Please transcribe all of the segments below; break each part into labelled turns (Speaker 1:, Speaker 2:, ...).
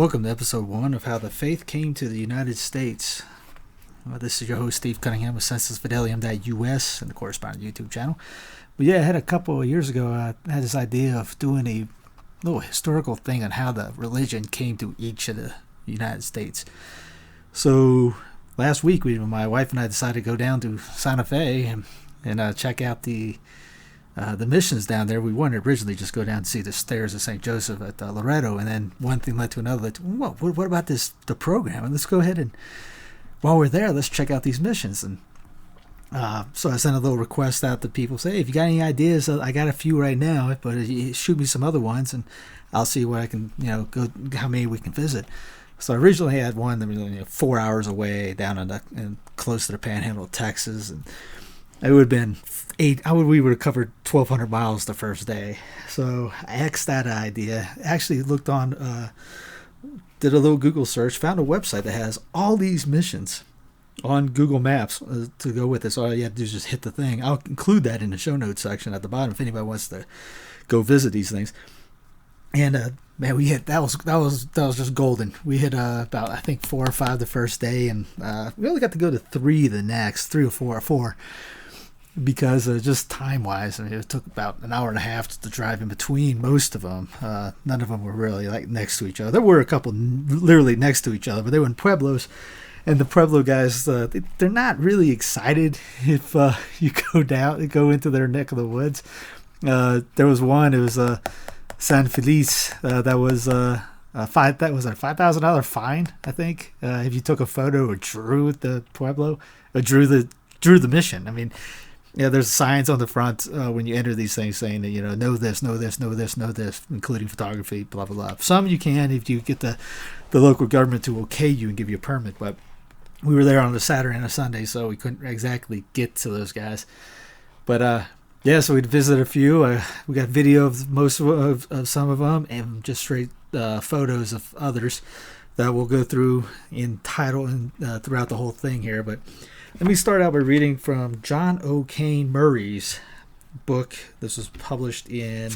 Speaker 1: Welcome to episode 1 of How the Faith Came to the United States. This is your host, Steve Cunningham with Sensus Fidelium.us and the corresponding YouTube channel. But yeah, I had a couple of years ago, I had this idea of doing a little historical thing on how the religion came to each of the United States. So last week, my wife and I decided to go down to Santa Fe and check out the missions down there. We wanted to originally just go down to see the stairs of St. Joseph at Loretto, and then one thing led to another. What about the program? And let's go ahead and, while we're there, let's check out these missions. And so I sent a little request out to people, say, hey, if you got any ideas, I got a few right now, but shoot me some other ones, and I'll see what I can, go how many we can visit. So I originally had one that was 4 hours away down in close to the Panhandle of Texas, and it would have been we would have covered 1,200 miles the first day. So I axed that idea. Actually looked on, did a little Google search, found a website that has all these missions on Google Maps to go with it. So all you have to do is just hit the thing. I'll include that in the show notes section at the bottom if anybody wants to go visit these things. And man, we hit that was just golden. We hit about, I think, 4 or 5 the first day, and we only got to go to 3 the next, 3 or 4. Because just time-wise, it took about an hour and a half to drive in between most of them. None of them were really next to each other. There were a couple literally next to each other, but they were in pueblos. And the pueblo guys, they're not really excited if you go into their neck of the woods. There was one. It was San Feliz. That was a $5,000 fine, I think, if you took a photo or drew the pueblo, or drew the mission. I mean. Yeah, there's signs on the front when you enter these things saying that, know this, including photography, blah, blah, blah. Some you can if you get the local government to okay you and give you a permit. But we were there on a Saturday and a Sunday, so we couldn't exactly get to those guys. But, yeah, so we'd visit a few. We got video of most of some of them and just straight photos of others that we'll go through in title and throughout the whole thing here. But let me start out by reading from John O'Kane Murray's book. This was published in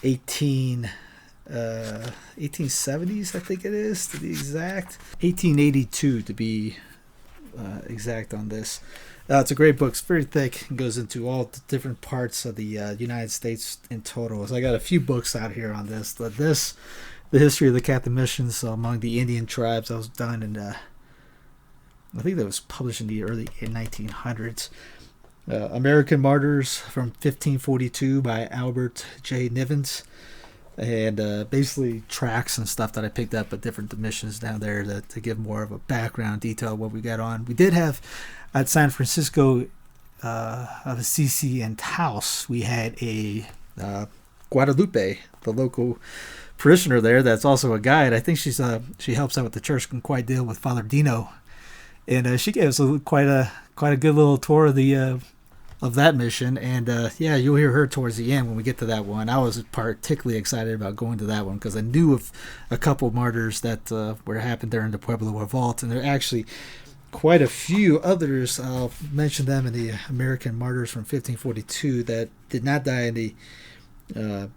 Speaker 1: 1870s, I think it is, to be exact. 1882, to be exact on this. It's a great book. It's very thick. It goes into all the different parts of the United States in total. So I got a few books out here on this. The history of the Catholic missions among the Indian tribes. That was done in I think that was published in the early 1900s. American Martyrs from 1542 by Albert J. Nivens. And basically tracks and stuff that I picked up at different missions down there to give more of a background detail of what we got on. We did have at San Francisco of Assisi and Taos, we had a Guadalupe, the local parishioner there that's also a guide. I think she helps out with the church and quite deal with Father Dino. And she gave us quite a good little tour of of that mission. And yeah, you'll hear her towards the end when we get to that one. I was particularly excited about going to that one because I knew of a couple of martyrs that were happened there in the Pueblo Revolt, and there are actually quite a few others. I'll mention them in the American Martyrs from 1542 that did not die in the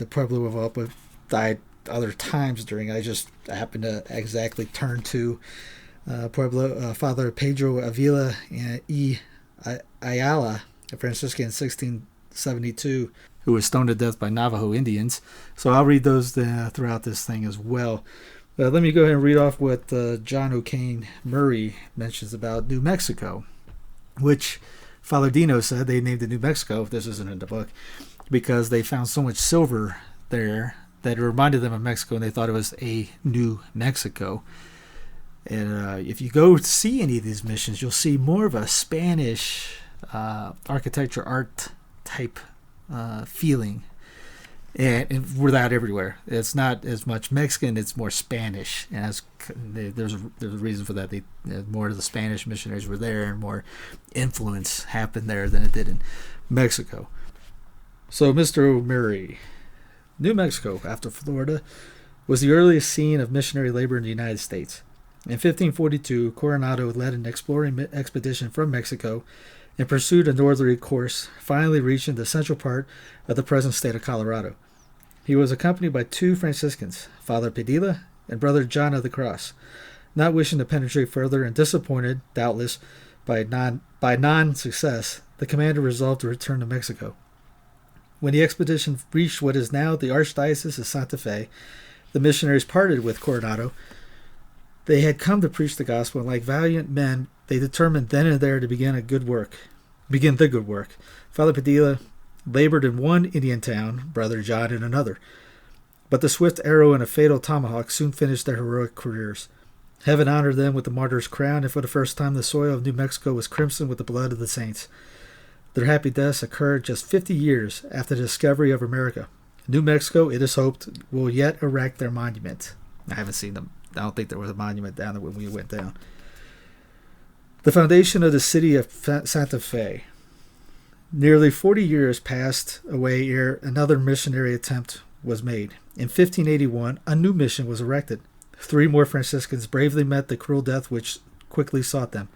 Speaker 1: Pueblo Revolt, but died other times during. I just happened to exactly turn to Pueblo, Father Pedro Avila y Ayala, a Franciscan in 1672, who was stoned to death by Navajo Indians. So I'll read those throughout this thing as well. Let me go ahead and read off what John O'Kane Murray mentions about New Mexico, which Father Dino said they named it New Mexico, if this isn't in the book, because they found so much silver there that it reminded them of Mexico, and they thought it was a New Mexico. And if you go see any of these missions, you'll see more of a Spanish architecture art type feeling, and we're that everywhere. It's not as much Mexican; it's more Spanish, and there's a reason for that. More of the Spanish missionaries were there, and more influence happened there than it did in Mexico. So, Mr. O'Murray, New Mexico, after Florida, was the earliest scene of missionary labor in the United States. In 1542, Coronado led an exploring expedition from Mexico and pursued a northerly course, finally reaching the central part of the present state of Colorado. He was accompanied by 2 Franciscans, Father Padilla and Brother John of the Cross. Not wishing to penetrate further and disappointed, doubtless, by non-success, the commander resolved to return to Mexico. When the expedition reached what is now the Archdiocese of Santa Fe, the missionaries parted with Coronado. They had come to preach the gospel, and like valiant men, they determined then and there to begin the good work. Father Padilla labored in one Indian town, Brother John in another. But the swift arrow and a fatal tomahawk soon finished their heroic careers. Heaven honored them with the martyr's crown, and for the first time the soil of New Mexico was crimson with the blood of the saints. Their happy deaths occurred just 50 years after the discovery of America. New Mexico, it is hoped, will yet erect their monument. I haven't seen them. I don't think there was a monument down there when we went down. The foundation of the city of Santa Fe. Nearly 40 years passed away ere another missionary attempt was made. In 1581, a new mission was erected. 3 more Franciscans bravely met the cruel death which quickly sought them.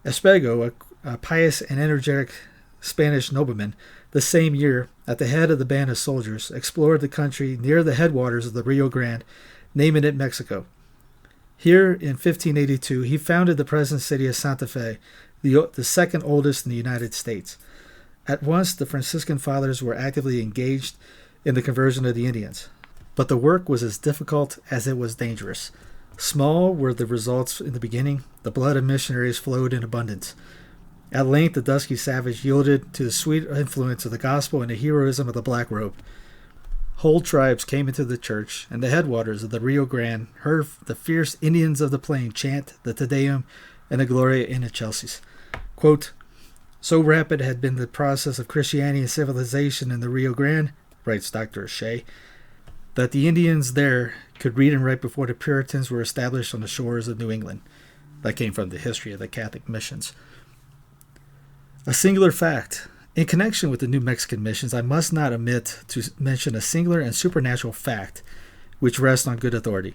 Speaker 1: Espejo, a pious and energetic Spanish nobleman, the same year, at the head of the band of soldiers, explored the country near the headwaters of the Rio Grande, naming it Mexico. Here, in 1582, he founded the present city of Santa Fe, the second oldest in the United States. At once, the Franciscan fathers were actively engaged in the conversion of the Indians. But the work was as difficult as it was dangerous. Small were the results in the beginning. The blood of missionaries flowed in abundance. At length, the dusky savage yielded to the sweet influence of the gospel and the heroism of the black robe. Whole tribes came into the church, and the headwaters of the Rio Grande heard the fierce Indians of the plain chant the Te Deum and the Gloria in Excelsis. Quote, so rapid had been the process of Christianity and civilization in the Rio Grande, writes Dr. Shea, that the Indians there could read and write before the Puritans were established on the shores of New England. That came from the history of the Catholic missions. A singular fact. In connection with the New Mexican missions, I must not omit to mention a singular and supernatural fact which rests on good authority.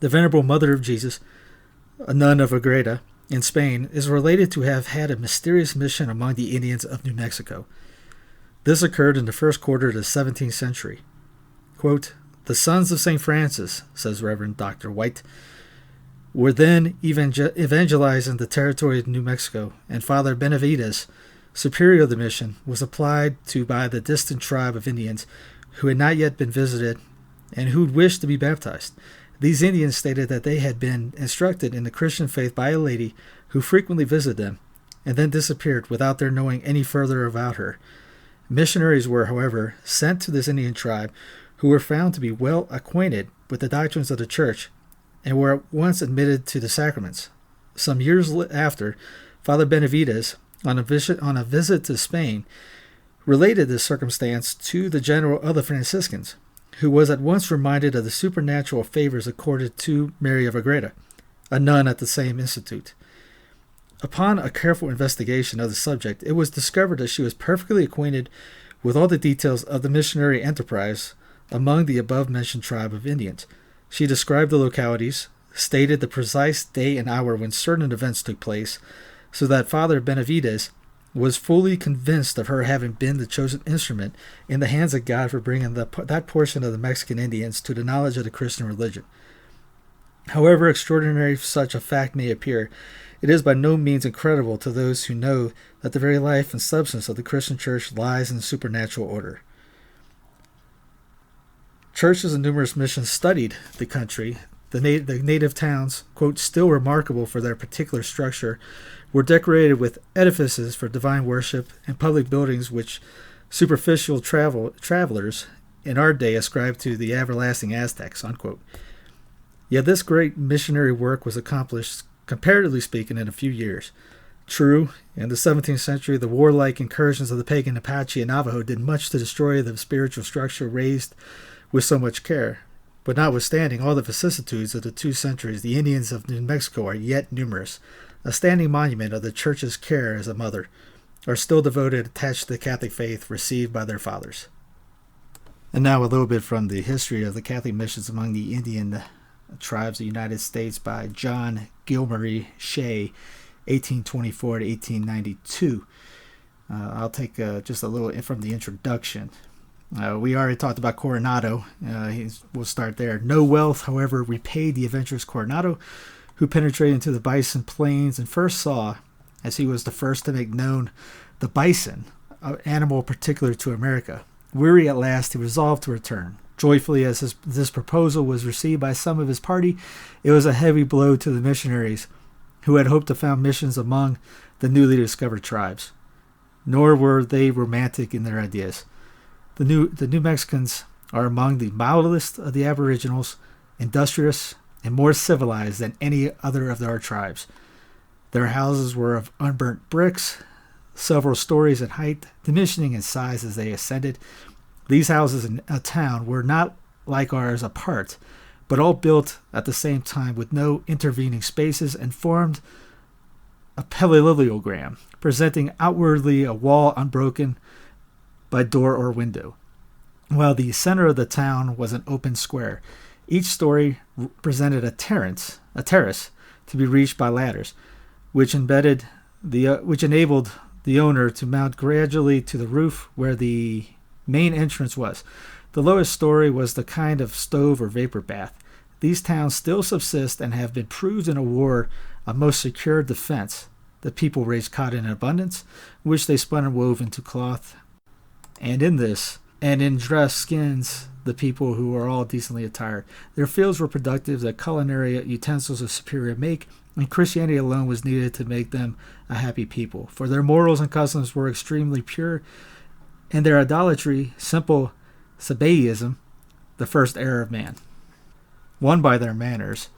Speaker 1: The Venerable Mother of Jesus, a nun of Ágreda in Spain, is related to have had a mysterious mission among the Indians of New Mexico. This occurred in the first quarter of the 17th century. Quote, the sons of St. Francis, says Reverend Dr. White, were then evangelizing the territory of New Mexico, and Father Benavides, superior of the mission, was applied to by the distant tribe of Indians who had not yet been visited and who wished to be baptized. These Indians stated that they had been instructed in the Christian faith by a lady who frequently visited them and then disappeared without their knowing any further about her. Missionaries were, however, sent to this Indian tribe, who were found to be well acquainted with the doctrines of the Church and were at once admitted to the sacraments. Some years after, Father Benavides, on a visit to Spain, related this circumstance to the general of the Franciscans, who was at once reminded of the supernatural favors accorded to Mary of Ágreda, a nun at the same institute. Upon a careful investigation of the subject, it was discovered that she was perfectly acquainted with all the details of the missionary enterprise among the above-mentioned tribe of Indians. She described the localities, stated the precise day and hour when certain events took place, so that Father Benavides was fully convinced of her having been the chosen instrument in the hands of God for bringing that portion of the Mexican Indians to the knowledge of the Christian religion. However extraordinary such a fact may appear, it is by no means incredible to those who know that the very life and substance of the Christian Church lies in supernatural order. Churches and numerous missions studied the country. The native towns, quote, still remarkable for their particular structure, were decorated with edifices for divine worship and public buildings which superficial travelers in our day ascribe to the everlasting Aztecs, unquote. Yet this great missionary work was accomplished, comparatively speaking, in a few years. True, in the 17th century, the warlike incursions of the pagan Apache and Navajo did much to destroy the spiritual structure raised with so much care. But notwithstanding all the vicissitudes of the 2 centuries, the Indians of New Mexico are yet numerous. A standing monument of the Church's care as a mother, are still devoted, attached to the Catholic faith received by their fathers. And now a little bit from the history of the Catholic missions among the Indian tribes of the United States by John Gilmary Shea, 1824 to 1892. I'll take just a little from the introduction. We already talked about Coronado. We'll start there. No wealth, however, repaid the adventurous Coronado, who penetrated into the bison plains and first saw, as he was the first to make known, the bison, an animal particular to America. Weary at last, he resolved to return. Joyfully as this proposal was received by some of his party, it was a heavy blow to the missionaries, who had hoped to found missions among the newly discovered tribes. Nor were they romantic in their ideas. The New Mexicans are among the mildest of the aboriginals, industrious, and more civilized than any other of our tribes. Their houses were of unburnt bricks, several stories in height, diminishing in size as they ascended. These houses in a town were not like ours apart, but all built at the same time with no intervening spaces and formed a parallelogram, presenting outwardly a wall unbroken by door or window, while the center of the town was an open square. Each story presented a terrace to be reached by ladders, which enabled the owner to mount gradually to the roof where the main entrance was. The lowest story was the kind of stove or vapor bath. These towns still subsist and have been proved in a war a most secure defense. The people raised cotton in abundance, which they spun and wove into cloth. And in dressed skins, the people who were all decently attired. Their fields were productive, their culinary utensils of superior make, and Christianity alone was needed to make them a happy people. For their morals and customs were extremely pure, and their idolatry, simple Sabaeism, the first error of man. Won by their manners,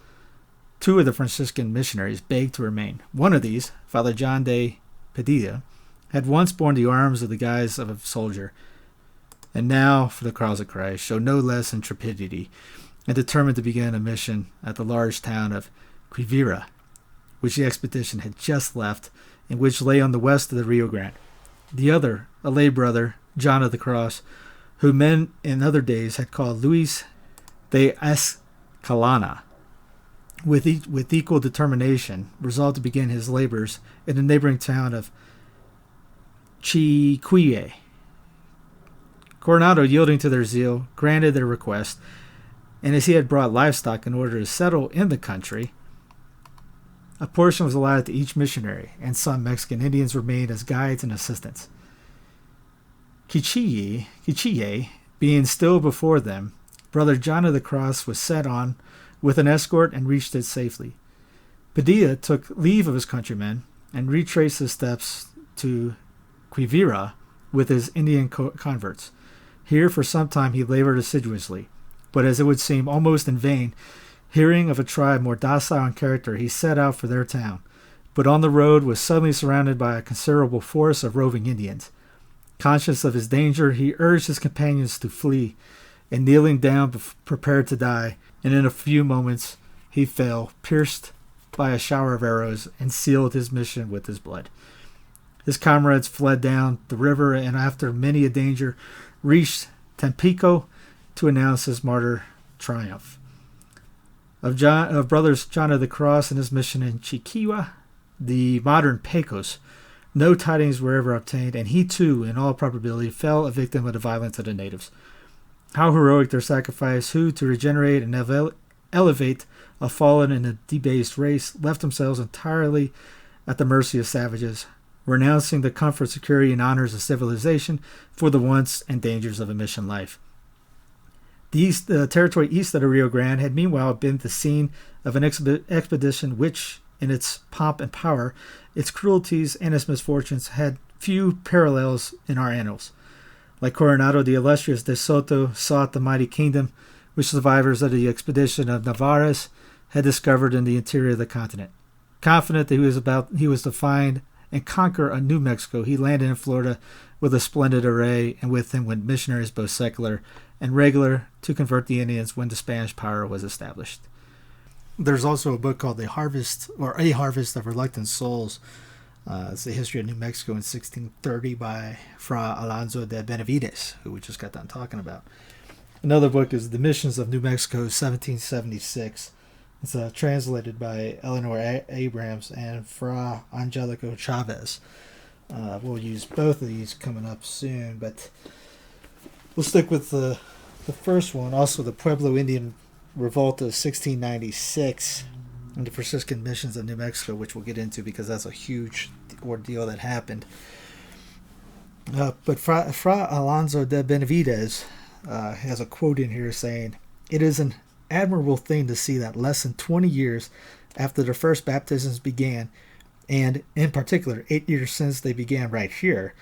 Speaker 1: two of the Franciscan missionaries begged to remain. One of these, Father John de Padilla, had once borne the arms of the guise of a soldier, and now, for the cause of Christ, showed no less intrepidity, and determined to begin a mission at the large town of Quivira, which the expedition had just left, and which lay on the west of the Rio Grande. The other, a lay brother, John of the Cross, whom men in other days had called Luis de Escalona, with equal determination, resolved to begin his labors in the neighboring town of Chiquille. Coronado, yielding to their zeal, granted their request, and as he had brought livestock in order to settle in the country, a portion was allotted to each missionary, and some Mexican Indians remained as guides and assistants. Quichille being still before them, Brother John of the Cross was set on with an escort and reached it safely. Padilla took leave of his countrymen and retraced his steps to Quivira with his Indian converts. Here for some time he labored assiduously, but as it would seem almost in vain, hearing of a tribe more docile in character, he set out for their town, but on the road was suddenly surrounded by a considerable force of roving Indians. Conscious of his danger, he urged his companions to flee, and kneeling down prepared to die, and in a few moments he fell, pierced by a shower of arrows, and sealed his mission with his blood. His comrades fled down the river, and after many a danger, reached Tampico to announce his martyr triumph. Of brothers John of the Cross and his mission in Chiquihua, the modern Pecos, no tidings were ever obtained, and he too, in all probability, fell a victim of the violence of the natives. How heroic their sacrifice, who, to regenerate and elevate a fallen and a debased race, left themselves entirely at the mercy of savages, renouncing the comfort, security, and honors of civilization for the wants and dangers of a mission life. The territory east of the Rio Grande had meanwhile been the scene of an expedition which, in its pomp and power, its cruelties and its misfortunes, had few parallels in our annals. Like Coronado, the illustrious De Soto sought the mighty kingdom which survivors of the expedition of Narvaez had discovered in the interior of the continent. Confident that he was to find and conquer a New Mexico, he landed in Florida with a splendid array, and with him went missionaries both secular and regular to convert the Indians when the Spanish power was established. There's also a book called A Harvest of Reluctant Souls. It's the history of New Mexico in 1630 by Fray Alonso de Benavides, who we just got done talking about. Another book is The Missions of New Mexico, 1776. It's translated by Eleanor Abrams and Fra Angelico Chavez. We'll use both of these coming up soon, but We'll stick with the first one, also the Pueblo Indian Revolt of 1696 and the Franciscan missions of New Mexico, which we'll get into because that's a huge ordeal that happened. But Fray Alonso de Benavides has a quote in here saying, "It is an admirable thing to see that less than 20 years after the first baptisms began, and in particular 8 years since they began right here,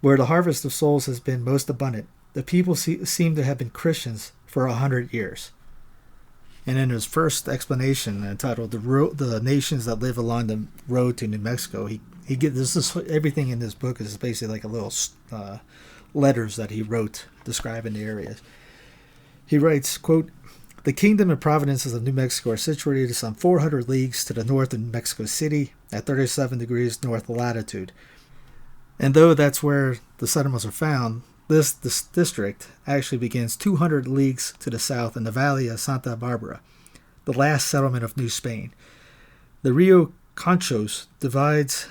Speaker 1: where the harvest of souls has been most abundant, the people seem to have been Christians for 100 years." And in his first explanation entitled "The Nations That Live Along the Road to New Mexico," he everything in this book is basically like a little letters that he wrote describing the areas. He writes, quote, "The kingdom and provinces of New Mexico are situated some 400 leagues to the north of New Mexico City at 37 degrees north latitude. And though that's where the settlements are found, this district actually begins 200 leagues to the south in the valley of Santa Barbara, the last settlement of New Spain. The Rio Conchos divides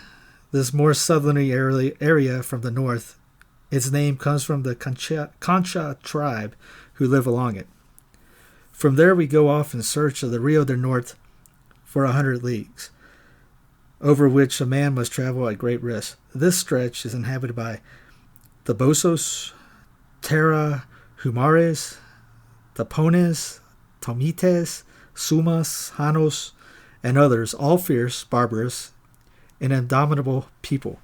Speaker 1: this more southerly area from the north. Its name comes from the Concha tribe who live along it. From there we go off in search of the Rio del Norte for 100 leagues, over which a man must travel at great risk. This stretch is inhabited by the Bosos, Humares, Tapones, Tomites, Sumas, Janos, and others, all fierce, barbarous, and indomitable people.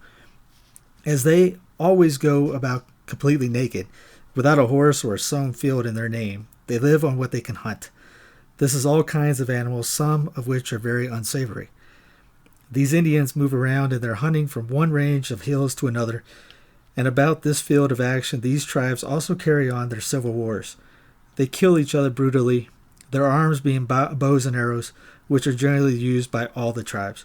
Speaker 1: As they always go about completely naked, without a horse or a sown field in their name, they live on what they can hunt. This is all kinds of animals, some of which are very unsavory. These Indians move around in their hunting from one range of hills to another, and about this field of action these tribes also carry on their civil wars. They kill each other brutally, their arms being bows and arrows, which are generally used by all the tribes.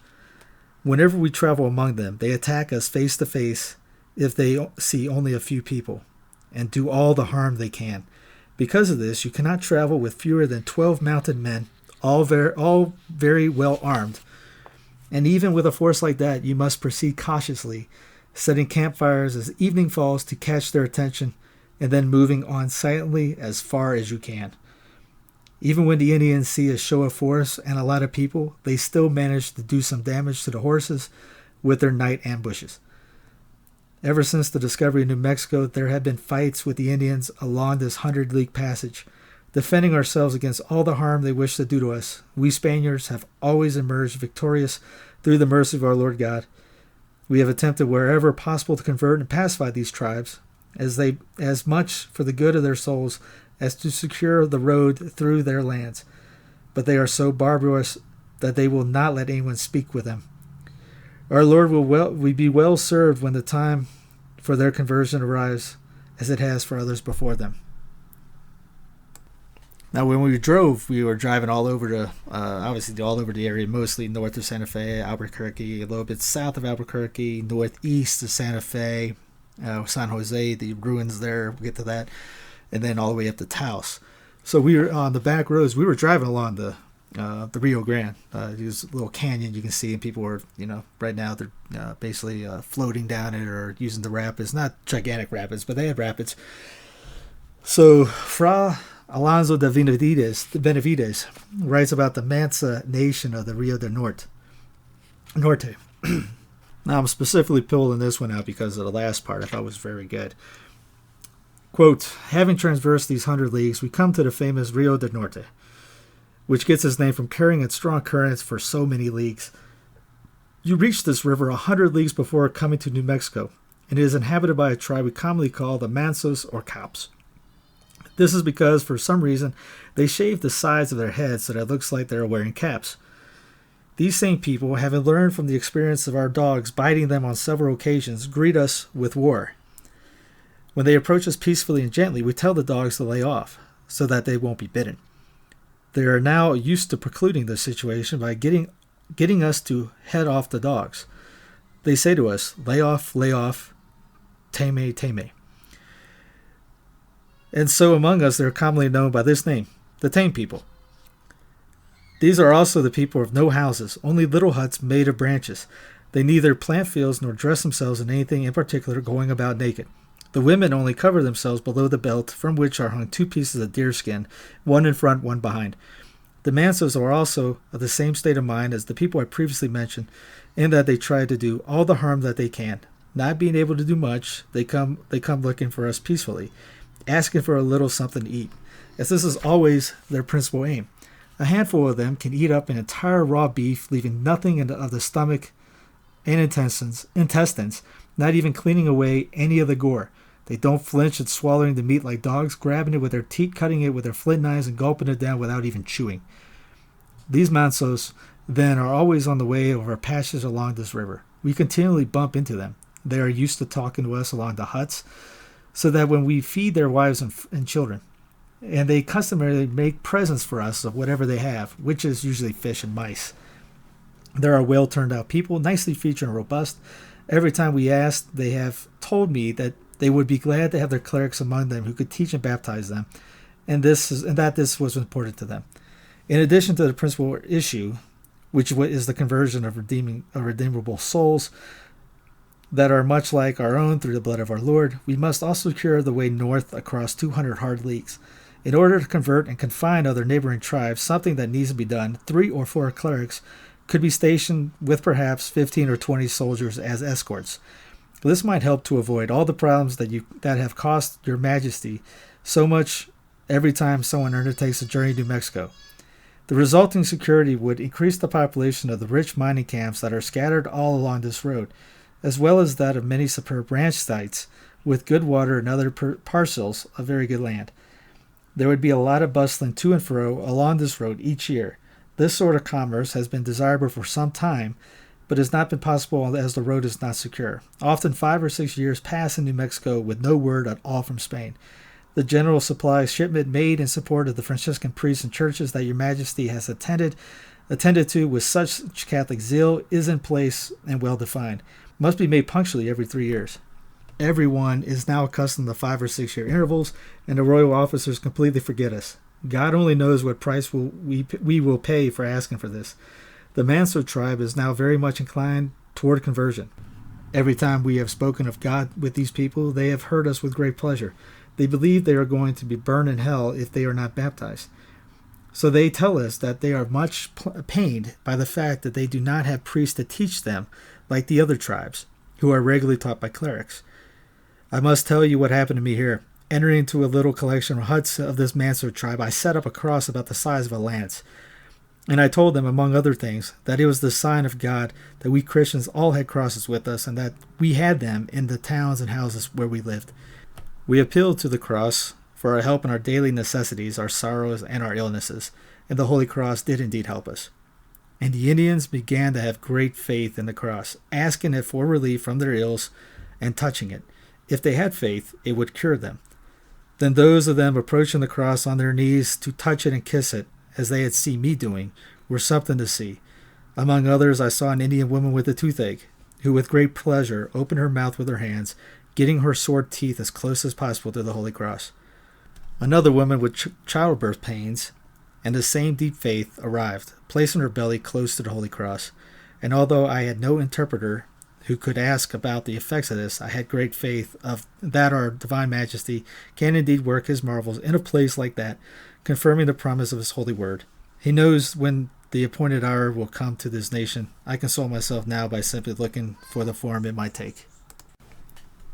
Speaker 1: Whenever we travel among them, they attack us face to face if they see only a few people, and do all the harm they can. Because of this, you cannot travel with fewer than 12 mounted men, all very well armed. And even with a force like that, you must proceed cautiously, setting campfires as evening falls to catch their attention, and then moving on silently as far as you can. Even when the Indians see a show of force and a lot of people, they still manage to do some damage to the horses with their night ambushes. Ever since the discovery of New Mexico, there have been fights with the Indians along this 100-league passage, defending ourselves against all the harm they wish to do to us. We Spaniards have always emerged victorious through the mercy of our Lord God. We have attempted wherever possible to convert and pacify these tribes, as much for the good of their souls as to secure the road through their lands. But they are so barbarous that they will not let anyone speak with them. Our Lord will be well served when the time for their conversion arrives, as it has for others before them." Now, when we drove, we were driving all over the area, mostly north of Santa Fe, Albuquerque, a little bit south of Albuquerque, northeast of Santa Fe, San Jose, the ruins there, we'll get to that, and then all the way up to Taos. So we were on the back roads. We were driving along the Rio Grande. There's a little canyon you can see, and people are, right now they're basically floating down it or using the rapids. Not gigantic rapids, but they had rapids. So Fray Alonso de Benavides writes about the Mansa nation of the Rio del Norte. Now, I'm specifically pulling this one out because of the last part I thought was very good. Quote, "Having traversed these 100 leagues, we come to the famous Rio del Norte, which gets its name from carrying its strong currents for so many leagues. You reach this river 100 leagues before coming to New Mexico, and it is inhabited by a tribe we commonly call the Mansos or Cops. This is because, for some reason, they shave the sides of their heads so that it looks like they are wearing caps. These same people, having learned from the experience of our dogs biting them on several occasions, greet us with war. When they approach us peacefully and gently, we tell the dogs to lay off, so that they won't be bitten. They are now used to precluding this situation by getting us to head off the dogs. They say to us, lay off, tame, tame. And so among us, they are commonly known by this name, the tame people. These are also the people of no houses, only little huts made of branches. They neither plant fields nor dress themselves in anything in particular, going about naked. The women only cover themselves below the belt, from which are hung 2 pieces of deerskin, one in front, one behind. The Mansos are also of the same state of mind as the people I previously mentioned, in that they try to do all the harm that they can. Not being able to do much, they come looking for us peacefully, asking for a little something to eat, as this is always their principal aim. A handful of them can eat up an entire raw beef, leaving nothing of the stomach and intestines, not even cleaning away any of the gore. They don't flinch at swallowing the meat like dogs, grabbing it with their teeth, cutting it with their flint knives, and gulping it down without even chewing. These Mansos, then, are always on the way over our passage along this river. We continually bump into them. They are used to talking to us along the huts, so that when we feed their wives and children, and they customarily make presents for us of whatever they have, which is usually fish and mice. They are well-turned-out people, nicely featured and robust. Every time we ask, they have told me that they would be glad to have their clerics among them who could teach and baptize them, and that this was important to them. In addition to the principal issue, which is the conversion of redeemable souls that are much like our own through the blood of our Lord, we must also cure the way north across 200 hard leagues. In order to convert and confine other neighboring tribes, something that needs to be done, 3 or 4 clerics could be stationed with perhaps 15 or 20 soldiers as escorts. This might help to avoid all the problems that have cost your Majesty so much every time someone undertakes a journey to Mexico. The resulting security would increase the population of the rich mining camps that are scattered all along this road, as well as that of many superb ranch sites with good water and other parcels of very good land. There would be a lot of bustling to and fro along this road each year. This sort of commerce has been desirable for some time, but has not been possible as the road is not secure. Often 5 or 6 years pass in New Mexico with no word at all from Spain. The general supply shipment made in support of the Franciscan priests and churches that your Majesty has attended to with such Catholic zeal is in place and well defined. Must be made punctually every 3 years. Everyone is now accustomed to 5 or 6 year intervals, and the royal officers completely forget us. God only knows what price we will pay for asking for this. The Manso tribe is now very much inclined toward conversion. Every time we have spoken of God with these people, they have heard us with great pleasure. They believe they are going to be burned in hell if they are not baptized. So they tell us that they are much pained by the fact that they do not have priests to teach them like the other tribes, who are regularly taught by clerics. I must tell you what happened to me here. Entering into a little collection of huts of this Manso tribe, I set up a cross about the size of a lance. And I told them, among other things, that it was the sign of God that we Christians all had crosses with us, and that we had them in the towns and houses where we lived. We appealed to the cross for our help in our daily necessities, our sorrows, and our illnesses, and the Holy Cross did indeed help us. And the Indians began to have great faith in the cross, asking it for relief from their ills and touching it. If they had faith, it would cure them. Then those of them approaching the cross on their knees to touch it and kiss it, as they had seen me doing, were something to see. Among others, I saw an Indian woman with a toothache, who with great pleasure opened her mouth with her hands, getting her sword teeth as close as possible to the Holy Cross. Another woman with childbirth pains and the same deep faith arrived, placing her belly close to the Holy Cross. And although I had no interpreter who could ask about the effects of this, I had great faith of that our Divine Majesty can indeed work his marvels in a place like that, confirming the promise of his holy word. He knows when the appointed hour will come to this nation. I console myself now by simply looking for the form it might take.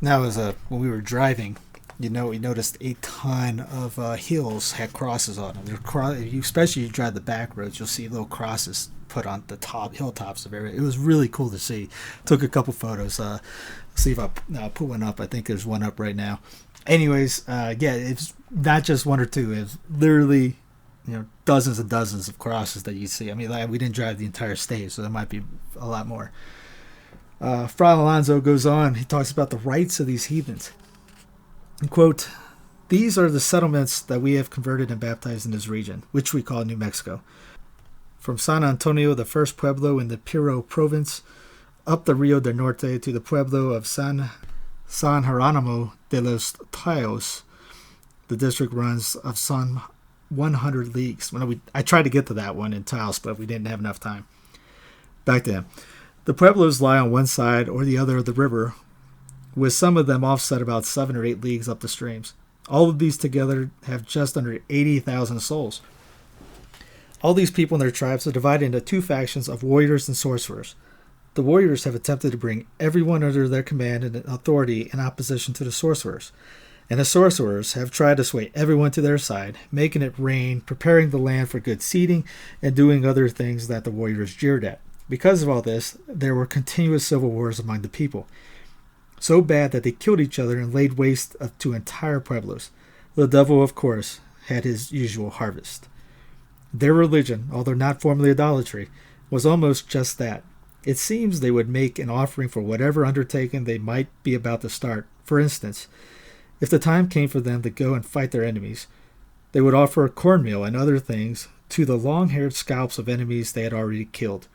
Speaker 1: Now, when we were driving, we noticed a ton of hills had crosses on them. Especially if you drive the back roads, you'll see little crosses put on the hilltops of area. It was really cool to see. Took a couple photos. See if I'll put one up. I think there's one up right now. Anyways, it's not just one or two. It's literally, dozens and dozens of crosses that you see. I mean, we didn't drive the entire state, so there might be a lot more. Fray Alonso goes on. He talks about the rights of these heathens. And quote, "These are the settlements that we have converted and baptized in this region, which we call New Mexico. From San Antonio, the first pueblo in the Piro province, up the Rio del Norte to the pueblo of San Jeronimo de los Tayos. The district runs of some 100 leagues." I tried to get to that one in Taos, but we didn't have enough time. Back to him. "The pueblos lie on one side or the other of the river, with some of them offset about 7 or 8 leagues up the streams. All of these together have just under 80,000 souls. All these people and their tribes are divided into 2 factions of warriors and sorcerers. The warriors have attempted to bring everyone under their command and authority in opposition to the sorcerers. And the sorcerers have tried to sway everyone to their side, making it rain, preparing the land for good seeding, and doing other things that the warriors jeered at. Because of all this, there were continuous civil wars among the people, so bad that they killed each other and laid waste to entire pueblos. The devil, of course, had his usual harvest. Their religion, although not formally idolatry, was almost just that. It seems they would make an offering for whatever undertaking they might be about to start. For instance, if the time came for them to go and fight their enemies, they would offer cornmeal and other things to the long-haired scalps of enemies they had already killed.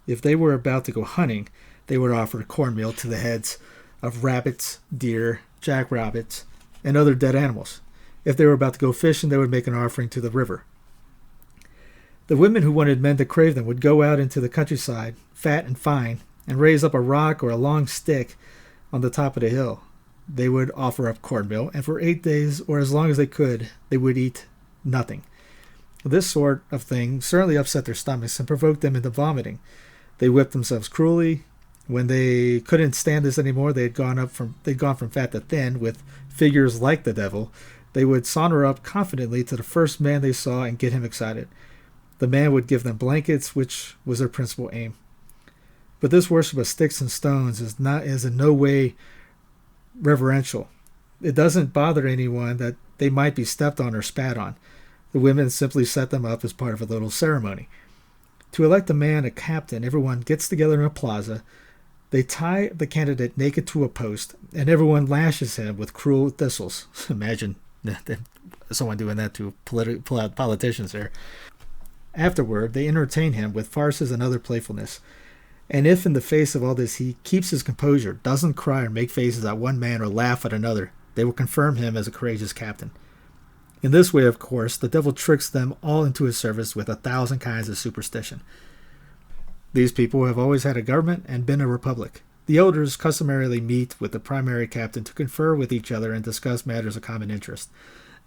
Speaker 1: If they were about to go hunting, they would offer cornmeal to the heads of rabbits, deer, jackrabbits, and other dead animals. If they were about to go fishing, they would make an offering to the river. The women who wanted men to crave them would go out into the countryside, fat and fine, and raise up a rock or a long stick on the top of the hill. They would offer up cornmeal, and for 8 days, or as long as they could, they would eat nothing. This sort of thing certainly upset their stomachs and provoked them into vomiting. They whipped themselves cruelly. When they couldn't stand this anymore, they'd gone from fat to thin with figures like the devil. They would saunter up confidently to the first man they saw and get him excited. The man would give them blankets, which was their principal aim. But this worship of sticks and stones is in no way reverential. It doesn't bother anyone that they might be stepped on or spat on. The women simply set them up as part of a little ceremony. To elect a man a captain, everyone gets together in a plaza. They tie the candidate naked to a post, and everyone lashes him with cruel thistles. Imagine someone doing that to politicians there. Afterward, they entertain him with farces and other playfulness. And if in the face of all this he keeps his composure, doesn't cry or make faces at one man or laugh at another, they will confirm him as a courageous captain. In this way, of course, the devil tricks them all into his service with 1,000 kinds of superstition. These people have always had a government and been a republic. The elders customarily meet with the primary captain to confer with each other and discuss matters of common interest.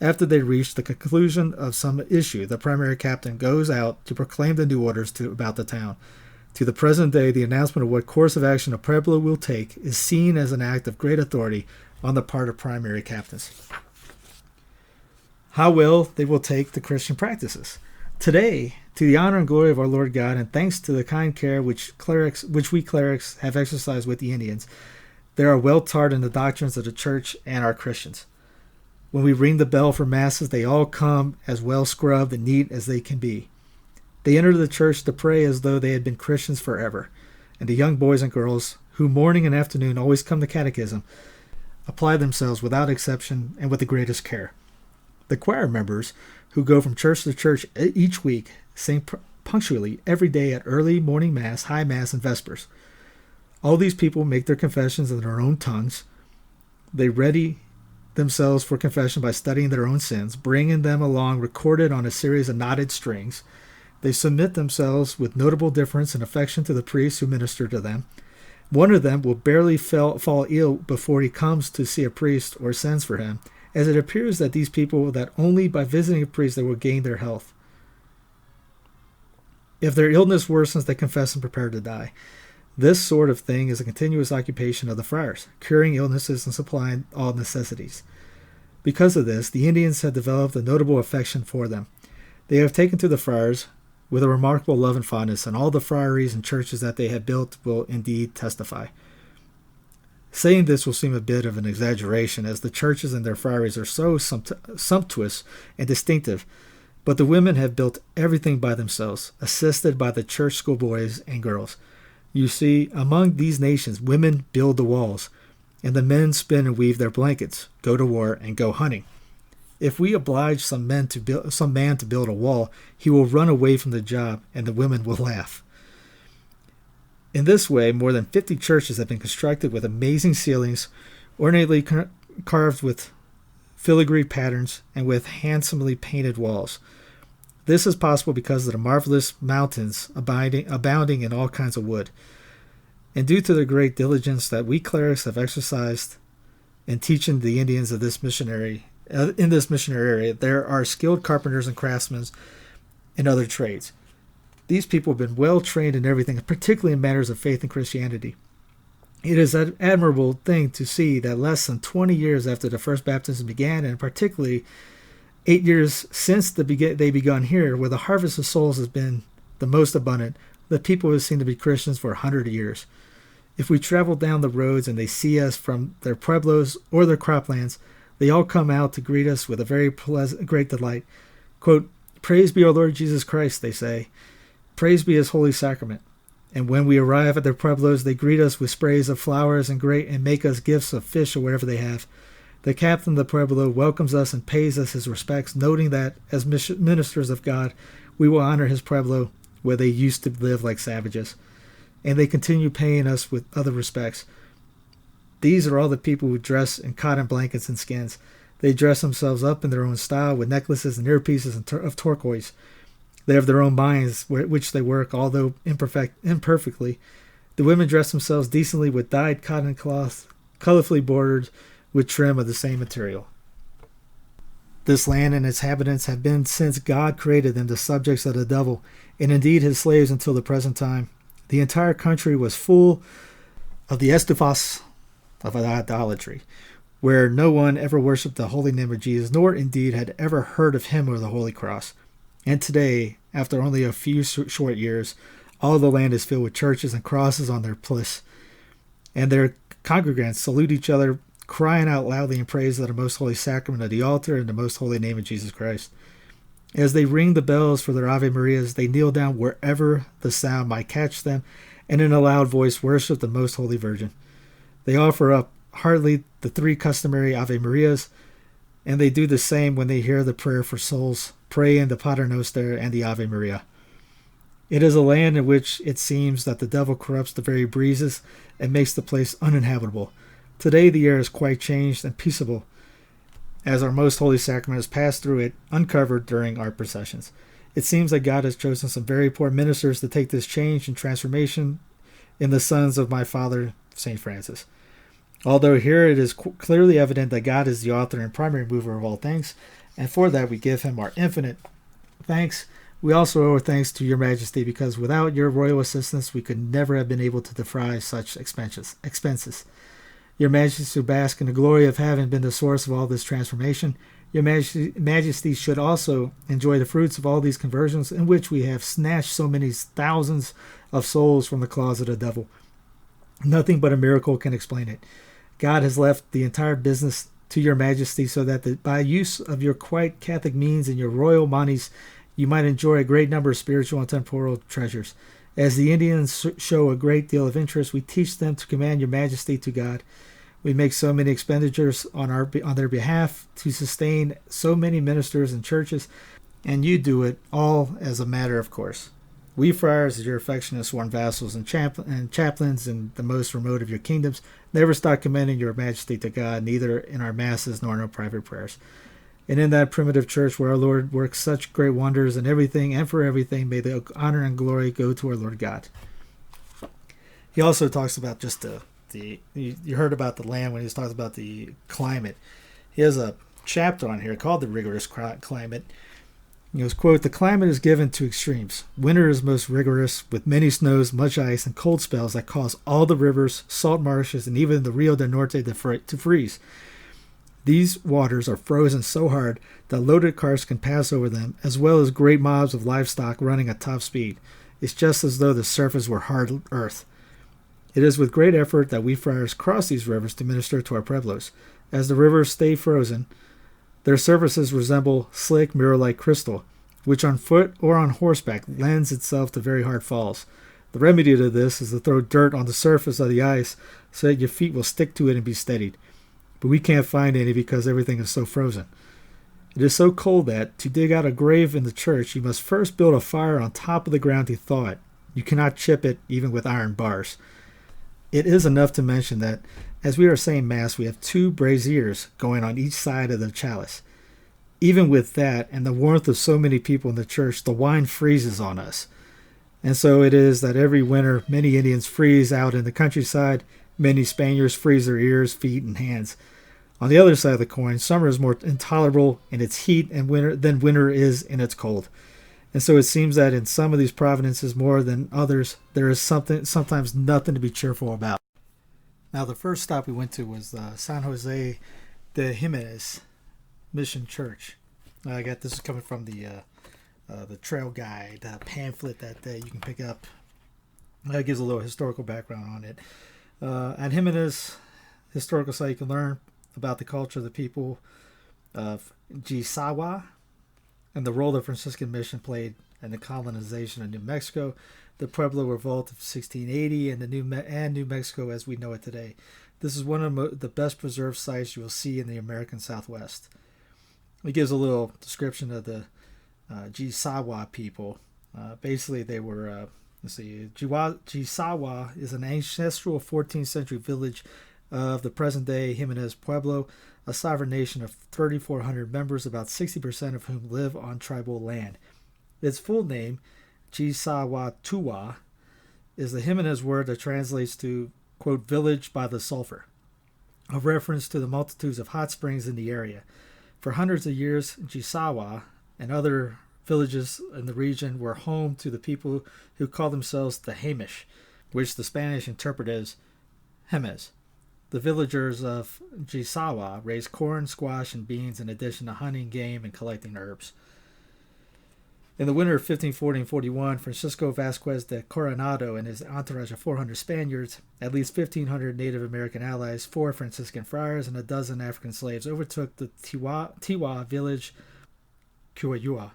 Speaker 1: After they reach the conclusion of some issue, the primary captain goes out to proclaim the new orders about the town. To the present day, the announcement of what course of action a pueblo will take is seen as an act of great authority on the part of primary captains. How well they will take the Christian practices. Today, to the honor and glory of our Lord God, and thanks to the kind care which we clerics have exercised with the Indians, they are well taught in the doctrines of the church and are Christians. When we ring the bell for masses, they all come as well scrubbed and neat as they can be. They enter the church to pray as though they had been Christians forever, and the young boys and girls, who morning and afternoon always come to catechism, apply themselves without exception and with the greatest care. The choir members, who go from church to church each week, sing punctually every day at early morning mass, high mass, and vespers. All these people make their confessions in their own tongues. They ready themselves for confession by studying their own sins, bringing them along recorded on a series of knotted strings. They submit themselves with notable deference and affection to the priests who minister to them. One of them will barely fall ill before he comes to see a priest or sends for him, as it appears that these people that only by visiting a priest they will gain their health. If their illness worsens, they confess and prepare to die. This sort of thing is a continuous occupation of the friars, curing illnesses and supplying all necessities. Because of this, the Indians have developed a notable affection for them. They have taken to the friars with a remarkable love and fondness, and all the friaries and churches that they have built will indeed testify. Saying this will seem a bit of an exaggeration, as the churches and their friaries are so sumptuous and distinctive, but the women have built everything by themselves, assisted by the church schoolboys and girls. You see, among these nations, women build the walls, and the men spin and weave their blankets, go to war, and go hunting. If we oblige some man to build a wall, he will run away from the job, and the women will laugh. In this way, more than 50 churches have been constructed with amazing ceilings, ornately carved with filigree patterns, and with handsomely painted walls. This is possible because of the marvelous mountains abounding in all kinds of wood. And due to the great diligence that we clerics have exercised in teaching the Indians of this missionary in this missionary area, there are skilled carpenters and craftsmen in other trades. These people have been well trained in everything, particularly in matters of faith and Christianity. It is an admirable thing to see that less than 20 years after the first baptism began, and particularly 8 years since they begun here, where the harvest of souls has been the most abundant, the people have seemed to be Christians for 100 years. If we travel down the roads and they see us from their pueblos or their croplands, they all come out to greet us with a very great delight. Quote, "Praise be our Lord Jesus Christ," they say. "Praise be his holy sacrament." And when we arrive at their pueblos, they greet us with sprays of flowers and make us gifts of fish or whatever they have. The captain of the pueblo welcomes us and pays us his respects, noting that as ministers of God, we will honor his pueblo where they used to live like savages. And they continue paying us with other respects. These are all the people who dress in cotton blankets and skins. They dress themselves up in their own style with necklaces and earpieces of turquoise. They have their own minds, which they work, although imperfectly. The women dress themselves decently with dyed cotton cloth, colorfully bordered with trim of the same material. This land and its inhabitants have been, since God created them, the subjects of the devil, and indeed his slaves until the present time. The entire country was full of the estufas of idolatry, where no one ever worshipped the holy name of Jesus, nor indeed had ever heard of him or the Holy Cross. And today, after only a few short years, all the land is filled with churches and crosses on their place, and their congregants salute each other, crying out loudly in praise of the most holy sacrament of the altar and the most holy name of Jesus Christ. As they ring the bells for their Ave Marias, they kneel down wherever the sound might catch them, and in a loud voice worship the most holy Virgin. They offer up heartily the 3 customary Ave Marias, and they do the same when they hear the prayer for souls, praying the Pater Noster and the Ave Maria. It is a land in which it seems that the devil corrupts the very breezes and makes the place uninhabitable. Today the air is quite changed and peaceable, as our most holy sacrament has passed through it uncovered during our processions. It seems that God has chosen some very poor ministers to take this change and transformation in the sons of my father, St. Francis. Although here it is clearly evident that God is the author and primary mover of all things, and for that we give him our infinite thanks. We also owe thanks to your majesty, because without your royal assistance we could never have been able to defray such expenses. Your majesty should bask in the glory of having been the source of all this transformation. Your majesty should also enjoy the fruits of all these conversions, in which we have snatched so many thousands of souls from the claws of the devil. Nothing but a miracle can explain it. God has left the entire business to your majesty, so that by use of your quite Catholic means and your royal monies, you might enjoy a great number of spiritual and temporal treasures. As the Indians show a great deal of interest, we teach them to commend your majesty to God. We make so many expenditures on their behalf to sustain so many ministers and churches, and you do it all as a matter of course. We friars, as your affectionate sworn vassals and chaplains in the most remote of your kingdoms, never stop commending your majesty to God, neither in our masses nor in our private prayers. And in that primitive church where our Lord works such great wonders in everything and for everything, may the honor and glory go to our Lord God. He also talks about just you heard about the land when he talks about the climate. He has a chapter on here called The Rigorous Climate. He goes, quote, "The climate is given to extremes. Winter is most rigorous, with many snows, much ice, and cold spells that cause all the rivers, salt marshes, and even the Rio del Norte to freeze. These waters are frozen so hard that loaded carts can pass over them, as well as great mobs of livestock running at top speed. It's just as though the surface were hard earth. It is with great effort that we friars cross these rivers to minister to our pueblos. As the rivers stay frozen, their surfaces resemble slick, mirror-like crystal, which on foot or on horseback lends itself to very hard falls. The remedy to this is to throw dirt on the surface of the ice so that your feet will stick to it and be steadied. But we can't find any because everything is so frozen. It is so cold that, to dig out a grave in the church, you must first build a fire on top of the ground to thaw it. You cannot chip it even with iron bars. It is enough to mention that, as we are saying Mass, we have 2 braziers going on each side of the chalice. Even with that, and the warmth of so many people in the church, the wine freezes on us. And so it is that every winter, many Indians freeze out in the countryside. Many Spaniards freeze their ears, feet, and hands. On the other side of the coin, summer is more intolerable in its heat and winter than winter is in its cold. And so it seems that in some of these provinces more than others, there is sometimes nothing to be cheerful about. Now, the first stop we went to was San Jose de Jémez Mission Church. I got this is coming from the trail guide pamphlet that you can pick up. It gives a little historical background on it. At Jémez historical site, you can learn about the culture of the people of Gíusewa and the role the Franciscan mission played in the colonization of New Mexico, the Pueblo Revolt of 1680, and New Mexico as we know it today. This is one of the best preserved sites you will see in the American Southwest. It gives a little description of the Gíusewa people. Basically, they were, Gíusewa is an ancestral 14th century village of the present-day Jémez Pueblo, a sovereign nation of 3,400 members, about 60% of whom live on tribal land. Its full name, Gíusewa, is the Jémez word that translates to, quote, village by the sulfur, a reference to the multitudes of hot springs in the area. For hundreds of years, Gíusewa and other villages in the region were home to the people who called themselves the Hamish, which the Spanish interpret as Jémez. The villagers of Gíusewa raised corn, squash, and beans in addition to hunting game and collecting herbs. In the winter of 1540-41, Francisco Vasquez de Coronado and his entourage of 400 Spaniards, at least 1,500 Native American allies, 4 Franciscan friars, and a dozen African slaves overtook the Tiwa village Quayua,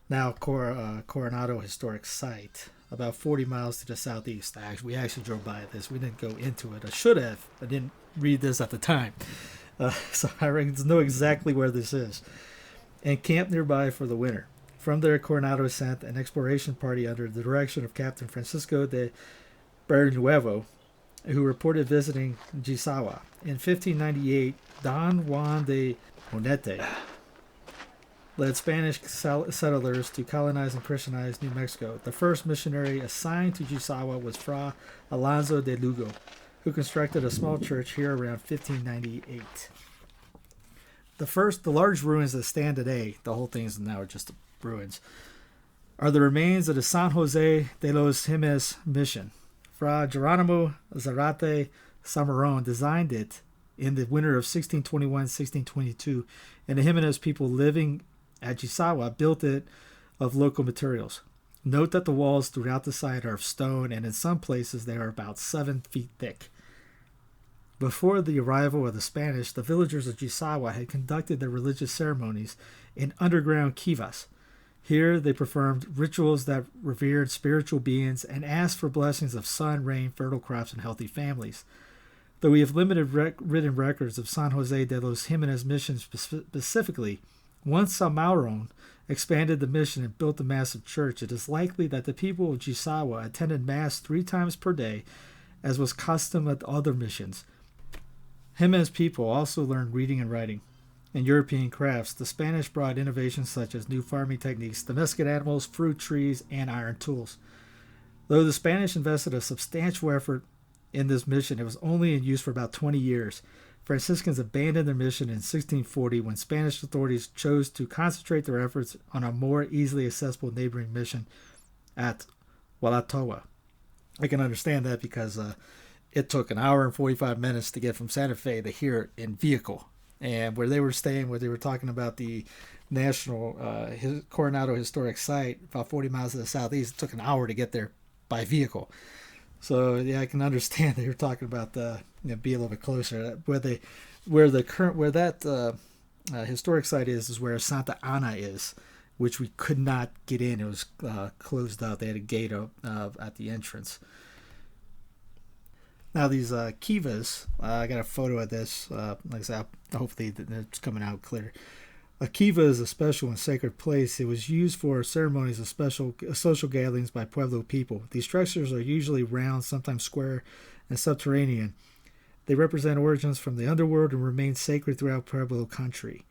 Speaker 1: now Coronado Historic Site, about 40 miles to the southeast. We actually drove by this. We didn't go into it. I should have. I didn't read this at the time. So I know exactly where this is. And camped nearby for the winter. From there, Coronado sent an exploration party under the direction of Captain Francisco de Bernuevo, who reported visiting Gíusewa. In 1598, Don Juan de Onete led Spanish settlers to colonize and Christianize New Mexico. The first missionary assigned to Gíusewa was Fray Alonso de Lugo, who constructed a small church here around 1598. The large ruins that stand today, the whole thing is now just ruins, are the remains of the San Jose de los Jémez mission. Fra Geronimo Zarate Samaron designed it in the winter of 1621-1622, and the Jémez people living at Gíusewa built it of local materials. Note that the walls throughout the site are of stone, and in some places they are about 7 feet thick. Before the arrival of the Spanish, the villagers of Gíusewa had conducted their religious ceremonies in underground kivas. Here they performed rituals that revered spiritual beings and asked for blessings of sun, rain, fertile crops, and healthy families. Though we have limited written records of San Jose de los Jémez mission specifically, once Samaron expanded the mission and built a massive church, it is likely that the people of Gíusewa attended Mass 3 times per day, as was custom at other missions. Jémez people also learned reading and writing. In European crafts, the Spanish brought innovations such as new farming techniques, domestic animals, fruit trees, and iron tools. Though the Spanish invested a substantial effort in this mission, it was only in use for about 20 years. Franciscans abandoned their mission in 1640 when Spanish authorities chose to concentrate their efforts on a more easily accessible neighboring mission at Walatowa. I can understand that because it took an hour and 45 minutes to get from Santa Fe to here in vehicle. And where they were staying, where they were talking about the National Coronado Historic Site, about 40 miles to the southeast, it took an hour to get there by vehicle. So yeah, I can understand that you're talking about be a little bit closer. Where that historic site is where Santa Ana is, which we could not get in. It was closed out. They had a gate at the entrance. Now these kivas, I got a photo of this. Like I said, hopefully it's coming out clear. A kiva is a special and sacred place. It was used for ceremonies of social gatherings by Pueblo people. These structures are usually round, sometimes square, and subterranean. They represent origins from the underworld and remain sacred throughout Pueblo country.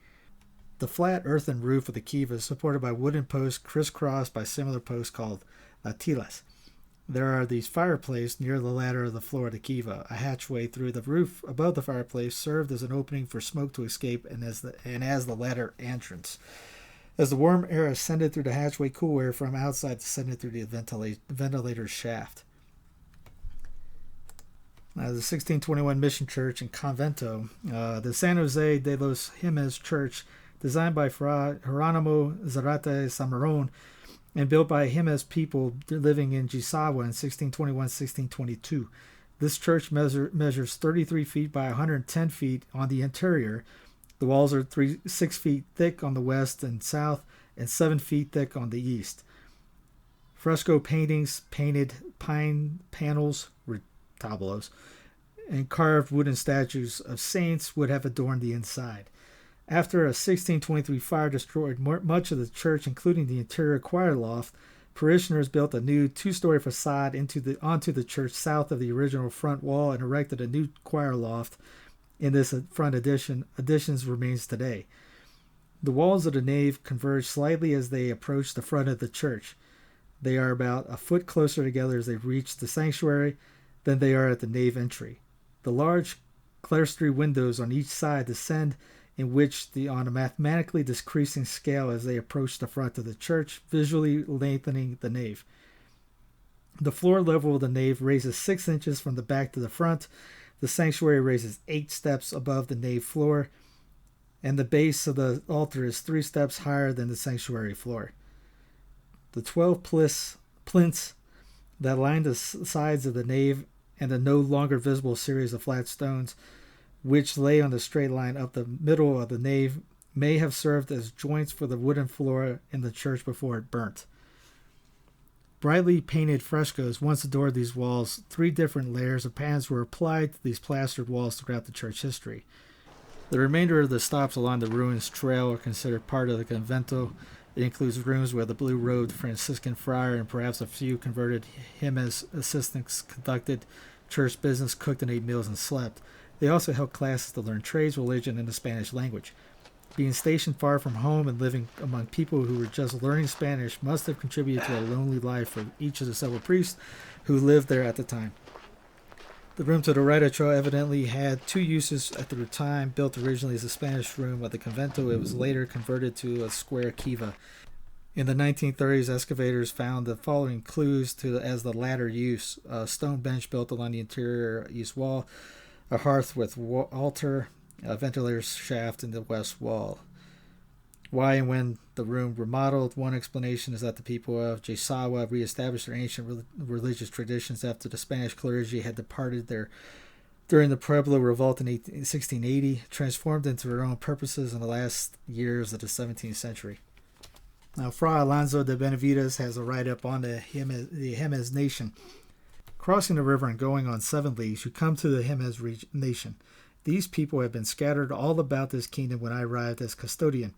Speaker 1: The flat earthen roof of the kiva is supported by wooden posts crisscrossed by similar posts called tilas. There are these fireplaces near the ladder of the floor of the kiva. A hatchway through the roof above the fireplace served as an opening for smoke to escape and as the ladder entrance. As the warm air ascended through the hatchway, cool air from outside descended through the ventilator shaft. The 1621 Mission Church and Convento, the San Jose de los Jémez Church, designed by Fray Jerónimo Zarate Samaron and built by Jémez people living in Gíusewa in 1621-1622. This church measures 33 feet by 110 feet on the interior. The walls are 6 feet thick on the west and south and 7 feet thick on the east. Fresco paintings, painted pine panels, tableaus, and carved wooden statues of saints would have adorned the inside. After a 1623 fire destroyed much of the church, including the interior choir loft, parishioners built a new 2-story facade onto the church south of the original front wall and erected a new choir loft in this front addition. Additions remains today. The walls of the nave converge slightly as they approach the front of the church. They are about a foot closer together as they reach the sanctuary than they are at the nave entry. The large clerestory windows on each side descend on a mathematically decreasing scale as they approach the front of the church, visually lengthening the nave. The floor level of the nave raises 6 inches from the back to the front. The sanctuary raises 8 steps above the nave floor, and the base of the altar is 3 steps higher than the sanctuary floor. The 12 plinths that line the sides of the nave and the no longer visible series of flat stones which lay on the straight line up the middle of the nave may have served as joints for the wooden floor in the church before it burnt. Brightly painted frescoes once adored these walls. 3 different layers of patterns were applied to these plastered walls throughout the church history. The remainder of the stops along the ruins trail are considered part of the convento. It includes rooms where the blue-robed Franciscan friar and perhaps a few converted Jémez assistants conducted church business, cooked and ate meals, and slept. They also held classes to learn trades, religion, and the Spanish language. Being stationed far from home and living among people who were just learning Spanish must have contributed to a lonely life for each of the several priests who lived there at the time. The room to the right of Cho evidently had 2 uses at the time. Built originally as a Spanish room at the convento, it was later converted to a square kiva. In the 1930s, excavators found the following clues as the latter use: a stone bench built along the interior east wall, a hearth with altar, a ventilator shaft in the west wall. Why and when the room remodeled? One explanation is that the people of Jaysawa reestablished their ancient religious traditions after the Spanish clergy had departed there during the Pueblo Revolt in 1680, transformed into their own purposes in the last years of the 17th century. Now, Fray Alonso de Benavides has a write-up on the Jémez nation. Crossing the river and going on 7 leagues, you come to the Jémez nation. These people had been scattered all about this kingdom when I arrived as custodian,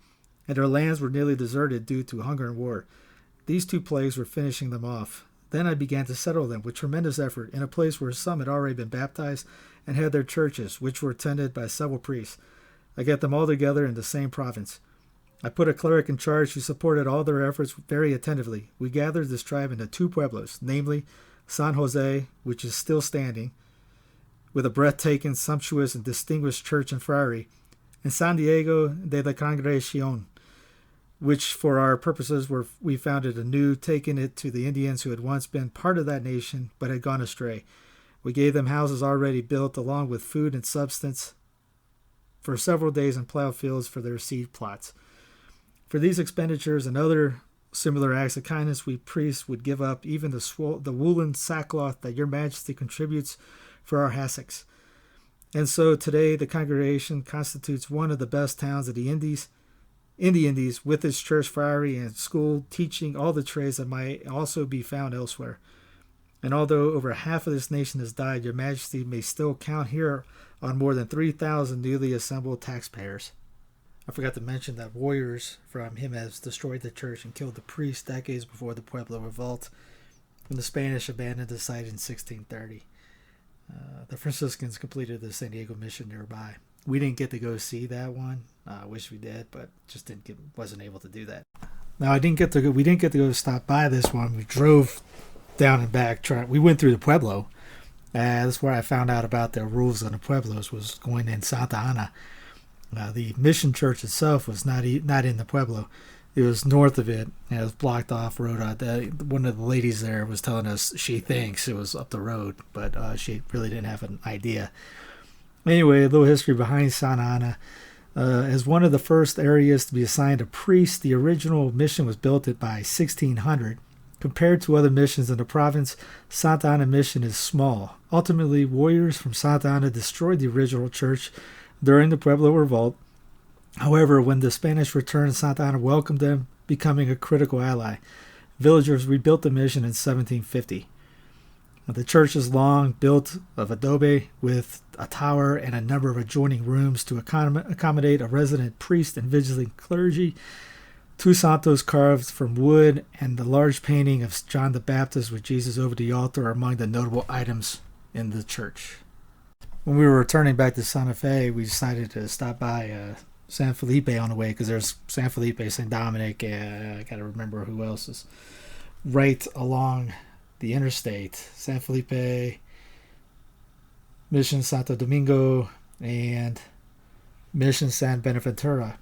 Speaker 1: and their lands were nearly deserted due to hunger and war. These 2 plagues were finishing them off. Then I began to settle them with tremendous effort in a place where some had already been baptized and had their churches, which were attended by several priests. I got them all together in the same province. I put a cleric in charge who supported all their efforts very attentively. We gathered this tribe into 2 pueblos, namely San Jose, which is still standing, with a breathtaking, sumptuous, and distinguished church and friary, and San Diego de la Congregación, which for our purposes we founded anew, taking it to the Indians who had once been part of that nation but had gone astray. We gave them houses already built along with food and substance for several days and plowed fields for their seed plots. For these expenditures and other similar acts of kindness, we priests would give up even the woolen sackcloth that your majesty contributes for our hassocks. And so today the congregation constitutes one of the best towns of the Indies, with its church, friary, and school, teaching all the trades that might also be found elsewhere. And although over half of this nation has died, your majesty may still count here on more than 3,000 newly assembled taxpayers. I forgot to mention that warriors from Jémez destroyed the church and killed the priests decades before the Pueblo Revolt, when the Spanish abandoned the site in 1630. The Franciscans completed the San Diego mission nearby. We didn't get to go see that one. I wish we did, but just wasn't able to do that. Now we didn't get to go stop by this one. We drove down and back. We went through the Pueblo. That's where I found out about the rules of the Pueblos, was going in Santa Ana. The mission church itself was not in the Pueblo. It was north of it, and it was blocked off road. One of the ladies there was telling us she thinks it was up the road, but she really didn't have an idea. Anyway, a little history behind Santa Ana. As one of the first areas to be assigned a priest, the original mission was built by 1600. Compared to other missions in the province, Santa Ana mission is small. Ultimately, warriors from Santa Ana destroyed the original church during the Pueblo Revolt. However, when the Spanish returned, Santa Ana welcomed them, becoming a critical ally. Villagers rebuilt the mission in 1750. The church is long, built of adobe, with a tower and a number of adjoining rooms to accommodate a resident priest and vigilant clergy. Two santos carved from wood and the large painting of John the Baptist with Jesus over the altar are among the notable items in the church. When we were returning back to Santa Fe, we decided to stop by San Felipe on the way, because there's San Felipe, St. Dominic, I got to remember who else is right along the interstate. San Felipe, Mission Santo Domingo, and Mission San Benaventura.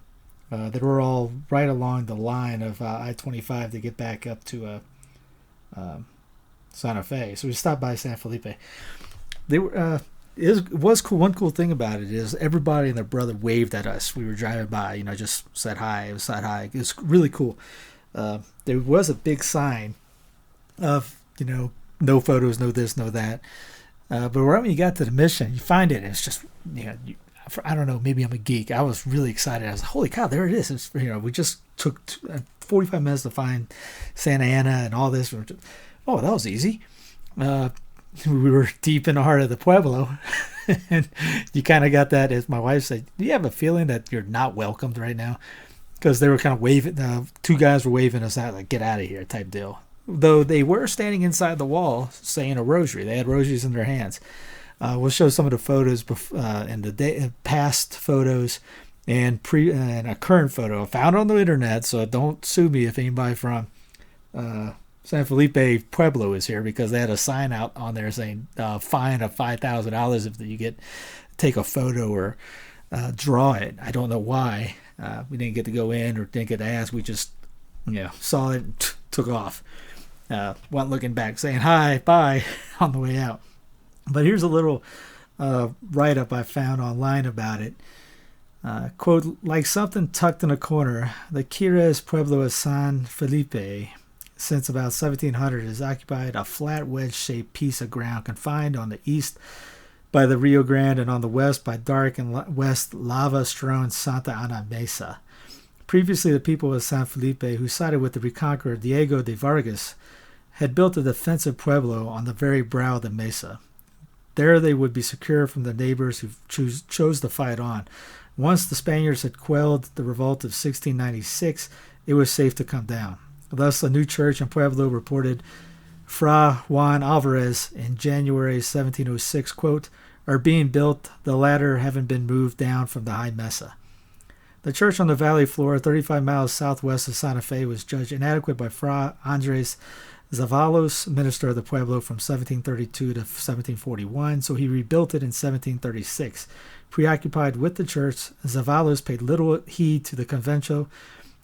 Speaker 1: That were all right along the line of I-25 to get back up to Santa Fe. So we stopped by San Felipe. They were it was cool. One cool thing about it is everybody and their brother waved at us. We were driving by, just said hi. It was really cool. There was a big sign of no photos, no this, no that. But right when you got to the mission, you find it, and it's just I don't know, maybe I'm a geek. I was really excited. I was like, holy cow, there it is. It's, we just took 45 minutes to find Santa Ana and all this. Oh, that was easy. We were deep in the heart of the Pueblo. And you kind of got that, as my wife said, do you have a feeling that you're not welcomed right now? Because they were kind of waving, two guys were waving us out, like, get out of here type deal. Though they were standing inside the wall saying a rosary. They had rosaries in their hands. We'll show some of the photos and the past photos and a current photo. I found it on the internet, so don't sue me if anybody from San Felipe Pueblo is here, because they had a sign out on there saying fine of $5,000 if you take a photo or draw it. I don't know why. We didn't get to go in or didn't get to ask. We just saw it and took off. Went looking back, saying hi, bye on the way out. But here's a little write-up I found online about it. Quote, like something tucked in a corner, the Quires Pueblo of San Felipe, since about 1700, has occupied a flat wedge-shaped piece of ground confined on the east by the Rio Grande and on the west by dark and west lava-strewn Santa Ana Mesa. Previously, the people of San Felipe, who sided with the reconqueror Diego de Vargas, had built a defensive pueblo on the very brow of the mesa. There they would be secure from the neighbors who chose to fight on. Once the Spaniards had quelled the revolt of 1696, it was safe to come down. Thus, a new church in Pueblo reported Fray Juan Alvarez in January 1706, quote, are being built, the latter having been moved down from the high mesa. The church on the valley floor, 35 miles southwest of Santa Fe, was judged inadequate by Fray Andres Zavalos, minister of the Pueblo from 1732 to 1741, so he rebuilt it in 1736. Preoccupied with the church, Zavalos paid little heed to the convento.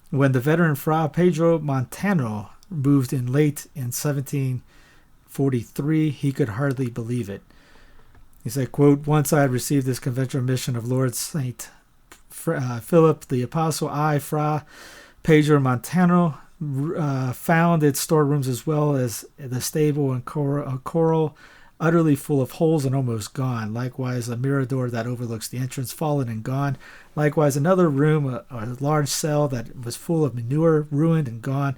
Speaker 1: When the veteran Fra Pedro Montano moved in late in 1743, he could hardly believe it. He said, quote, once I had received this conventual mission of Lord St. Philip the Apostle, I, Fra Pedro Montano, found its storerooms as well as the stable and corral utterly full of holes and almost gone. Likewise, a mirador that overlooks the entrance fallen and gone. Likewise, another room, a large cell that was full of manure, ruined and gone.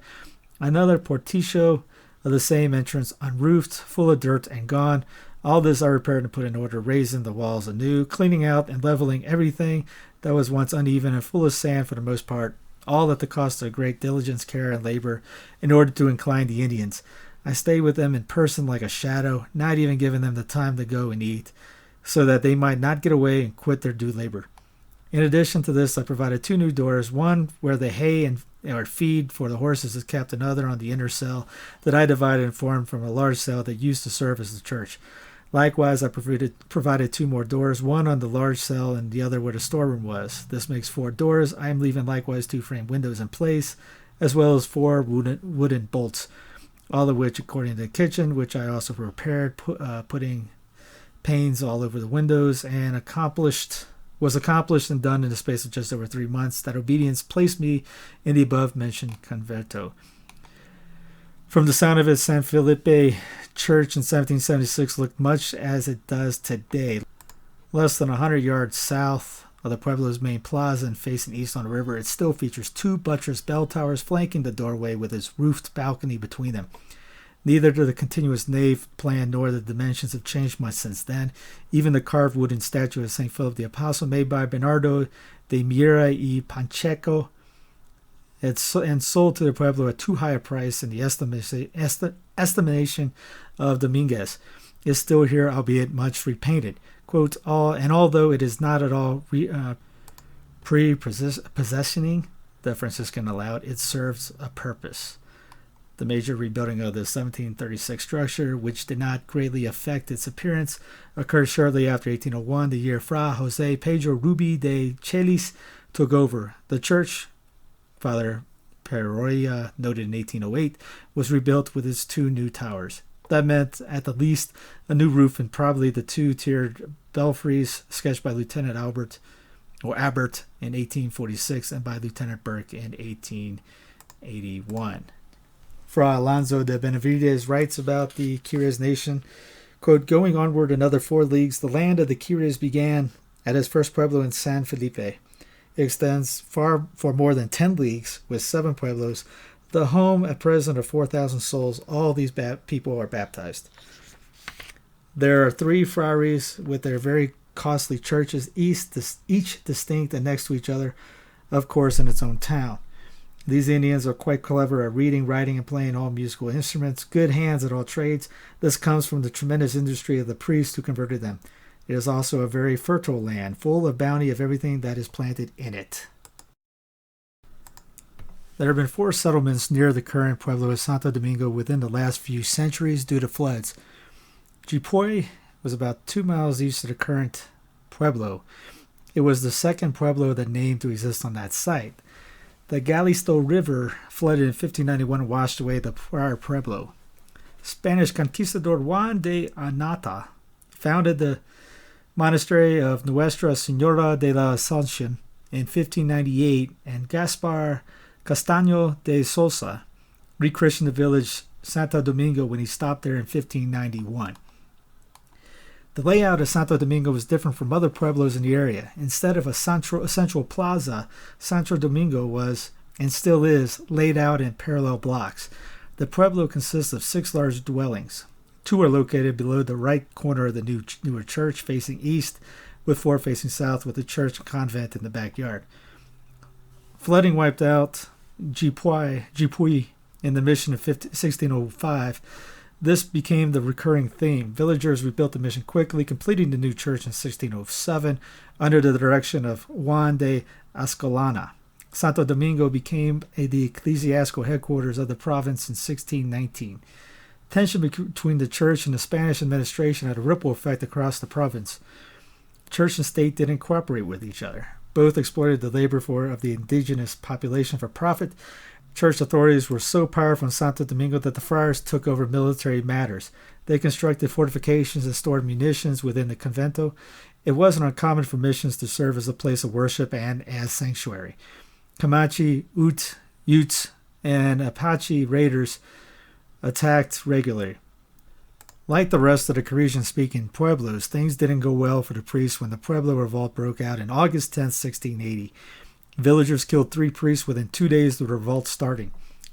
Speaker 1: Another portico of the same entrance, unroofed, full of dirt and gone. All this I repaired and put in order, raising the walls anew, cleaning out and leveling everything that was once uneven and full of sand for the most part, all at the cost of great diligence, care, and labor, in order to incline the Indians. I stayed with them in person like a shadow, not even giving them the time to go and eat, so that they might not get away and quit their due labor. In addition to this, I provided 2 new doors, one where the hay or feed for the horses is kept another on the inner cell that I divided and formed from a large cell that used to serve as the church. Likewise, I provided 2 more doors, one on the large cell and the other where the storeroom was. This makes 4 doors. I am leaving likewise 2 frame windows in place, as well as 4 wooden bolts, all of which according to the kitchen, which I also repaired, putting panes all over the windows, and was accomplished and done in the space of just over 3 months. That obedience placed me in the above-mentioned convento. From the sound of it, San Felipe Church in 1776 looked much as it does today. Less than 100 yards south of the Pueblo's main plaza and facing east on the river, it still features 2 buttressed bell towers flanking the doorway with its roofed balcony between them. Neither do the continuous nave plan nor the dimensions have changed much since then. Even the carved wooden statue of St. Philip the Apostle made by Bernardo de Miera y Pacheco and sold to the Pueblo at too high a price in the estimation of Dominguez, is still here, albeit much repainted. Quote, and although it is not at all prepossessing, the Franciscan allowed, it serves a purpose. The major rebuilding of the 1736 structure, which did not greatly affect its appearance, occurred shortly after 1801, the year Fra José Pedro Rubi de Chelis took over. The church, Father Peroya noted in 1808, was rebuilt with its 2 new towers. That meant, at the least, a new roof and probably the 2-tiered belfries sketched by Lieutenant Abbott in 1846 and by Lieutenant Burke in 1881. Fray Alonso de Benavides writes about the Quires nation, quote, going onward another 4 leagues, the land of the Quires began at its first pueblo in San Felipe. It extends for more than 10 leagues with 7 pueblos, the home at present of 4,000 souls. All these people are baptized. There are 3 friaries with their very costly churches, each distinct and next to each other, of course, in its own town. These Indians are quite clever at reading, writing, and playing all musical instruments, good hands at all trades. This comes from the tremendous industry of the priests who converted them. It is also a very fertile land, full of bounty of everything that is planted in it. There have been 4 settlements near the current Pueblo of Santo Domingo within the last few centuries due to floods. Jipoy was about 2 miles east of the current Pueblo. It was the second Pueblo that named to exist on that site. The Galisto River flooded in 1591 and washed away the prior Pueblo. Spanish conquistador Juan de Anata founded the monastery of Nuestra Señora de la Ascensión in 1598, and Gaspar Castaño de Sosa rechristened the village Santo Domingo when he stopped there in 1591. The layout of Santo Domingo was different from other pueblos in the area. Instead of a central plaza, Santo Domingo was, and still is, laid out in parallel blocks. The pueblo consists of 6 large dwellings. 2 are located below the right corner of the newer church, facing east, with 4 facing south, with the church and convent in the backyard. Flooding wiped out Jipuy in the mission of 1605. This became the recurring theme. Villagers rebuilt the mission quickly, completing the new church in 1607 under the direction of Juan de Escalona. Santo Domingo became the ecclesiastical headquarters of the province in 1619. Tension between the church and the Spanish administration had a ripple effect across the province. Church and state didn't cooperate with each other. Both exploited the labor of the indigenous population for profit. Church authorities were so powerful in Santo Domingo that the friars took over military matters. They constructed fortifications and stored munitions within the convento. It wasn't uncommon for missions to serve as a place of worship and as sanctuary. Comanche, Utes, and Apache raiders attacked regularly. Like the rest of the Caribbean-speaking pueblos, things didn't go well for the priests when the Pueblo Revolt broke out in August 10, 1680. Villagers killed 3 priests within 2 days of the revolt starting.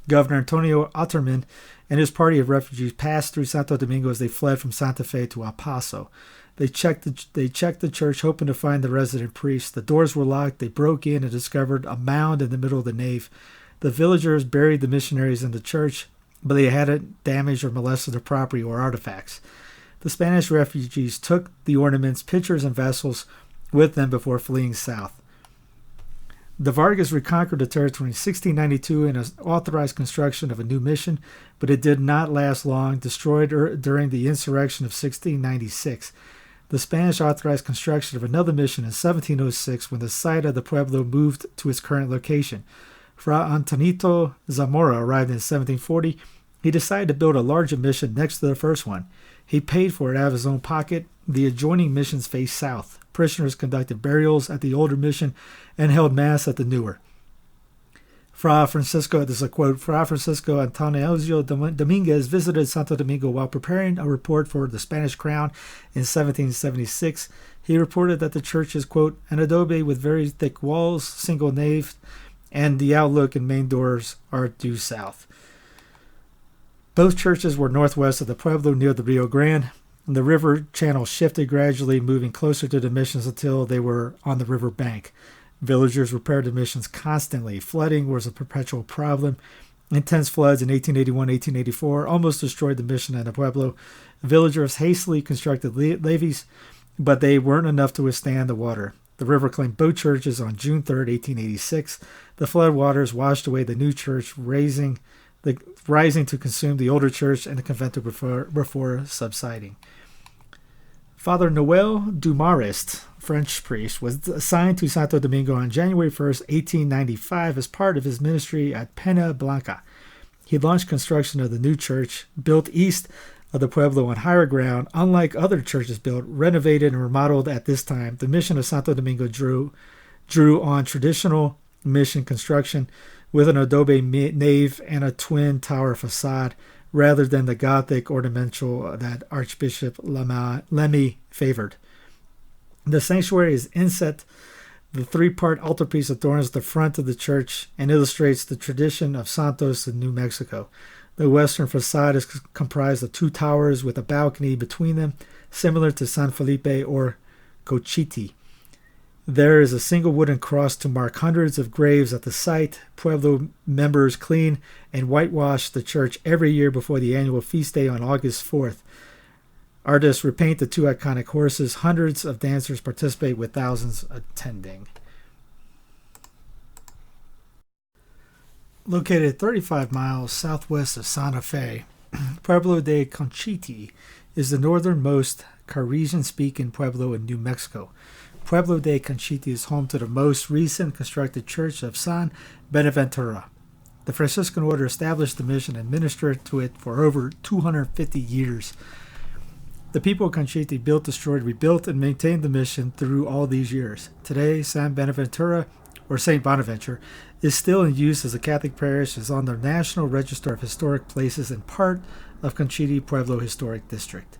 Speaker 1: Governor Antonio Otterman and his party of refugees passed through Santo Domingo as they fled from Santa Fe to El Paso. They checked the church, hoping to find the resident priest. The doors were locked. They broke in and discovered a mound in the middle of the nave. The villagers buried the missionaries in the church, but they hadn't damaged or molested their property or artifacts. The Spanish refugees took the ornaments, pitchers, and vessels with them before fleeing south. The Vargas reconquered the territory in 1692 and authorized construction of a new mission, but it did not last long, destroyed during the insurrection of 1696. The Spanish authorized construction of another mission in 1706 when the site of the Pueblo moved to its current location. Fra Antonito Zamora arrived in 1740. He decided to build a larger mission next to the first one. He paid for it out of his own pocket. The adjoining missions faced south. Parishioners conducted burials at the older mission and held mass at the newer. Fra Francisco, this is a quote, Fra Francisco Antonio Dominguez visited Santo Domingo while preparing a report for the Spanish crown in 1776. He reported that the church is, quote, an adobe with very thick walls, single nave, and the outlook and main doors are due south. Both churches were northwest of the Pueblo near the Rio Grande. The river channel shifted gradually, moving closer to the missions until they were on the river bank. Villagers repaired the missions constantly. Flooding was a perpetual problem. Intense floods in 1881-1884 almost destroyed the mission and the Pueblo. Villagers hastily constructed levees, but they weren't enough to withstand the water. The river claimed both churches on June 3, 1886. The flood waters washed away the new church, rising to consume the older church and the convento before subsiding. Father Noel Dumarest, French priest, was assigned to Santo Domingo on January 1, 1895 as part of his ministry at Pena Blanca. He launched construction of the new church, built east of the Pueblo on higher ground. Unlike other churches built, renovated, and remodeled at this time, the mission of Santo Domingo drew on traditional mission construction with an adobe nave and a twin tower facade, rather than the Gothic ornamental that Archbishop Lemmy favored. The sanctuary is inset. The three-part altarpiece adorns the front of the church and illustrates the tradition of Santos in New Mexico. The western facade is comprised of two towers with a balcony between them, similar to San Felipe or Cochiti. There is a single wooden cross to mark hundreds of graves at the site. Pueblo members clean and whitewash the church every year before the annual feast day on August 4th. Artists repaint the two iconic horses. Hundreds of dancers participate with thousands attending. Located 35 miles southwest of Santa Fe, Pueblo de Conchiti is the northernmost Carisian-speaking pueblo in New Mexico. Pueblo de Conchiti is home to the most recent constructed church of San Benaventura. The Franciscan order established the mission and ministered to it for over 250 years. The people of Conchiti built, destroyed, rebuilt, and maintained the mission through all these years. Today, San Benaventura, or St. Bonaventure, is still in use as a Catholic parish, is on the National Register of Historic Places and part of Conchiti Pueblo Historic District.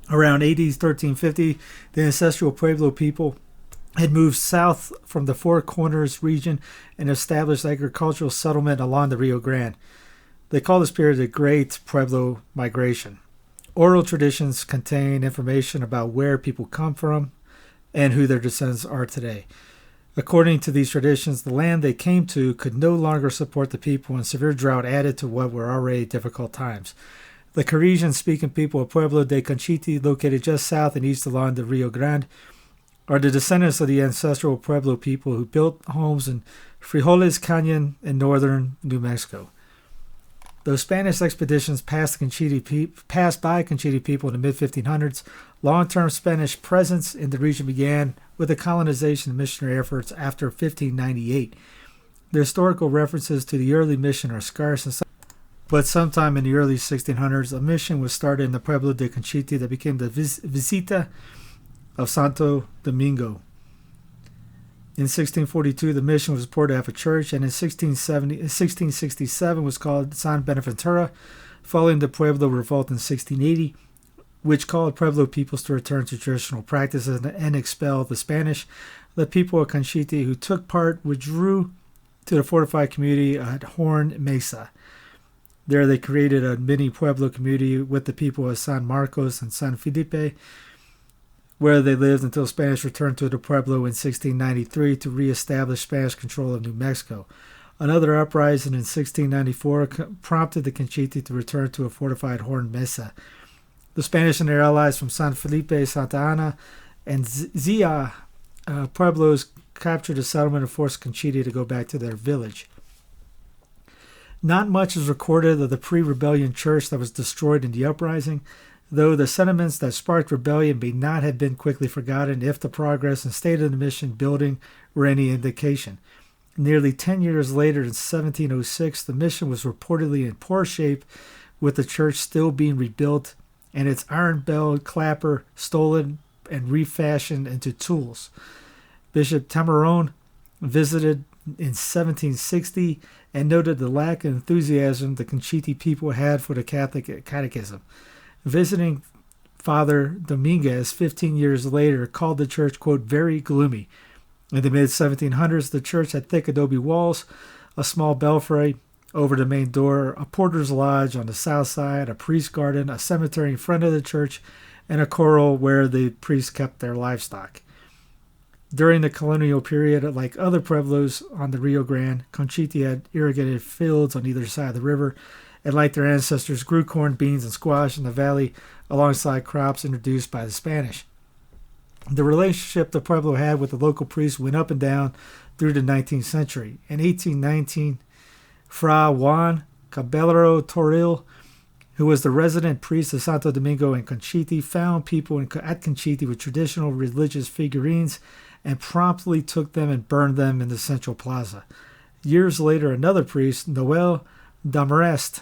Speaker 1: Around AD 1350, the ancestral Pueblo people had moved south from the Four Corners region and established agricultural settlement along the Rio Grande. They call this period the Great Pueblo Migration. Oral traditions contain information about where people come from and who their descendants are today. According to these traditions, the land they came to could no longer support the people, and severe drought added to what were already difficult times. The Carisian-speaking people of Pueblo de Conchiti, located just south and east along the Rio Grande, are the descendants of the ancestral Pueblo people who built homes in Frijoles Canyon in northern New Mexico. Though Spanish expeditions passed by Conchiti people in the mid-1500s, long-term Spanish presence in the region began with the colonization and missionary efforts after 1598. The historical references to the early mission are scarce, but sometime in the early 1600s, a mission was started in the Pueblo de Conchiti that became the Visita of Santo Domingo. In 1642, the mission was reported to have a church, and in 1667 was called San Benaventura, following the Pueblo Revolt in 1680, which called Pueblo peoples to return to traditional practices and expel the Spanish. The people of Conchiti who took part withdrew to the fortified community at Horn Mesa. There they created a mini Pueblo community with the people of San Marcos and San Felipe, where they lived until Spanish returned to the Pueblo in 1693 to reestablish Spanish control of New Mexico. Another uprising in 1694 prompted the Conchiti to return to a fortified Horn Mesa. The Spanish and their allies from San Felipe, Santa Ana, and Zia Pueblos captured the settlement and forced Cochiti to go back to their village. Not much is recorded of the pre-rebellion church that was destroyed in the uprising, though the sentiments that sparked rebellion may not have been quickly forgotten if the progress and state of the mission building were any indication. Nearly 10 years later, in 1706, the mission was reportedly in poor shape, with the church still being rebuilt and its iron bell clapper stolen and refashioned into tools. Bishop Tamarone visited in 1760 and noted the lack of enthusiasm the Cochiti people had for the Catholic catechism. Visiting Father Dominguez 15 years later called the church, quote, very gloomy. In the mid-1700s, the church had thick adobe walls, a small belfry over the main door, a porter's lodge on the south side, a priest's garden, a cemetery in front of the church, and a corral where the priests kept their livestock. During the colonial period, like other pueblos on the Rio Grande, Cochiti had irrigated fields on either side of the river, and like their ancestors, grew corn, beans, and squash in the valley alongside crops introduced by the Spanish. The relationship the Pueblo had with the local priests went up and down through the 19th century. In 1819, Fray Juan Caballero Toril, who was the resident priest of Santo Domingo in Cochiti, found people at Cochiti with traditional religious figurines and promptly took them and burned them in the central plaza. Years later, another priest, Noel Damarest,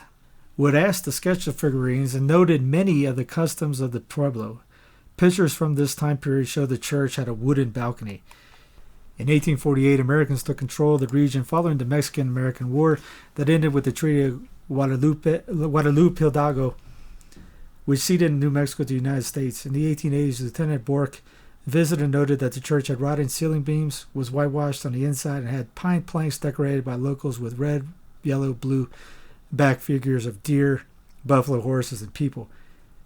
Speaker 1: would ask to sketch the figurines and noted many of the customs of the Pueblo. Pictures from this time period show the church had a wooden balcony. In 1848, Americans took control of the region following the Mexican-American War that ended with the Treaty of Guadalupe Hidalgo, which ceded New Mexico to the United States. In the 1880s, Lieutenant Bourke visited and noted that the church had rotting ceiling beams, was whitewashed on the inside, and had pine planks decorated by locals with red, yellow, blue back figures of deer, buffalo, horses, and people.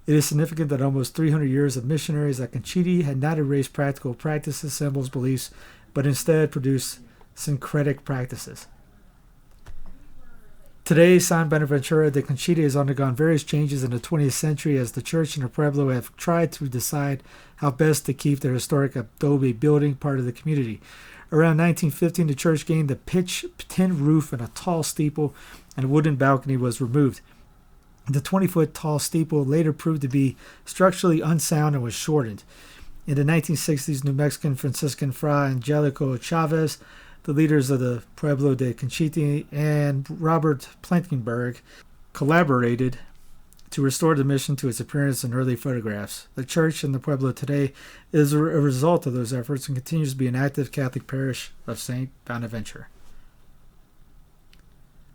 Speaker 1: It is significant that almost 300 years of missionaries at Cochiti had not erased practical practices, symbols, beliefs, but instead produced syncretic practices. Today, San Buenaventura de Cochiti has undergone various changes in the 20th century as the church and the Pueblo have tried to decide how best to keep their historic adobe building part of the community. Around 1915, the church gained a pitch tin roof and a tall steeple, and a wooden balcony was removed. The 20-foot tall steeple later proved to be structurally unsound and was shortened. In the 1960s, New Mexican Franciscan Fray Angelico Chavez, the leaders of the Pueblo de Cochiti, and Robert Plankenberg collaborated to restore the mission to its appearance in early photographs. The church in the Pueblo today is a result of those efforts and continues to be an active Catholic parish of St. Bonaventure.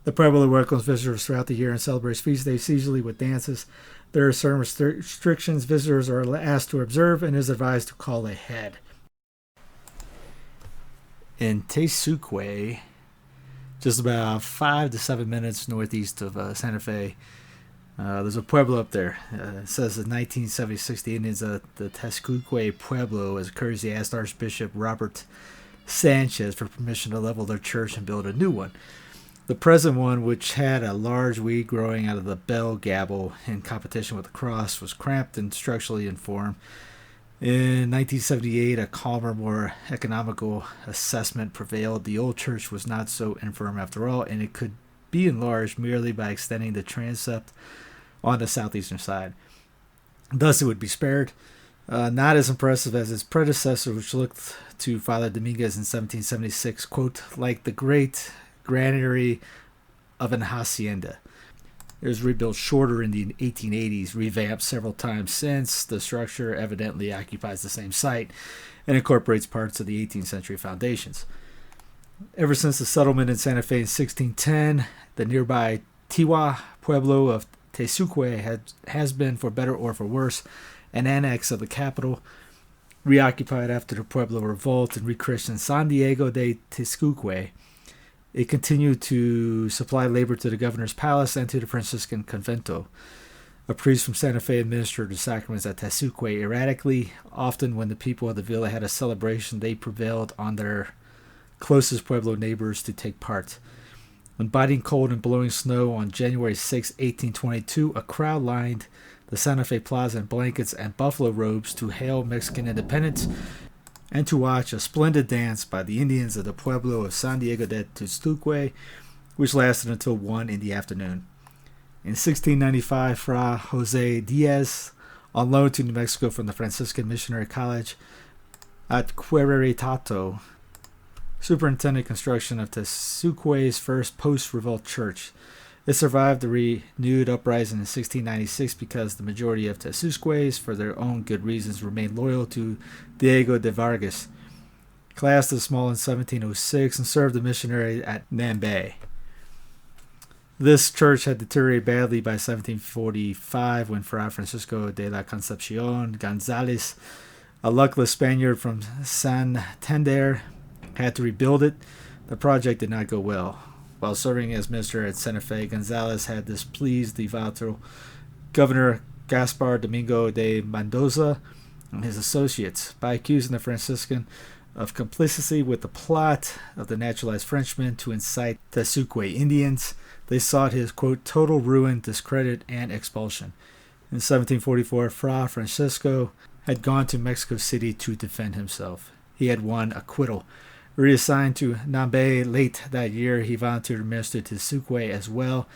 Speaker 1: The Pueblo welcomes visitors throughout the year and celebrates feast days, usually with dances. There are certain restrictions visitors are asked to observe and is advised to call ahead. In Tesuque, just about 5 to 7 minutes northeast of Santa Fe, there's a pueblo up there. It says in 1976, the Indians of the Tesuque Pueblo, as a courtesy, asked Archbishop Robert Sanchez for permission to level their church and build a new one. The present one, which had a large weed growing out of the bell gabble in competition with the cross, was cramped and structurally informed. In 1978, a calmer, more economical assessment prevailed. The old church was not so infirm after all, and it could be enlarged merely by extending the transept on the southeastern side. Thus, it would be spared. Not as impressive as its predecessor, which looked to Father Dominguez in 1776, quote, like the great granary of an hacienda. It was rebuilt shorter in the 1880s, revamped several times since. The structure evidently occupies the same site and incorporates parts of the 18th century foundations. Ever since the settlement in Santa Fe in 1610, the nearby Tiwa Pueblo of Tesuque has been, for better or for worse, an annex of the capital, reoccupied after the Pueblo Revolt and rechristened San Diego de Tesuque. It continued to supply labor to the governor's palace and to the Franciscan convento. A priest from Santa Fe administered the sacraments at Tesuque erratically. Often when the people of the villa had a celebration, they prevailed on their closest Pueblo neighbors to take part. When biting cold and blowing snow on January 6, 1822, a crowd lined the Santa Fe Plaza in blankets and buffalo robes to hail Mexican independence and to watch a splendid dance by the Indians of the Pueblo of San Diego de Tuxtulque, which lasted until 1 in the afternoon. In 1695, Fra José Diaz, on loan to New Mexico from the Franciscan Missionary College at Querétaro, superintended construction of Tesuque's first post-revolt church. It survived the renewed uprising in 1696 because the majority of Tesuque's, for their own good reasons, remained loyal to Diego de Vargas, classed as small in 1706 and served a missionary at Nambe. This church had deteriorated badly by 1745 when Fray Francisco de la Concepcion González, a luckless Spaniard from Santander, had to rebuild it. The project did not go well. While serving as minister at Santa Fe, González had displeased the volatile Governor Gaspar Domingo de Mendoza and his associates by accusing the Franciscan of complicity with the plot of the naturalized Frenchman to incite Tesuque Indians. They sought his, quote, total ruin, discredit, and expulsion. In 1744, Fra Francisco had gone to Mexico City to defend himself. He had won acquittal. Reassigned to Nambe late that year, he volunteered to minister to Tesuque as well.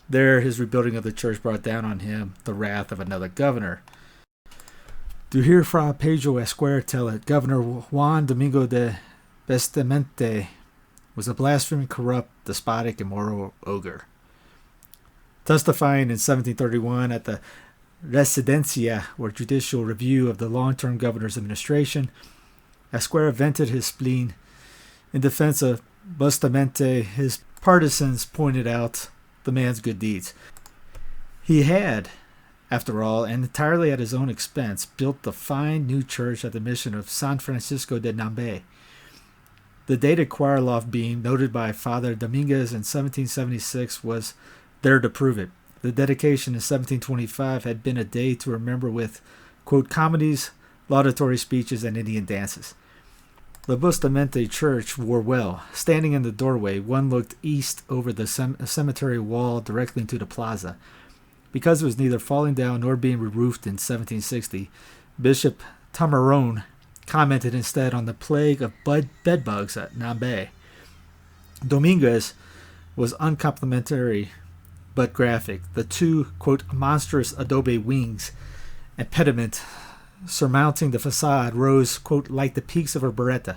Speaker 1: There, his rebuilding of the church brought down on him the wrath of another governor. To hear Fra Pedro Esquire tell it, Governor Juan Domingo de Bestamente was a blaspheming, corrupt, despotic, immoral ogre. Testifying in 1731 at the Residencia, or judicial review of the long-term governor's administration, Esquire vented his spleen. In defense of Bustamante, his partisans pointed out the man's good deeds. He had, after all, and entirely at his own expense, built the fine new church at the mission of San Francisco de Nambe. The dated choir loft beam, noted by Father Dominguez in 1776, was there to prove it. The dedication in 1725 had been a day to remember with, quote, comedies, laudatory speeches, and Indian dances. The Bustamante church wore well. Standing in the doorway, one looked east over the cemetery wall directly into the plaza. Because it was neither falling down nor being re-roofed in 1760, Bishop Tamarone commented instead on the plague of bedbugs at Nambe. Dominguez was uncomplimentary but graphic. The two, quote, monstrous adobe wings and pediment surmounting the facade rose, quote, like the peaks of a beretta.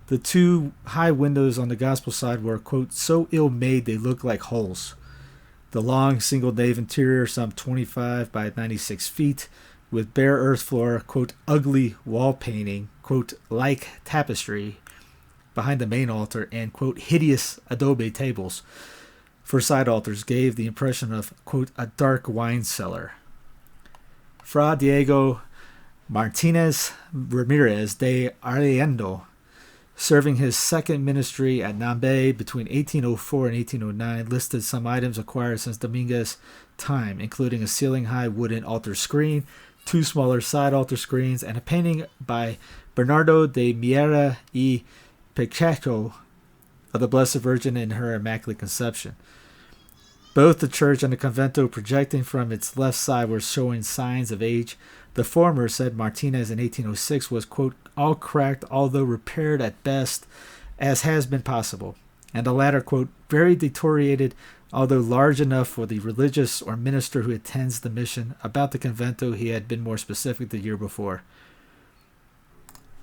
Speaker 1: The two high windows on the gospel side were, quote, so ill-made they looked like holes. The long single-nave interior, some 25 by 96 feet, with bare earth floor, quote, ugly wall painting, quote, like tapestry behind the main altar, and, quote, hideous adobe tables for side altars gave the impression of, quote, a dark wine cellar. Fra Diego Martinez Ramirez de Arellano, serving his second ministry at Nambe between 1804 and 1809, listed some items acquired since Dominguez's time, including a ceiling-high wooden altar screen, two smaller side altar screens, and a painting by Bernardo de Miera y Pacheco of the Blessed Virgin in her Immaculate Conception. Both the church and the convento projecting from its left side were showing signs of age. The former, said Martinez in 1806, was, quote, all cracked, although repaired at best, as has been possible. And the latter, quote, very deteriorated, although large enough for the religious or minister who attends the mission. About the convento, he had been more specific the year before.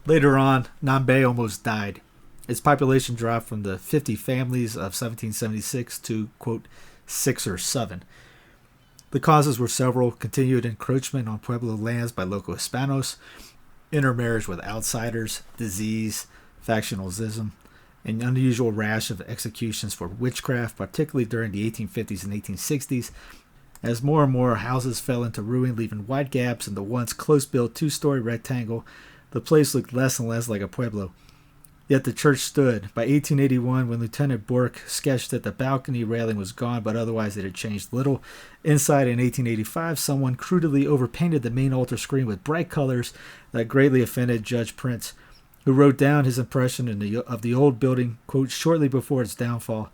Speaker 1: Later on, Nambe almost died. Its population dropped from the 50 families of 1776 to, quote, 6 or 7. The causes were several: continued encroachment on Pueblo lands by local Hispanos, intermarriage with outsiders, disease, factionalism, an unusual rash of executions for witchcraft, particularly during the 1850s and 1860s. As more and more houses fell into ruin, leaving wide gaps in the once close-built two-story rectangle, the place looked less and less like a pueblo. Yet the church stood. By 1881, when Lieutenant Bourke sketched it, the balcony railing was gone, but otherwise it had changed little. Inside, in 1885, someone crudely overpainted the main altar screen with bright colors that greatly offended Judge Prince, who wrote down his impression of the old building, quote, shortly before its downfall.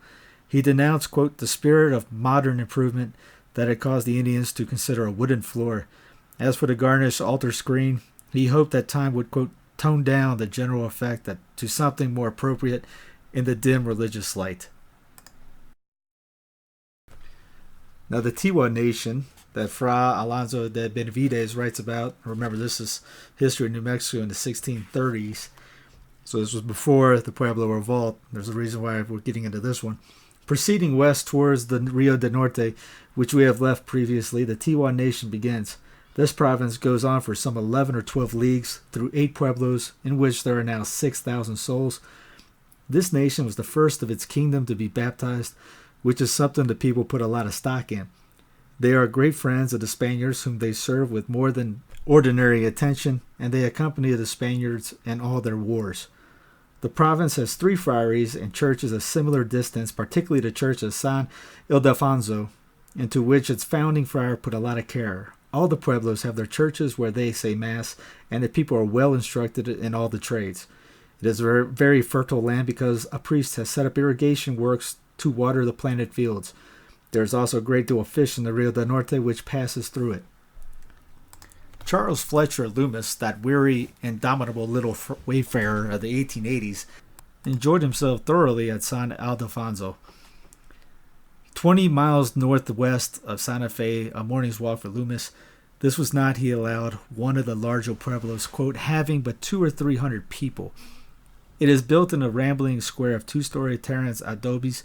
Speaker 1: He denounced, quote, the spirit of modern improvement that had caused the Indians to consider a wooden floor. As for the garnished altar screen, he hoped that time would, quote, tone down the general effect to something more appropriate in the dim religious light. Now, the Tiwa nation that Fray Alonso de Benavides writes about, remember this is history of New Mexico in the 1630s, so this was before the Pueblo Revolt. There's a reason why we're getting into this one. Proceeding west towards the Rio de Norte, which we have left previously, the Tiwa nation begins. This province goes on for some 11 or 12 leagues through 8 pueblos, in which there are now 6,000 souls. This nation was the first of its kingdom to be baptized, which is something the people put a lot of stock in. They are great friends of the Spaniards, whom they serve with more than ordinary attention, and they accompany the Spaniards in all their wars. The province has 3 friaries and churches of similar distance, particularly the church of San Ildefonso, into which its founding friar put a lot of care. All the pueblos have their churches where they say Mass, and the people are well instructed in all the trades. It is a very fertile land because a priest has set up irrigation works to water the planted fields. There is also a great deal of fish in the Rio de Norte, which passes through it. Charles Fletcher Loomis, that weary, indomitable little wayfarer of the 1880s, enjoyed himself thoroughly at San Ildefonso. 20 miles northwest of Santa Fe, a morning's walk for Loomis. This was not, he allowed, one of the larger pueblos, quote, having but 200 or 300 people. It is built in a rambling square of 2-story terrace adobes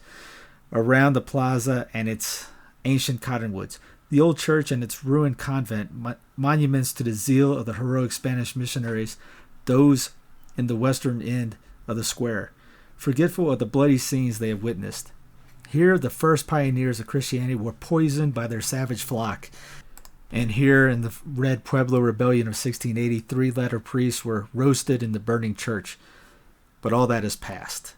Speaker 1: around the plaza and its ancient cottonwoods. The old church and its ruined convent, monuments to the zeal of the heroic Spanish missionaries, those in the western end of the square, forgetful of the bloody scenes they have witnessed. Here, the first pioneers of Christianity were poisoned by their savage flock. And here, in the Red Pueblo Rebellion of 1680, 3 latter priests were roasted in the burning church. But all that is past.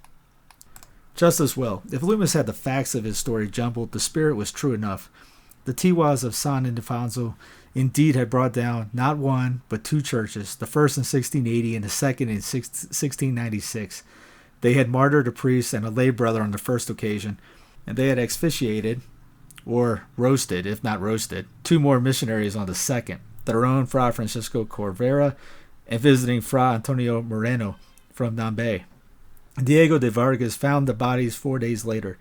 Speaker 1: Just as well, if Loomis had the facts of his story jumbled, the spirit was true enough. The Tiwas of San Ildefonso indeed had brought down not 1, but 2 churches, the first in 1680 and the second in 1696. They had martyred a priest and a lay brother on the first occasion, and they had asphyxiated, or roasted, if not roasted, 2 more missionaries on the second, their own Fra Francisco Corvera and visiting Fra Antonio Moreno from Nambe. Diego de Vargas found the bodies 4 days later.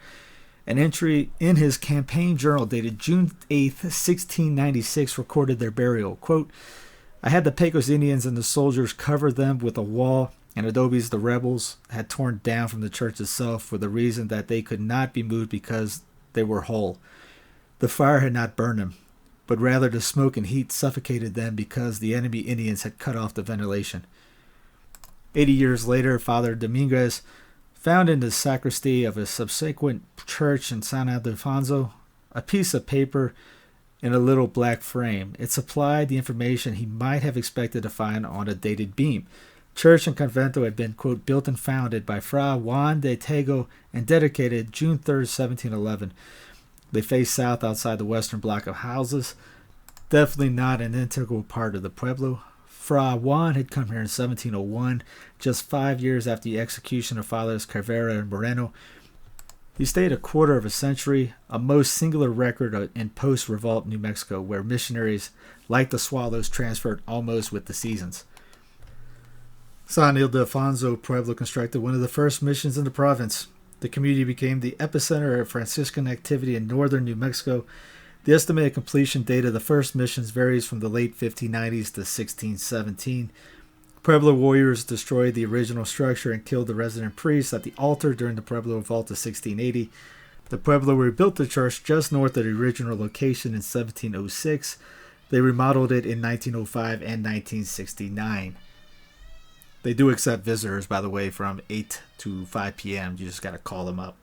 Speaker 1: An entry in his campaign journal dated June 8th, 1696 recorded their burial. Quote, I had the Pecos Indians and the soldiers cover them with a wall and adobes the rebels had torn down from the church itself for the reason that they could not be moved because they were whole. The fire had not burned them, but rather the smoke and heat suffocated them because the enemy Indians had cut off the ventilation. 80 years later, Father Dominguez found in the sacristy of a subsequent church in San Ildefonso a piece of paper in a little black frame. It supplied the information he might have expected to find on a dated beam. Church and convento had been, quote, built and founded by Fra Juan de Tego and dedicated June 3rd, 1711. They face south outside the western block of houses. Definitely not an integral part of the pueblo. Fra Juan had come here in 1701, just 5 years after the execution of Fathers Carvera and Moreno. He stayed a quarter of a century, a most singular record in post-revolt New Mexico, where missionaries, like the swallows, transferred almost with the seasons. San Ildefonso Pueblo constructed one of the first missions in the province. The community became the epicenter of Franciscan activity in northern New Mexico. The estimated completion date of the first missions varies from the late 1590s to 1617. Pueblo warriors destroyed the original structure and killed the resident priests at the altar during the Pueblo Revolt of 1680. The Pueblo rebuilt the church just north of the original location in 1706. They remodeled it in 1905 and 1969. They do accept visitors, by the way, from 8 to 5 p.m. You just got to call them up.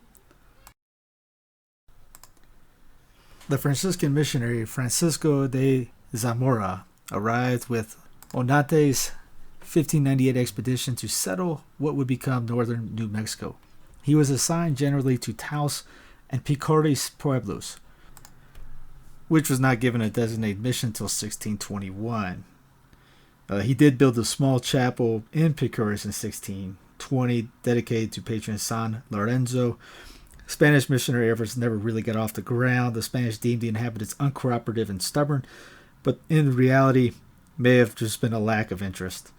Speaker 1: The Franciscan missionary Francisco de Zamora arrived with Onate's 1598 expedition to settle what would become northern New Mexico. He was assigned generally to Taos and Picores pueblos, which was not given a designated mission until 1621. He did build a small chapel in Picores in 1620, dedicated to patron San Lorenzo. Spanish missionary efforts never really got off the ground. The Spanish deemed the inhabitants uncooperative and stubborn, but in reality may have just been a lack of interest.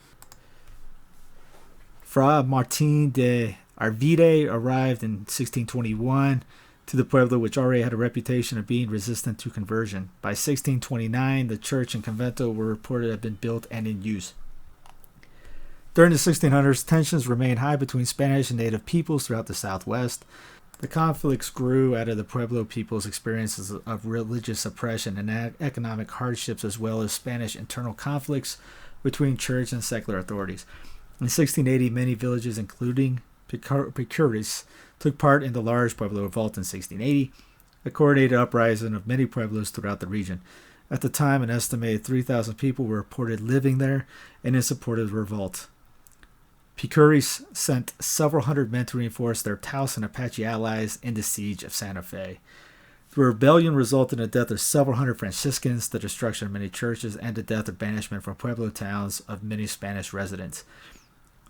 Speaker 1: Fra Martin de Arvide arrived in 1621 to the Pueblo, which already had a reputation of being resistant to conversion. By 1629, the church and convento were reported to have been built and in use. During the 1600s, tensions remained high between Spanish and native peoples throughout the Southwest. The conflicts grew out of the Pueblo people's experiences of religious oppression and economic hardships, as well as Spanish internal conflicts between church and secular authorities. In 1680, many villages, including Picuris, took part in the large Pueblo Revolt in 1680, a coordinated uprising of many pueblos throughout the region. At the time, an estimated 3,000 people were reported living there and in support of the revolt. Picuris sent several hundred men to reinforce their Taos and Apache allies in the siege of Santa Fe. The rebellion resulted in the death of several hundred Franciscans, the destruction of many churches, and the death or banishment from Pueblo towns of many Spanish residents.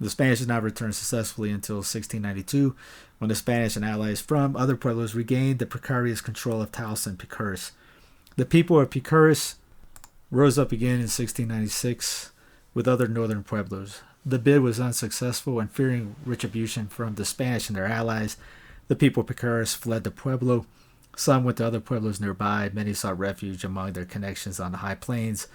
Speaker 1: The Spanish did not return successfully until 1692, when the Spanish and allies from other pueblos regained the precarious control of Taos and Picuris. The people of Picuris rose up again in 1696 with other northern pueblos. The bid was unsuccessful, and fearing retribution from the Spanish and their allies, the people of Picuris fled the Pueblo. Some went to other pueblos nearby. Many sought refuge among their connections on the high plains.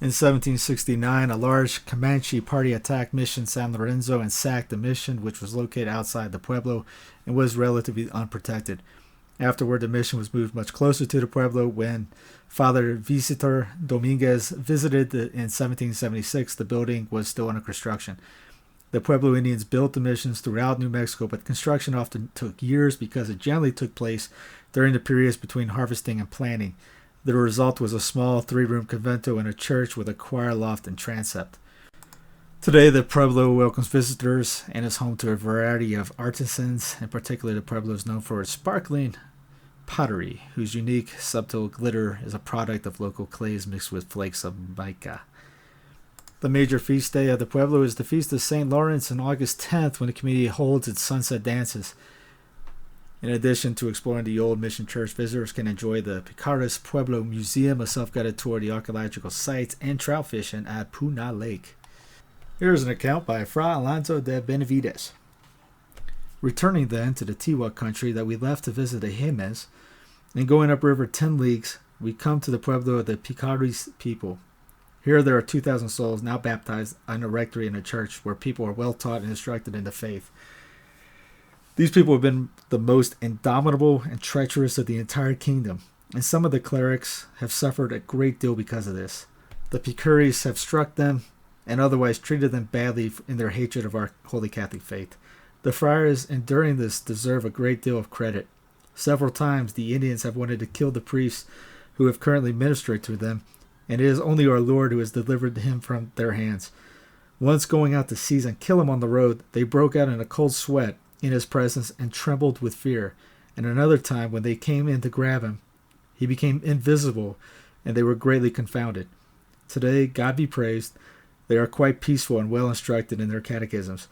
Speaker 1: In 1769, a large Comanche party attacked Mission San Lorenzo and sacked the mission, which was located outside the Pueblo and was relatively unprotected. Afterward, the mission was moved much closer to the Pueblo. When Father Visitor Dominguez visited in 1776, the building was still under construction. The Pueblo Indians built the missions throughout New Mexico, but construction often took years because it generally took place during the periods between harvesting and planting. The result was a small 3-room convento and a church with a choir loft and transept. Today, the Pueblo welcomes visitors and is home to a variety of artisans. In particular, the Pueblo is known for its sparkling pottery, whose unique subtle glitter is a product of local clays mixed with flakes of mica. The major feast day of the Pueblo is the Feast of St. Lawrence on August 10th, when the community holds its sunset dances. In addition to exploring the old mission church, visitors can enjoy the Picuris Pueblo Museum, a self-guided tour of the archaeological sites, and trout fishing at Puna Lake. Here's an account by Fray Alonso de Benavides. Returning then to the Tiwa country that we left to visit the Jémez, and going upriver 10 leagues, we come to the Pueblo of the Picuris people. Here there are 2,000 souls now baptized in a rectory and a church where people are well taught and instructed in the faith. These people have been the most indomitable and treacherous of the entire kingdom, and some of the clerics have suffered a great deal because of this. The Picuris have struck them and otherwise treated them badly in their hatred of our Holy Catholic faith. The friars enduring this deserve a great deal of credit. Several times the Indians have wanted to kill the priests who have currently ministered to them, and it is only our Lord who has delivered him from their hands. Once going out to seize and kill him on the road, they broke out in a cold sweat in his presence and trembled with fear. And another time, when they came in to grab him, he became invisible, and they were greatly confounded. Today, God be praised, they are quite peaceful and well instructed in their catechisms.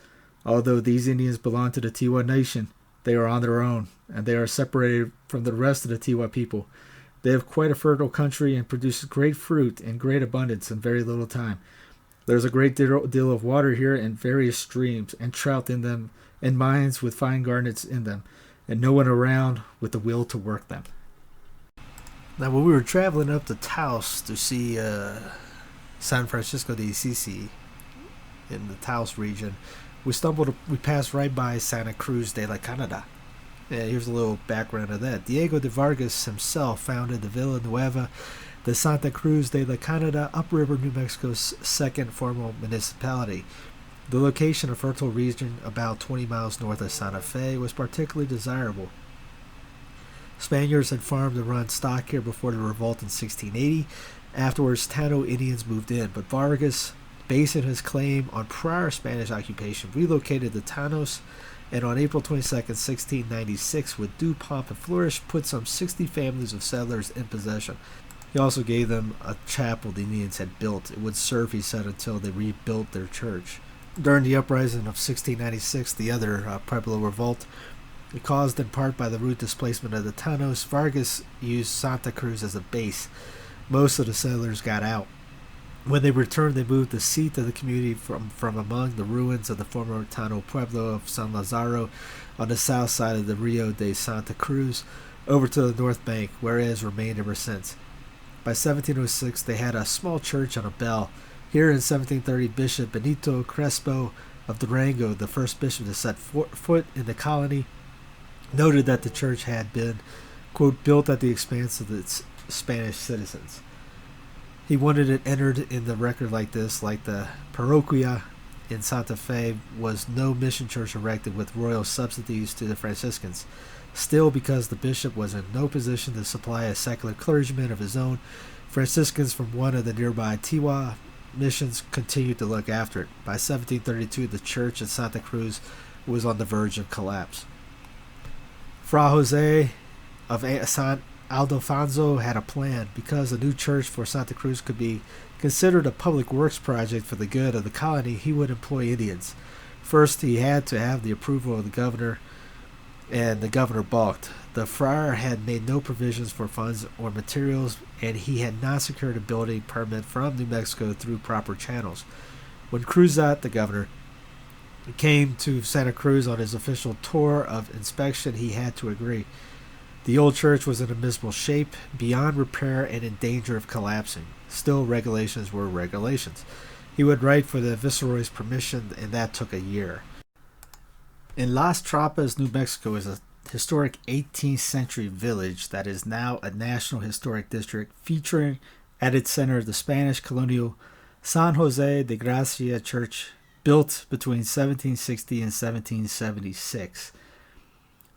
Speaker 1: Although these Indians belong to the Tiwa nation, they are on their own, and they are separated from the rest of the Tiwa people. They have quite a fertile country and produce great fruit in great abundance in very little time. There's a great deal of water here and various streams, and trout in them, and mines with fine garnets in them, and no one around with the will to work them. Now, when we were traveling up to Taos to see San Francisco de Assisi in the Taos region, we passed right by Santa Cruz de la Canada. Yeah, here's a little background of that. Diego de Vargas himself founded the Villa Nueva de Santa Cruz de la Canada, upriver New Mexico's second formal municipality. The location, a fertile region about 20 miles north of Santa Fe, was particularly desirable. Spaniards had farmed and run stock here before the revolt in 1680. Afterwards, Tano Indians moved in, but Vargas, basing his claim on prior Spanish occupation, relocated the Tanos, and on April 22, 1696, with due pomp and flourish, put some 60 families of settlers in possession. He also gave them a chapel the Indians had built. It would serve, he said, until they rebuilt their church. During the uprising of 1696, the other Pueblo Revolt, caused in part by the route displacement of the Tanos, Vargas used Santa Cruz as a base. Most of the settlers got out. When they returned, they moved the seat of the community from among the ruins of the former Ana Pueblo of San Lazaro on the south side of the Rio de Santa Cruz over to the north bank, where it has remained ever since. By 1706, they had a small church on a bell. Here in 1730, Bishop Benito Crespo of Durango, the first bishop to set foot in the colony, noted that the church had been, quote, built at the expense of its Spanish citizens. He wanted it entered in the record like this, like the Parroquia in Santa Fe was no mission church erected with royal subsidies to the Franciscans. Still, because the bishop was in no position to supply a secular clergyman of his own, Franciscans from one of the nearby Tiwa missions continued to look after it. By 1732, the church in Santa Cruz was on the verge of collapse. Fra José of San Ildefonso had a plan. Because a new church for Santa Cruz could be considered a public works project for the good of the colony, he would employ Indians. First, he had to have the approval of the governor, and the governor balked. The friar had made no provisions for funds or materials, and he had not secured a building permit from New Mexico through proper channels. When Cruzat, the governor, came to Santa Cruz on his official tour of inspection, he had to agree. The old church was in a miserable shape, beyond repair, and in danger of collapsing. Still, regulations were regulations. He would write for the viceroy's permission, and that took a year. In Las Trampas, New Mexico, is a historic 18th century village that is now a National Historic District, featuring at its center the Spanish colonial San Jose de Gracia Church, built between 1760 and 1776.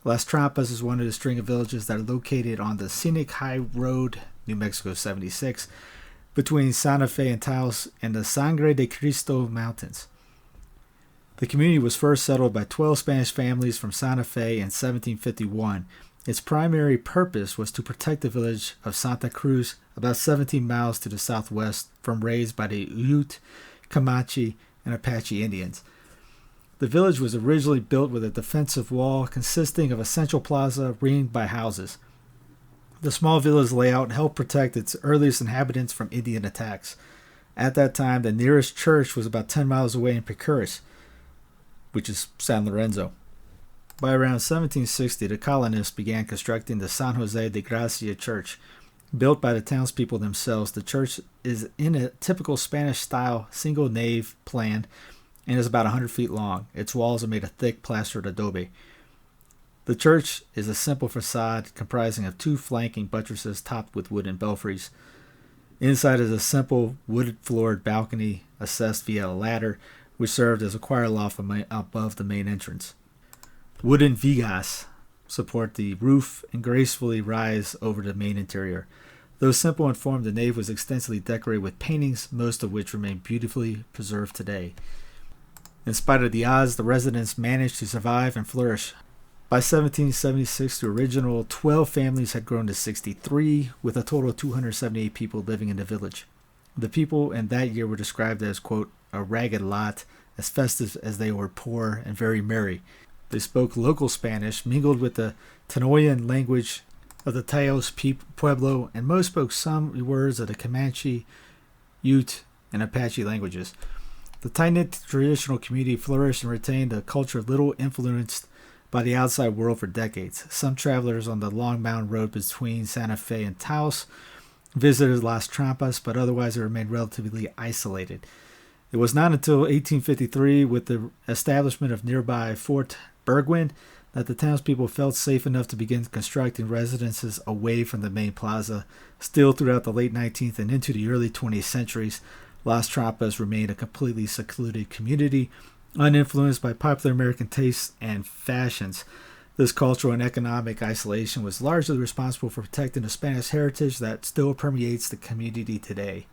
Speaker 1: Las Trampas is one of the string of villages that are located on the scenic High Road, New Mexico 76, between Santa Fe and Taos and the Sangre de Cristo Mountains. The community was first settled by 12 Spanish families from Santa Fe in 1751. Its primary purpose was to protect the village of Santa Cruz, about 17 miles to the southwest, from raids by the Ute, Comanche, and Apache Indians. The village was originally built with a defensive wall consisting of a central plaza ringed by houses. The small village layout helped protect its earliest inhabitants from Indian attacks. At that time, the nearest church was about 10 miles away in Picuris, which is San Lorenzo. By around 1760, the colonists began constructing the San Jose de Gracia Church. Built by the townspeople themselves, the church is in a typical Spanish-style single-nave plan and is about 100 feet long. Its walls are made of thick plastered adobe. The church is a simple facade comprising of two flanking buttresses topped with wooden belfries. Inside is a simple wood-floored balcony accessed via a ladder, which served as a choir loft above the main entrance. Wooden vigas support the roof and gracefully rise over the main interior. Though simple and form, the nave was extensively decorated with paintings, most of which remain beautifully preserved today. In spite of the odds, the residents managed to survive and flourish. By 1776, the original 12 families had grown to 63, with a total of 278 people living in the village. The people in that year were described as, quote, a ragged lot, as festive as they were poor and very merry. They spoke local Spanish, mingled with the Tenoyan language of the Taos Pueblo, and most spoke some words of the Comanche, Ute, and Apache languages. The tight-knit traditional community flourished and retained a culture little influenced by the outside world for decades. Some travelers on the long mountain road between Santa Fe and Taos visited Las Trampas, but otherwise it remained relatively isolated. It was not until 1853, with the establishment of nearby Fort Bergwin, that the townspeople felt safe enough to begin constructing residences away from the main plaza. Still, throughout the late 19th and into the early 20th centuries, Las Trampas remained a completely secluded community, uninfluenced by popular American tastes and fashions. This cultural and economic isolation was largely responsible for protecting the Spanish heritage that still permeates the community today.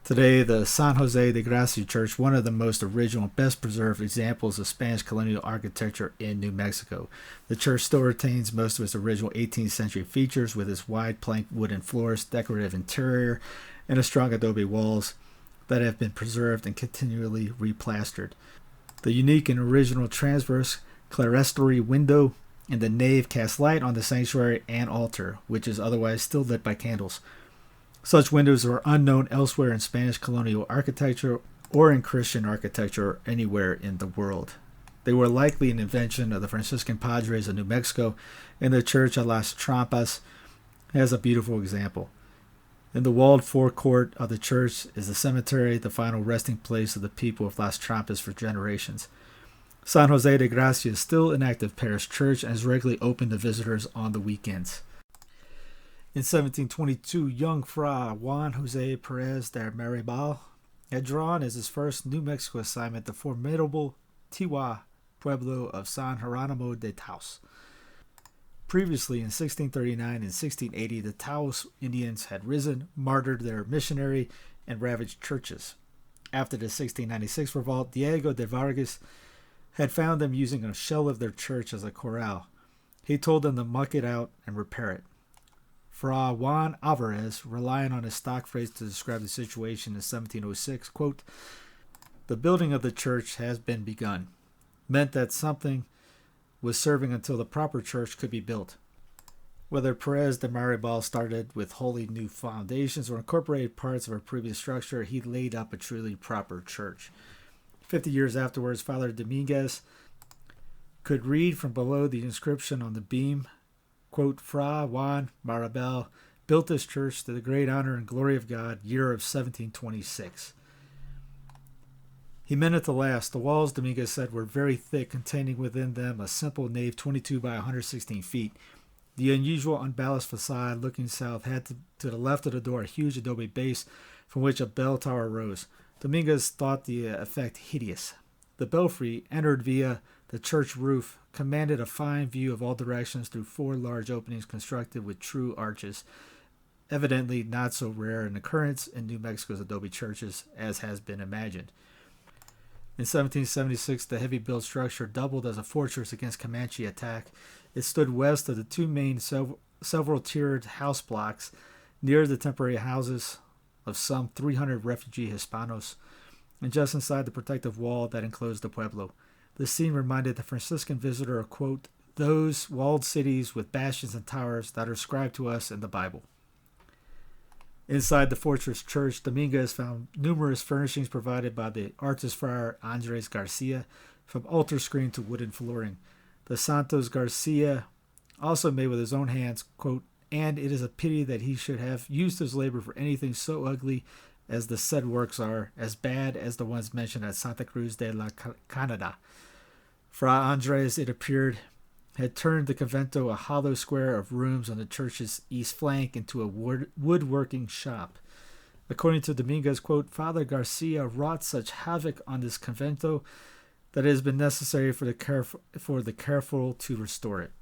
Speaker 1: Today, the San Jose de Gracia Church, one of the most original and best preserved examples of Spanish colonial architecture in New Mexico. The church still retains most of its original 18th century features, with its wide plank wooden floors, decorative interior, and a strong adobe walls that have been preserved and continually replastered. The unique and original transverse clerestory window in the nave casts light on the sanctuary and altar, which is otherwise still lit by candles. Such windows were unknown elsewhere in Spanish colonial architecture or in Christian architecture anywhere in the world. They were likely an invention of the Franciscan Padres of New Mexico, and the church at Las Trampas has a beautiful example. In the walled forecourt of the church is the cemetery, the final resting place of the people of Las Trampas for generations. San Jose de Gracia is still an active parish church and is regularly open to visitors on the weekends. In 1722, young Fray Juan Jose Perez de Maribal had drawn as his first New Mexico assignment the formidable Tiwa Pueblo of San Jeronimo de Taos. Previously, in 1639 and 1680, the Taos Indians had risen, martyred their missionary, and ravaged churches. After the 1696 revolt, Diego de Vargas had found them using a shell of their church as a corral. He told them to muck it out and repair it. Fray Juan Alvarez, relying on his stock phrase to describe the situation in 1706, quote, "The building of the church has been begun," meant that something was serving until the proper church could be built. Whether Perez de Maribal started with wholly new foundations or incorporated parts of a previous structure, he laid up a truly proper church. 50 years afterwards, Father Dominguez could read from below the inscription on the beam, quote, "Fray Juan Maribal built this church to the great honor and glory of God, year of 1726. He meant it to last. The walls, Dominguez said, were very thick, containing within them a simple nave 22 by 116 feet. The unusual unbalanced facade looking south had to the left of the door a huge adobe base from which a bell tower rose. Dominguez thought the effect hideous. The belfry, entered via the church roof, commanded a fine view of all directions through 4 large openings constructed with true arches, evidently not so rare an occurrence in New Mexico's adobe churches as has been imagined. In 1776, the heavy-built structure doubled as a fortress against Comanche attack. It stood west of the 2 main several-tiered house blocks near the temporary houses of some 300 refugee Hispanos, and just inside the protective wall that enclosed the pueblo. The scene reminded the Franciscan visitor of, quote, "those walled cities with bastions and towers that are ascribed to us in the Bible." Inside the fortress church, Dominguez found numerous furnishings provided by the artist friar Andres Garcia, from altar screen to wooden flooring. The Santos Garcia also made with his own hands, quote, "and it is a pity that he should have used his labor for anything so ugly as the said works are, as bad as the ones mentioned at Santa Cruz de la Canada." Fra Andres, it appeared, had turned the convento, a hollow square of rooms on the church's east flank, into a woodworking shop. According to Dominguez, quote, "Father Garcia wrought such havoc on this convento that it has been necessary for the careful to restore it."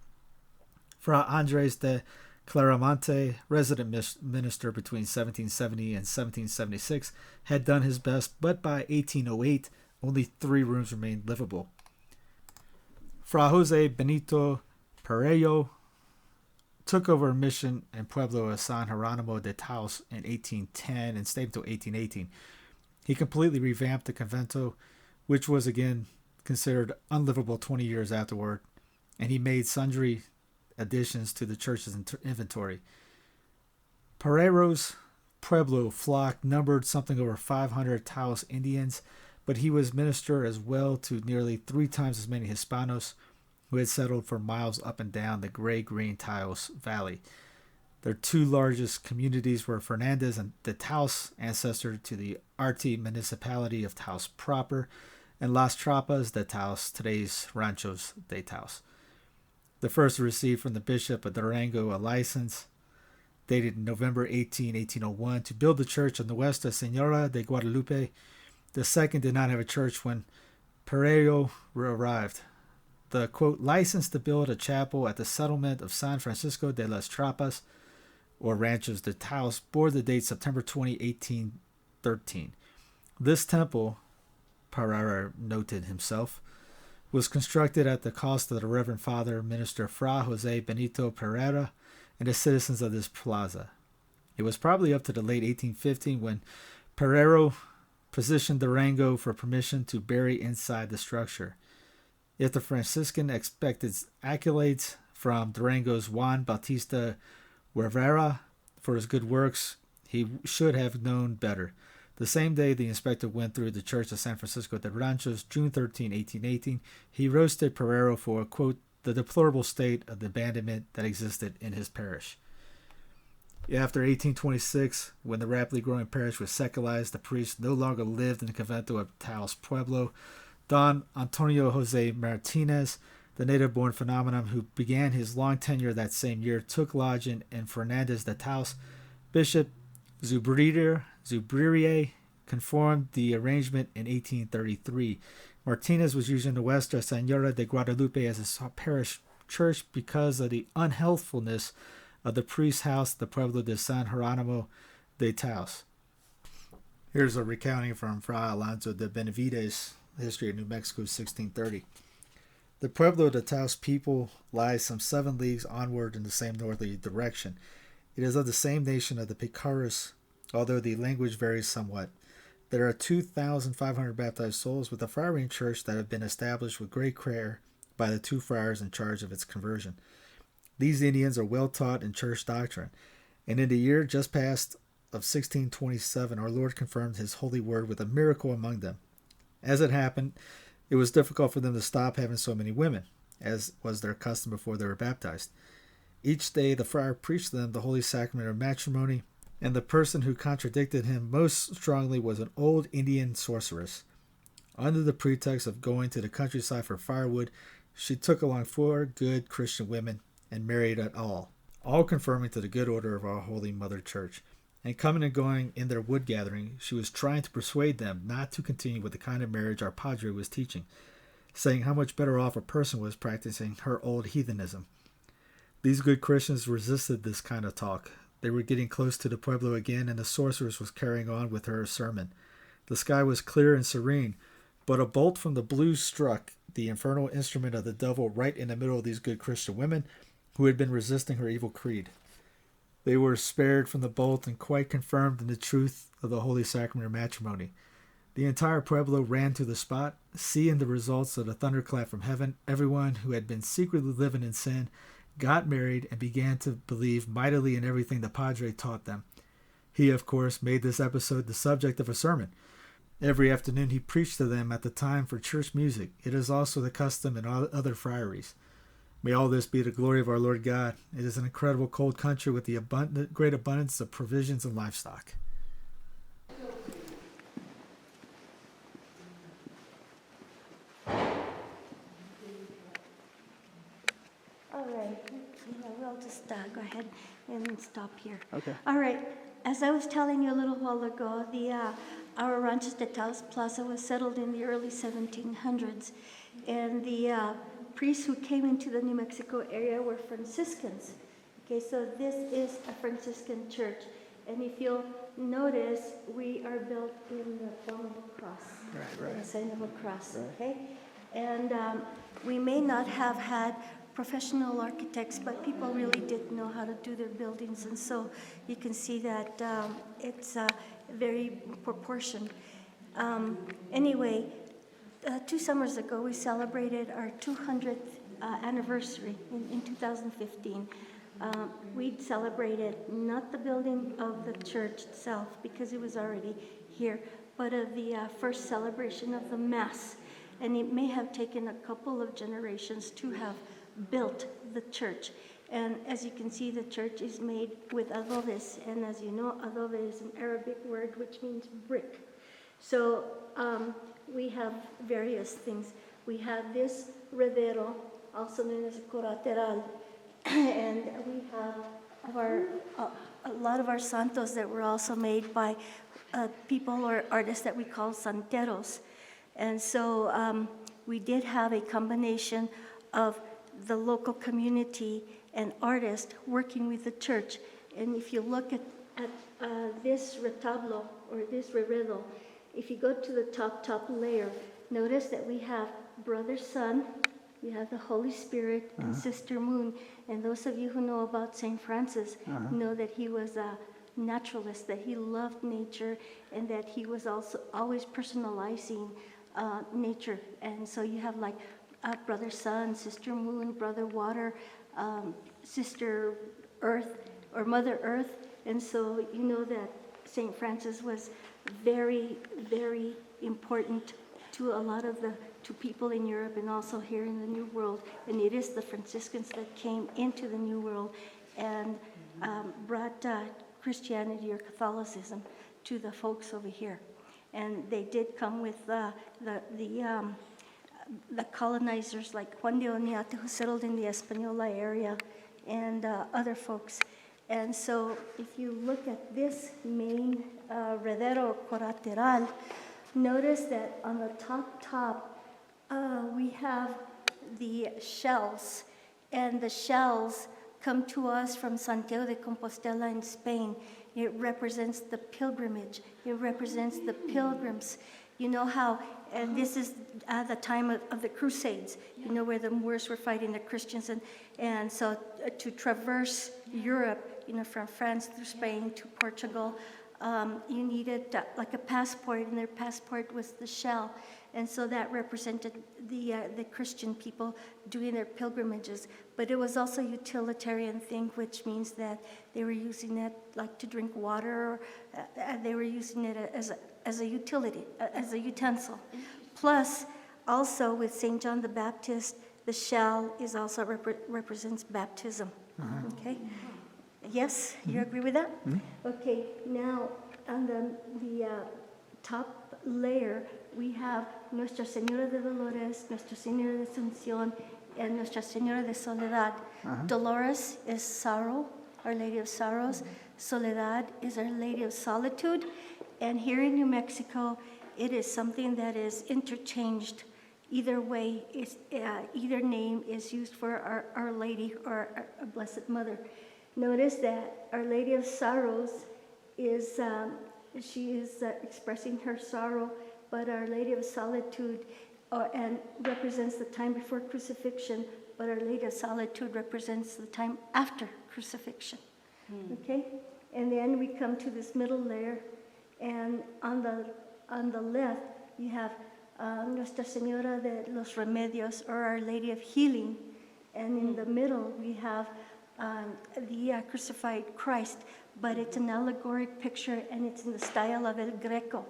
Speaker 1: Fra Andres de Claramonte, resident minister between 1770 and 1776, had done his best, but by 1808, only 3 rooms remained livable. Fra Jose Benito Perello took over a mission in Pueblo of San Jeronimo de Taos in 1810 and stayed until 1818. He completely revamped the convento, which was again considered unlivable 20 years afterward, and he made sundry additions to the church's inventory. Perello's Pueblo flock numbered something over 500 Taos Indians, but he was minister as well to nearly 3 times as many Hispanos who had settled for miles up and down the gray-green Taos Valley. Their 2 largest communities were Fernandez and the Taos, ancestor to the Arti municipality of Taos proper, and Las Trapas de Taos, today's Ranchos de Taos. The first received from the Bishop of Durango a license dated November 18, 1801, to build the church on the west of Senora de Guadalupe. The second did not have a church when Perello arrived. The, quote, "license to build a chapel at the settlement of San Francisco de las Trapas, or Ranchos de Taos, bore the date September 20, 1813. This temple," Pereira noted himself, "was constructed at the cost of the Reverend Father Minister Fra Jose Benito Pereira and the citizens of this plaza. It was probably up to the late 1815 when Pereira petitioned Durango for permission to bury inside the structure. If the Franciscan expected accolades from Durango's Juan Bautista Rivera for his good works, He should have known better. The same day the inspector went through the church of San Francisco de Ranchos, June 13, 1818, he roasted Pereiro for, quote, the deplorable state of abandonment that existed in his parish. After 1826, when the rapidly growing parish was secularized, the priest no longer lived in the convento of Taos Pueblo. Don Antonio Jose Martinez, the native-born phenomenon who began his long tenure that same year, took lodging in Fernandez de Taos. Bishop Zubriere conformed the arrangement in 1833. Martinez was using the Nuestra Senora de Guadalupe as his parish church because of the unhealthfulness of the priest's house, the Pueblo de San Jerónimo de Taos. Here's a recounting from Fray Alonso de Benavides, History of New Mexico, 1630. The Pueblo de Taos people lies some 7 leagues onward in the same northerly direction. It is of the same nation of the Picaros, although the language varies somewhat. There are 2,500 baptized souls with a friary church that have been established with great care by the 2 friars in charge of its conversion. These Indians are well taught in church doctrine, and in the year just past of 1627, our Lord confirmed his holy word with a miracle among them. As it happened, it was difficult for them to stop having so many women, as was their custom before they were baptized. Each day the friar preached to them the holy sacrament of matrimony, and the person who contradicted him most strongly was an old Indian sorceress. Under the pretext of going to the countryside for firewood, she took along 4 good Christian women and married at all conforming to the good order of our Holy Mother Church. And coming and going in their wood gathering, she was trying to persuade them not to continue with the kind of marriage our padre was teaching, saying how much better off a person was practicing her old heathenism. These good Christians resisted this kind of talk. They were getting close to the Pueblo again, and the sorceress was carrying on with her sermon. The sky was clear and serene, but a bolt from the blue struck the infernal instrument of the devil right in the middle of these good Christian women who had been resisting her evil creed. They were spared from the bolt and quite confirmed in the truth of the holy sacrament of matrimony. The entire Pueblo ran to the spot, seeing the results of the thunderclap from heaven. Everyone who had been secretly living in sin got married and began to believe mightily in everything the padre taught them. He, of course, made this episode the subject of a sermon. Every afternoon he preached to them at the time for church music. It is also the custom in all other friaries. May all this be the glory of our Lord God. It is an incredible cold country with the great abundance of provisions and livestock.
Speaker 2: All right, we'll just go ahead and stop here.
Speaker 1: Okay.
Speaker 2: All right, as I was telling you a little while ago, our Ranchos de Taos Plaza was settled in the early 1700s, and the priests who came into the New Mexico area were Franciscans. Okay, so this is a Franciscan church, and if you'll notice, we are built in the form of a cross,
Speaker 1: Right.
Speaker 2: the sign of a cross. Right. Okay, and we may not have had professional architects, but people really did know how to do their buildings, and so you can see that it's very proportioned. Anyway, 2 summers ago, we celebrated our 200th anniversary in 2015. We celebrated not the building of the church itself, because it was already here, but of the first celebration of the Mass. And it may have taken a couple of generations to have built the church. And as you can see, the church is made with adobes. And as you know, adobe is an Arabic word which means brick. So we have various things. We have this redero, also known as a corateral, and we have a lot of our santos that were also made by people or artists that we call santeros. And so we did have a combination of the local community and artists working with the church. And if you look at this retablo, or this reredo, if you go to the top layer, notice that we have Brother Sun, we have the Holy Spirit, and Sister Moon. And those of you who know about St. Francis know that he was a naturalist, that he loved nature, and that he was also always personalizing nature. And so you have like Brother Sun, Sister Moon, Brother Water, Sister Earth, or Mother Earth, And so you know that St. Francis was very, very important to a lot of to people in Europe and also here in the New World. And it is the Franciscans that came into the New World and brought Christianity or Catholicism to the folks over here. And they did come with the colonizers like Juan de Oñate, who settled in the Española area, and other folks. And so if you look at this main redero colateral, notice that on the top, we have the shells, and the shells come to us from Santiago de Compostela in Spain. It represents the pilgrimage. It represents the pilgrims. You know how, and this is the time of the Crusades, you know, where the Moors were fighting the Christians. And so to traverse Europe, you know, from France through Spain to Portugal, you needed like a passport, and their passport was the shell. And so that represented the Christian people doing their pilgrimages. But it was also a utilitarian thing, which means that they were using it like to drink water, or they were using it as a utility, as a utensil. Plus, also with St. John the Baptist, the shell is also represents baptism. Okay? Yes, you agree with that? Okay, now on the top layer, we have Nuestra Señora de Dolores, Nuestra Señora de Asunción, and Nuestra Señora de Soledad. Dolores is sorrow, Our Lady of Sorrows. Soledad is Our Lady of Solitude. And here in New Mexico, it is something that is interchanged. Either way, either name is used for Our Lady or our Blessed Mother. Notice that Our Lady of Sorrows is, she is expressing her sorrow, but Our Lady of Solitude and represents the time before crucifixion, but Our Lady of Solitude represents the time after crucifixion. Okay? And then we come to this middle layer, and on the left, you have Nuestra Señora de los Remedios, or Our Lady of Healing, and in the middle, we have the crucified Christ, but it's an allegoric picture, and it's in the style of El Greco.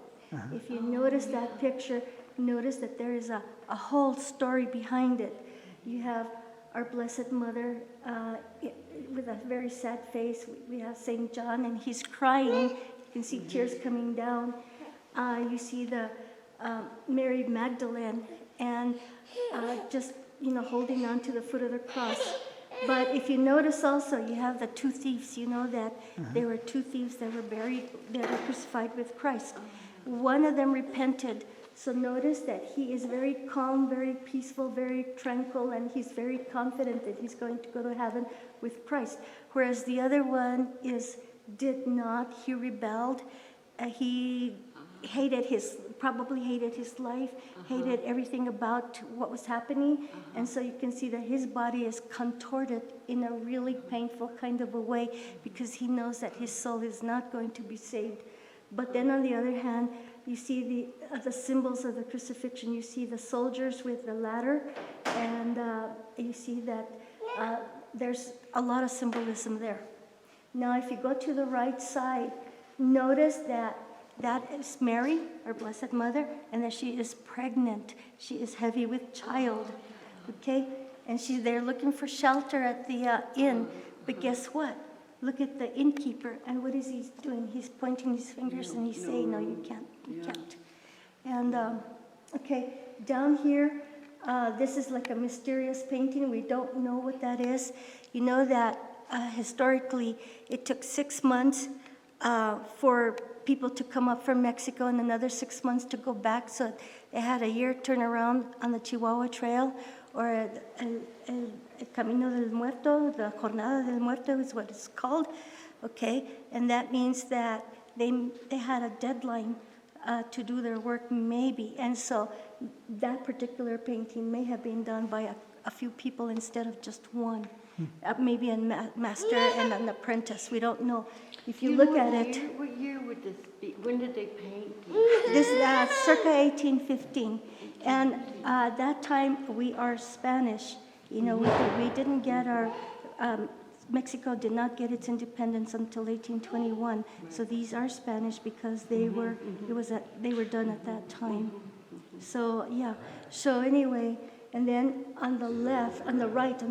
Speaker 2: If you notice that picture, notice that there is a whole story behind it. You have our Blessed Mother with a very sad face. We have St. John, and he's crying. You can see tears coming down. You see the Mary Magdalene, and just, you know, holding on to the foot of the cross. But if you notice also, you have the two thieves. You know that there were two thieves that were buried, that were crucified with Christ. One of them repented. So notice that he is very calm, very peaceful, very tranquil, and he's very confident that he's going to go to heaven with Christ. Whereas the other one did not. He rebelled. He probably hated his life, hated everything about what was happening. And so you can see that his body is contorted in a really painful kind of a way, because he knows that his soul is not going to be saved. But then on the other hand, you see the symbols of the crucifixion. You see the soldiers with the ladder, and you see that there's a lot of symbolism there. Now, if you go to the right side, notice that is Mary, our Blessed Mother, and that she is pregnant. She is heavy with child, okay? And she's there looking for shelter at the inn. But guess what? Look at the innkeeper, and what is he doing? He's pointing his fingers, and he's saying, no, you can't, you can't. And, okay, down here, this is like a mysterious painting. We don't know what that is. You know that historically, it took 6 months for people to come up from Mexico and another 6 months to go back. So they had a year turnaround on the Chihuahua Trail, or El Camino del Muerto, the Jornada del Muerto is what it's called, okay? And that means that they had a deadline to do their work, maybe. And so that particular painting may have been done by a few people instead of just one. Maybe a master and an apprentice, we don't know. If you look at it...
Speaker 3: What year would this be? When did they paint?
Speaker 2: This is circa 1815. And that time, we are Spanish. You know, we didn't get our Mexico did not get its independence until 1821. So these are Spanish because they were done at that time. So yeah. So anyway, and then on the right,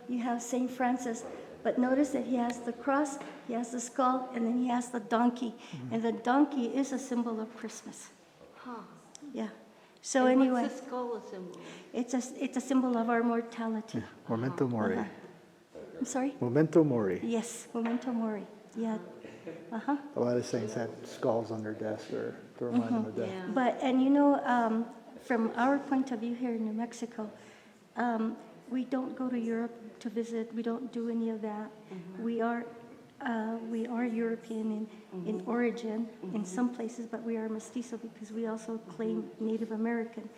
Speaker 2: you have Saint Francis. But notice that he has the cross, he has the skull, and then he has the donkey. And the donkey is a symbol of Christmas.
Speaker 3: Huh.
Speaker 2: Yeah. So
Speaker 3: And
Speaker 2: anyway,
Speaker 3: what's the skull a symbol?
Speaker 2: it's a symbol of our mortality.
Speaker 4: Memento Mori.
Speaker 2: I'm sorry?
Speaker 4: Memento Mori.
Speaker 2: Yes, memento mori. Yeah. Uh-huh.
Speaker 4: A lot of saints had skulls on their desk or to remind them of death.
Speaker 3: Yeah.
Speaker 2: But, and from our point of view here in New Mexico, we don't go to Europe to visit. We don't do any of that. We are European in origin in some places, but we are mestizo because we also claim Native American.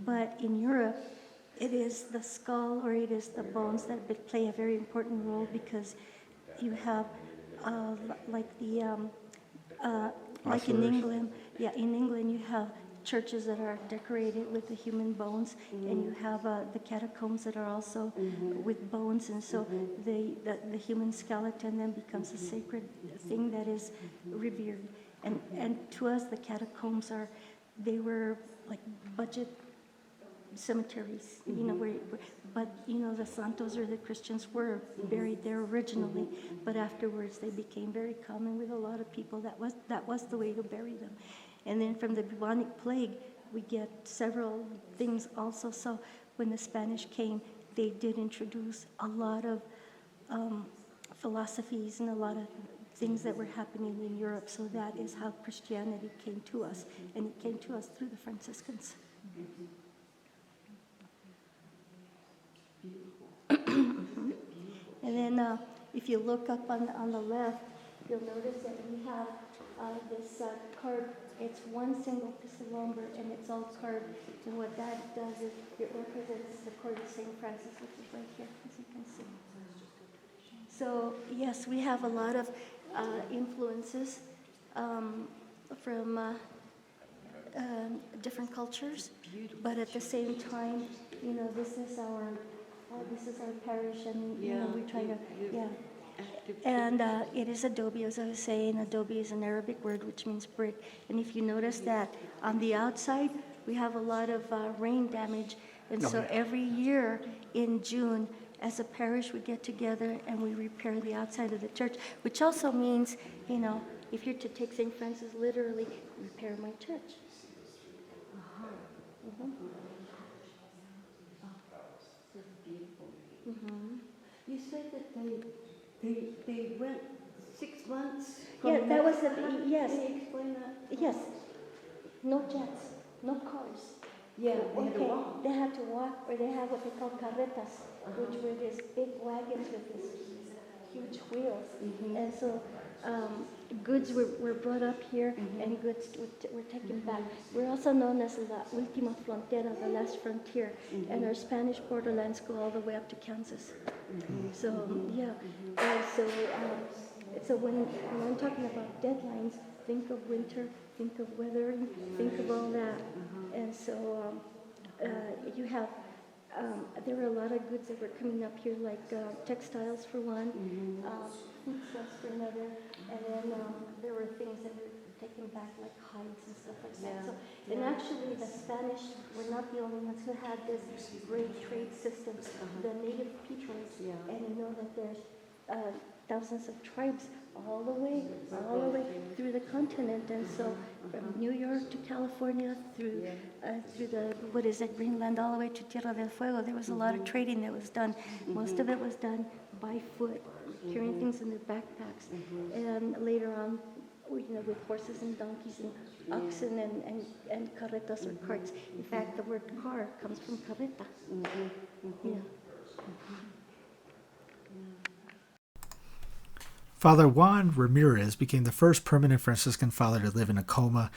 Speaker 2: But in Europe, it is the skull or it is the bones that play a very important role because you have like in England, in England you have churches that are decorated with the human bones, and you have the catacombs that are also with bones, and so the human skeleton then becomes a sacred thing that is revered. And to us, the catacombs they were like budget cemeteries, but the Santos or the Christians were buried there originally, but afterwards they became very common with a lot of people. That was the way to bury them. And then from the bubonic plague, we get several things also. So when the Spanish came, they did introduce a lot of philosophies and a lot of things that were happening in Europe. So that is how Christianity came to us, and it came to us through the Franciscans. And then if you look up on the left, you'll notice that we have this carved. It's one single piece of lumber, and it's all carved. And what that does is it represents the court of St. Francis, which is right here, as you can see. So yes, we have a lot of influences from different cultures, but at the same time, this is our parish, and we try to And it is adobe, as I was saying. Adobe is an Arabic word which means brick. And if you notice that on the outside, we have a lot of rain damage. And so every year in June, as a parish, we get together and we repair the outside of the church, which also means, if you're to take St. Francis literally, repair my church.
Speaker 3: You said that they went 6 months.
Speaker 2: Yeah, that was yes.
Speaker 3: Can you explain that?
Speaker 2: Yes. No jets, no cars.
Speaker 3: Yeah, they had to walk.
Speaker 2: They had to walk, or they had what they call carretas, which were these big wagons with these huge wheels. And so goods were brought up here, and goods were taken back. We're also known as La Última Frontera, the last frontier, and our Spanish borderlands go all the way up to Kansas. So, yeah. And so when I'm talking about deadlines, think of winter, think of weathering, think of all that. And so you have, there were a lot of goods that were coming up here, like textiles for one, foodstuffs for another, and then there were things that were taken back, like hides and stuff like that. So, and actually the Spanish were not the only ones who had this great trade system. The native peoples, and you know that there's thousands of tribes all the way through the continent, and so from New York to California, through the Greenland, all the way to Tierra del Fuego, there was a lot of trading that was done. Most of it was done by foot, carrying things in their backpacks, and later on, with horses and donkeys and oxen and carretas or carts. In fact, the word car comes from carreta.
Speaker 1: Father Juan Ramirez became the first permanent Franciscan father to live in a coma,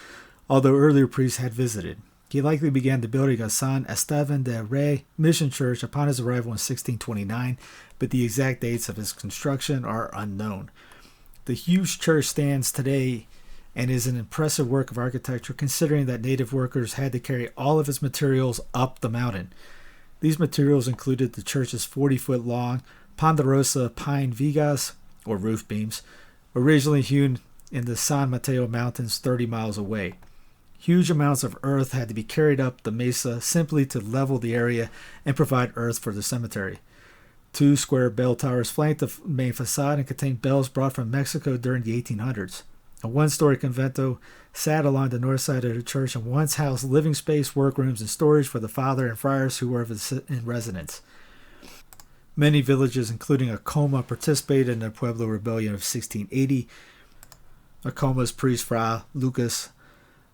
Speaker 1: although earlier priests had visited. He likely began the building of San Esteban de Rey Mission Church upon his arrival in 1629, but the exact dates of his construction are unknown. The huge church stands today and is an impressive work of architecture, considering that native workers had to carry all of its materials up the mountain. These materials included the church's 40-foot-long ponderosa pine vigas, or roof beams, originally hewn in the San Mateo Mountains 30 miles away. Huge amounts of earth had to be carried up the mesa simply to level the area and provide earth for the cemetery. 2 square bell towers flanked the main facade and contained bells brought from Mexico during the 1800s. A 1-story convento sat along the north side of the church and once housed living space, workrooms, and storage for the father and friars who were in residence. Many villages, including Acoma, participated in the Pueblo Rebellion of 1680. Acoma's priest Fray Lucas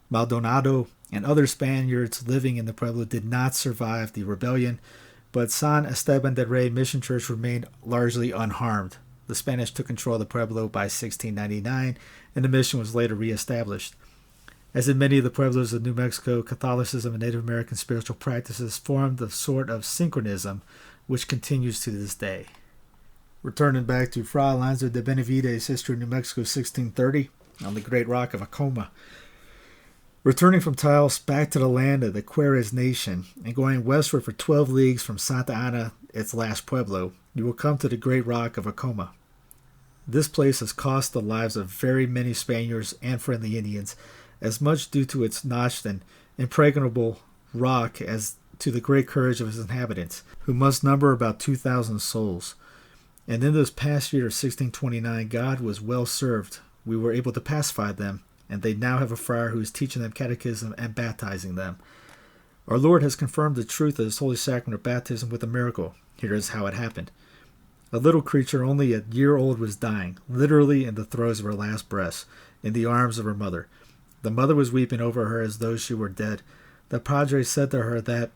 Speaker 1: Maldonado and other Spaniards living in the Pueblo did not survive the rebellion, but San Esteban del Rey Mission Church remained largely unharmed. The Spanish took control of the Pueblo by 1699, and the mission was later reestablished. As in many of the pueblos of New Mexico, Catholicism and Native American spiritual practices formed a sort of synchronism which continues to this day. Returning back to Fray Alonso de Benavides' history in New Mexico 1630 on the Great Rock of Acoma. Returning from Taos back to the land of the Querez Nation and going westward for 12 leagues from Santa Ana, its last pueblo, you will come to the Great Rock of Acoma. This place has cost the lives of very many Spaniards and friendly Indians, as much due to its notched and impregnable rock as to the great courage of its inhabitants, who must number about 2,000 souls. And in this past year of 1629, God was well served. We were able to pacify them, and they now have a friar who is teaching them catechism and baptizing them. Our Lord has confirmed the truth of His holy sacrament of baptism with a miracle. Here is how it happened. A little creature only a year old was dying, literally in the throes of her last breaths, in the arms of her mother. The mother was weeping over her as though she were dead. The padre said to her that,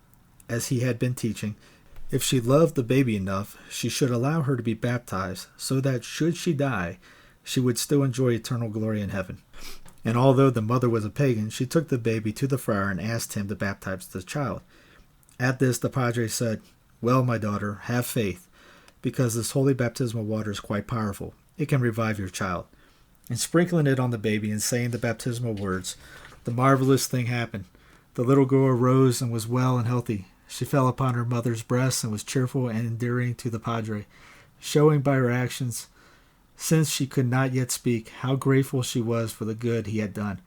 Speaker 1: as he had been teaching, if she loved the baby enough, she should allow her to be baptized, so that, should she die, she would still enjoy eternal glory in heaven. And although the mother was a pagan, she took the baby to the friar and asked him to baptize the child. At this, the padre said, "Well, my daughter, have faith, because this holy baptismal water is quite powerful. It can revive your child." And sprinkling it on the baby and saying the baptismal words, the marvelous thing happened. The little girl arose and was well and healthy. She fell upon her mother's breast and was cheerful and endearing to the padre, showing by her actions, since she could not yet speak, how grateful she was for the good he had done.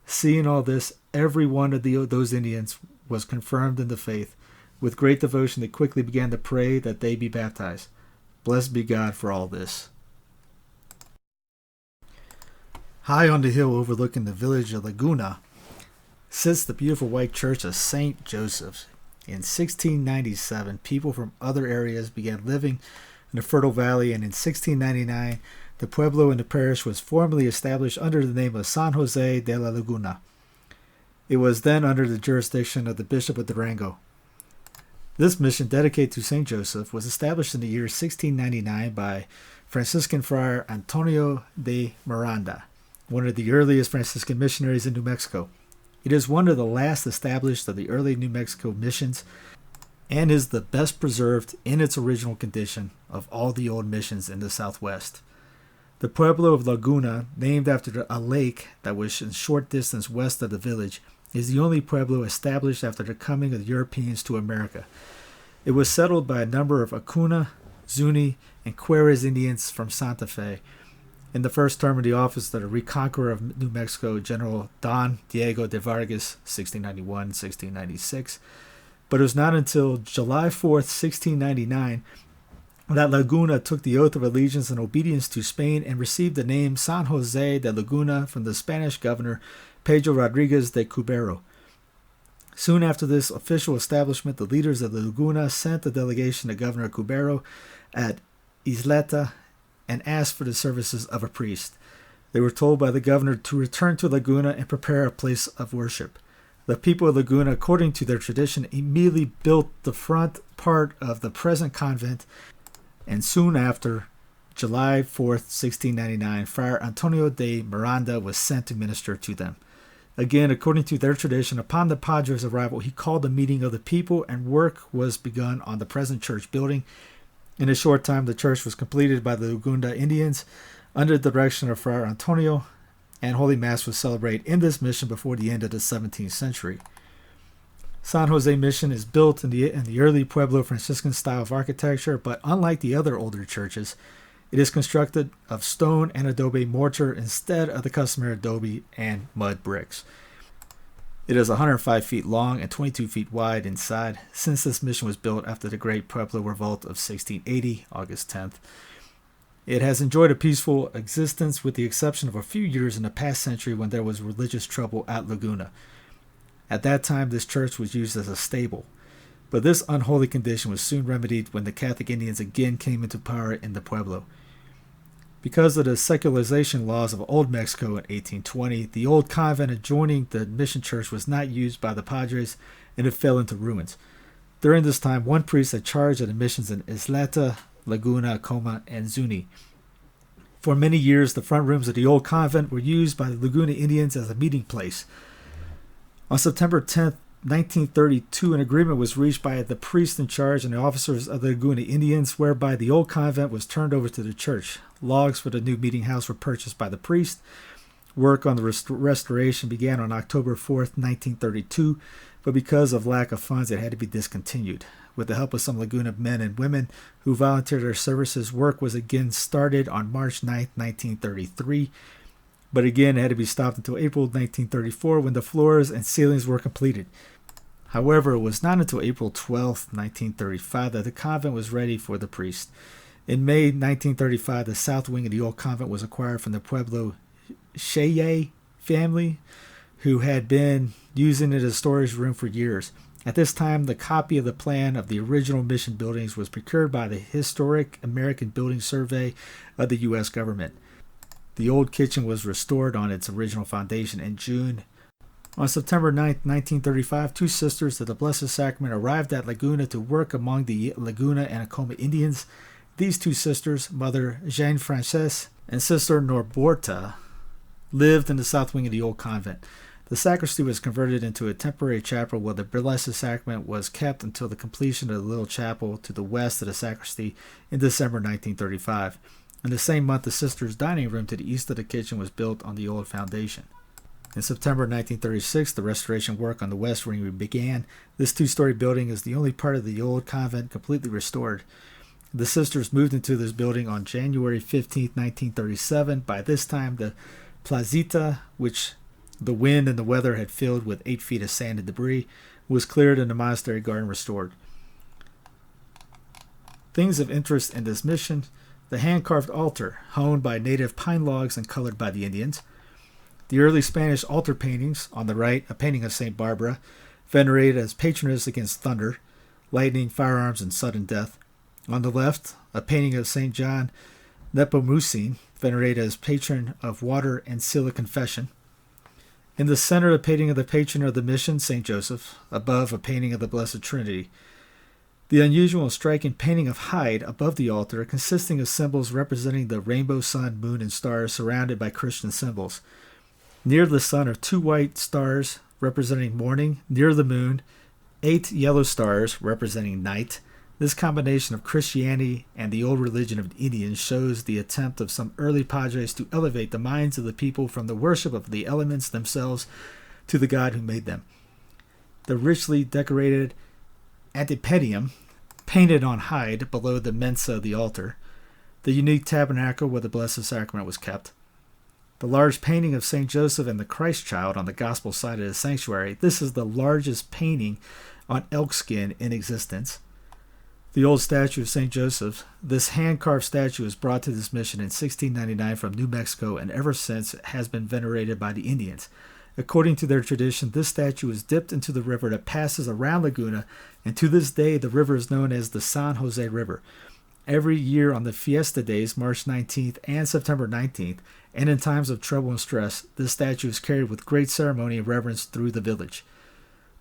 Speaker 1: Seeing all this, every one of those Indians was confirmed in the faith. With great devotion, they quickly began to pray that they be baptized. Blessed be God for all this. High on the hill overlooking the village of Laguna sits the beautiful white church of St. Joseph's. In 1697, people from other areas began living in the fertile valley, and in 1699, the pueblo and the parish was formally established under the name of San Jose de la Laguna. It was then under the jurisdiction of the Bishop of Durango. This mission, dedicated to St. Joseph, was established in the year 1699 by Franciscan Friar Antonio de Miranda, one of the earliest Franciscan missionaries in New Mexico. It is one of the last established of the early New Mexico missions and is the best preserved in its original condition of all the old missions in the Southwest. The Pueblo of Laguna, named after a lake that was in short distance west of the village, is the only pueblo established after the coming of the Europeans to America. It was settled by a number of Acuna, Zuni, and Querez Indians from Santa Fe. In the first term of the office of the reconqueror of New Mexico, General Don Diego de Vargas, 1691-1696. But it was not until July 4th, 1699, that Laguna took the oath of allegiance and obedience to Spain and received the name San Jose de Laguna from the Spanish governor Pedro Rodriguez de Cubero. Soon after this official establishment, the leaders of the Laguna sent a delegation to Governor Cubero at Isleta and asked for the services of a priest. They were told by the governor to return to Laguna and prepare a place of worship. The people of Laguna, according to their tradition, immediately built the front part of the present convent, and soon after, July 4th, 1699, Friar Antonio de Miranda was sent to minister to them. Again, according to their tradition, upon the padre's arrival, he called a meeting of the people, and work was begun on the present church building. In a short time, the church was completed by the Laguna Indians under the direction of Friar Antonio, and Holy Mass was celebrated in this mission before the end of the 17th century. San Jose Mission is built in the early Pueblo Franciscan style of architecture, but unlike the other older churches, it is constructed of stone and adobe mortar instead of the customary adobe and mud bricks. It is 105 feet long and 22 feet wide inside, since this mission was built after the Great Pueblo Revolt of 1680, August 10th. It has enjoyed a peaceful existence with the exception of a few years in the past century when there was religious trouble at Laguna. At that time, this church was used as a stable, but this unholy condition was soon remedied when the Catholic Indians again came into power in the Pueblo. Because of the secularization laws of Old Mexico in 1820, the old convent adjoining the mission church was not used by the Padres, and it fell into ruins. During this time, one priest had charge of the missions in Isleta, Laguna, Coma, and Zuni. For many years, the front rooms of the old convent were used by the Laguna Indians as a meeting place. On September 10, 1932, an agreement was reached by the priest in charge and the officers of the Laguna Indians, whereby the old convent was turned over to the church. Logs for the new meeting house were purchased by the priest. Work on the restoration began on October 4, 1932, but because of lack of funds, it had to be discontinued. With the help of some Laguna men and women who volunteered their services, work was again started on March 9, 1933, but again it had to be stopped until April 1934 when the floors and ceilings were completed. However, it was not until April 12, 1935 that the convent was ready for the priest. In May 1935, the south wing of the old convent was acquired from the Pueblo Shea family, who had been using it as a storage room for years. At this time, the copy of the plan of the original mission buildings was procured by the Historic American Building Survey of the U.S. government. The old kitchen was restored on its original foundation in June. On September 9, 1935, two sisters of the Blessed Sacrament arrived at Laguna to work among the Laguna and Acoma Indians. These two sisters, Mother Jeanne Frances and Sister Norberta, lived in the south wing of the old convent. The sacristy was converted into a temporary chapel where the Blessed Sacrament was kept until the completion of the little chapel to the west of the sacristy in December 1935. In the same month, the sisters' dining room to the east of the kitchen was built on the old foundation. In September 1936, the restoration work on the west wing began. This two-story building is the only part of the old convent completely restored. The sisters moved into this building on January 15, 1937. By this time, the placita, which the wind and the weather had filled with 8 feet of sand and debris, was cleared and the monastery garden restored. Things of interest in this mission: the hand-carved altar, honed by native pine logs and colored by the Indians. The early Spanish altar paintings, on the right, a painting of St. Barbara, venerated as patroness against thunder, lightning, firearms, and sudden death. On the left, a painting of St. John Nepomucene, venerated as patron of water and seal of confession. In the center, a painting of the patron of the mission, St. Joseph. Above, a painting of the Blessed Trinity. The unusual and striking painting of hide above the altar, consisting of symbols representing the rainbow, sun, moon, and stars surrounded by Christian symbols. Near the sun are 2 white stars representing morning. Near the moon, 8 yellow stars representing night. This combination of Christianity and the old religion of the Indians shows the attempt of some early padres to elevate the minds of the people from the worship of the elements themselves to the God who made them. The richly decorated antipedium, painted on hide below the mensa of the altar. The unique tabernacle where the Blessed Sacrament was kept. The large painting of St. Joseph and the Christ child on the gospel side of the sanctuary. This is the largest painting on elk skin in existence. The old statue of St. Joseph. This hand-carved statue was brought to this mission in 1699 from New Mexico and ever since has been venerated by the Indians. According to their tradition, this statue was dipped into the river that passes around Laguna, and to this day the river is known as the San Jose River. Every year on the fiesta days, March 19th and September 19th, and in times of trouble and stress, this statue is carried with great ceremony and reverence through the village.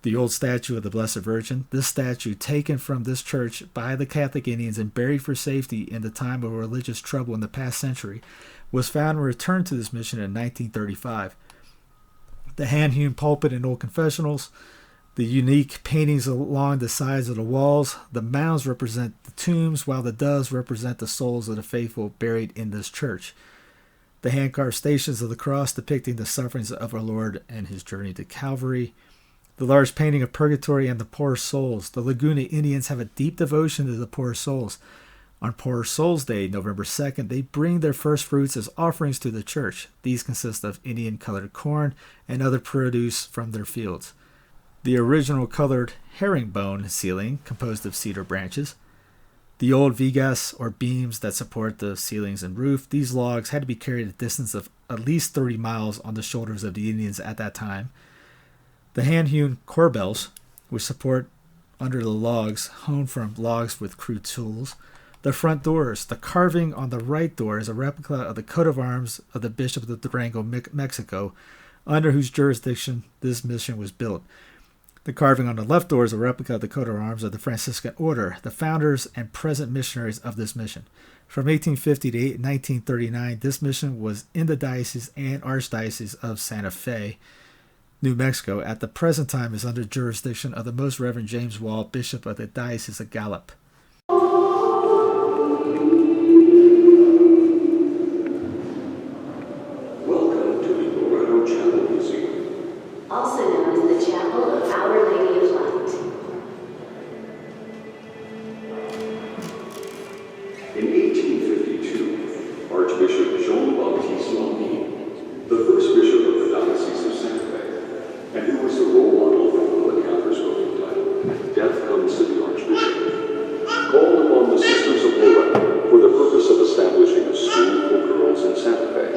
Speaker 1: The old statue of the Blessed Virgin, this statue taken from this church by the Catholic Indians and buried for safety in the time of religious trouble in the past century, was found and returned to this mission in 1935. The hand-hewn pulpit and old confessionals, the unique paintings along the sides of the walls, the mounds represent the tombs, while the doves represent the souls of the faithful buried in this church. The hand-carved stations of the cross depicting the sufferings of our Lord and his journey to Calvary. The large painting of Purgatory and the Poor Souls. The Laguna Indians have a deep devotion to the poor souls. On Poor Souls Day, November 2nd, they bring their first fruits as offerings to the church. These consist of Indian-colored corn and other produce from their fields. The original colored herringbone ceiling, composed of cedar branches. The old vigas, or beams that support the ceilings and roof. These logs had to be carried a distance of at least 30 miles on the shoulders of the Indians at that time. The hand-hewn corbels, which support under the logs, hewn from logs with crude tools. The front doors. The carving on the right door is a replica of the coat of arms of the Bishop of Durango, Mexico, under whose jurisdiction this mission was built. The carving on the left door is a replica of the coat of arms of the Franciscan order, the founders and present missionaries of this mission. From 1850 to 1939, this mission was in the diocese and archdiocese of Santa Fe, New Mexico. At the present time is under jurisdiction of the Most Reverend James Wall, Bishop of the Diocese of Gallup.
Speaker 5: Welcome to the Loretto Chapel Museum,
Speaker 6: also known as the Chapel of Our Lady of Light.
Speaker 5: In 1852, Archbishop Jean-Baptiste Lambie, the first bishop of the Diocese of Santa Fe, and who was the role model for the Catholic book entitled Death Comes to the Archbishop, called upon the Sisters of Loretto for the purpose of establishing a school for girls in Santa Fe.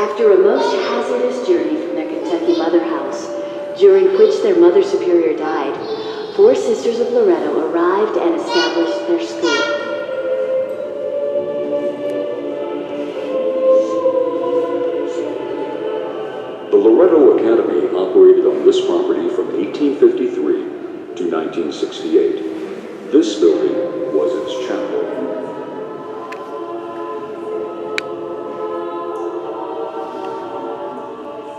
Speaker 6: After a most hazardous journey from their Kentucky mother house, during which their Mother Superior died, 4 Sisters of Loretto arrived and established their school.
Speaker 5: The Loretto Academy operated on this property from 1853 to 1968. This building was its chapel.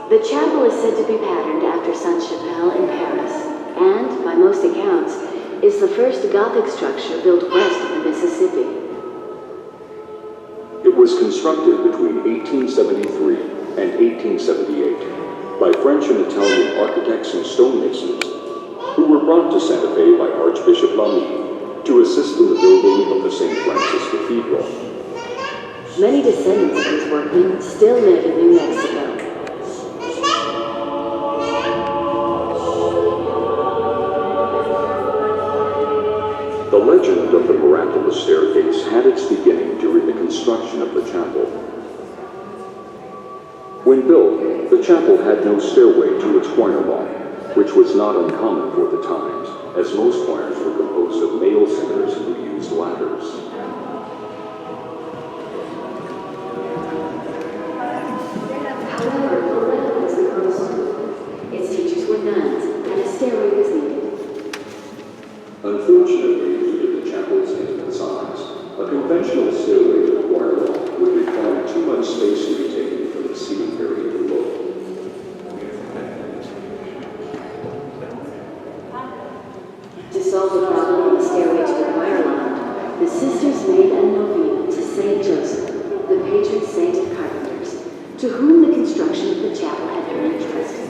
Speaker 6: The chapel is said to be patterned after Sainte-Chapelle in Paris, and, by most accounts, is the first Gothic structure built west of the Mississippi.
Speaker 5: It was constructed between 1873 and 1878 by French and Italian architects and stonemasons who were brought to Santa Fe by Archbishop Lambie to assist in the building of the St. Francis Cathedral.
Speaker 6: Many descendants of these workmen still live in New Mexico.
Speaker 5: The legend of the miraculous staircase had its beginning during the construction of the chapel. When built, the chapel had no stairway to its choir loft, which was not uncommon for the times, as most choirs were composed of male singers who used ladders.
Speaker 6: However, Loretto was the girls' school. Its teachers were nuns, and a stairway was needed.
Speaker 5: Unfortunately, due to the chapel's intimate size, a conventional stairway to the choir loft would require too much space to be taken from the seating area below.
Speaker 6: To solve the problem of the stairway to the choir loft, the sisters made a novena to Saint Joseph, the patron saint of carpenters, to whom the construction of the chapel had been entrusted.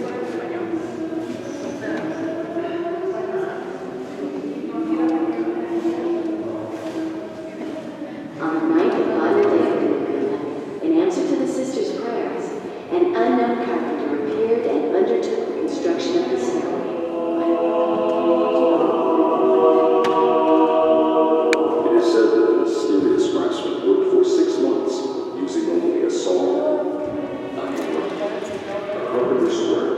Speaker 6: On the night of Padre de in answer to the sisters' prayers, an unknown carpenter appeared and undertook the construction of the stairway.
Speaker 5: It is said that the mysterious craftsman worked for 6 months, using only a saw, a hammer, a carpenter's square,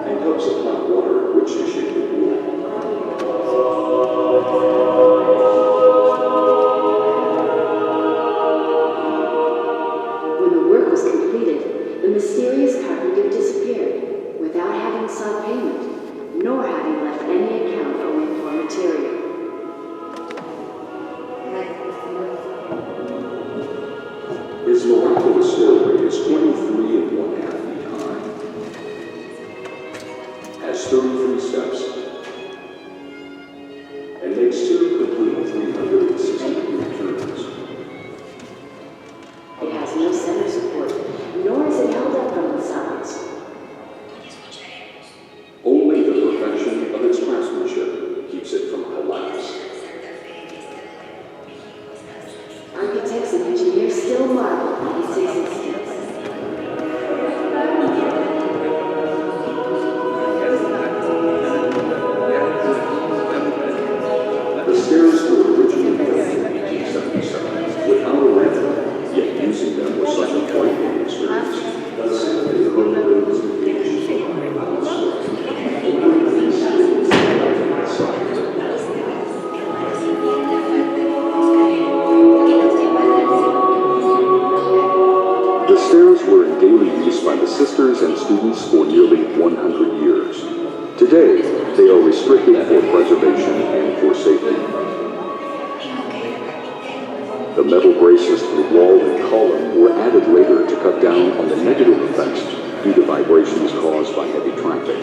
Speaker 5: and cups of hot water which he shaped with wood.
Speaker 6: When the work was completed, the mysterious carpenter disappeared without having sought payment, nor having left any account owing for material.
Speaker 5: His miraculous stairway is 23½ feet high, has 33 steps, and makes 2 complete 360-degree turns.
Speaker 6: It has no center support, nor is it held up from the sides.
Speaker 5: Only the them was such a frightening experience that Santa Fe was engaged in The stairs were in daily use by the sisters and students for nearly 100 years. Today, they are restricted for preservation and for safety. The metal braces to the wall and column were added later to cut down on the negative effects due to vibrations caused by heavy traffic.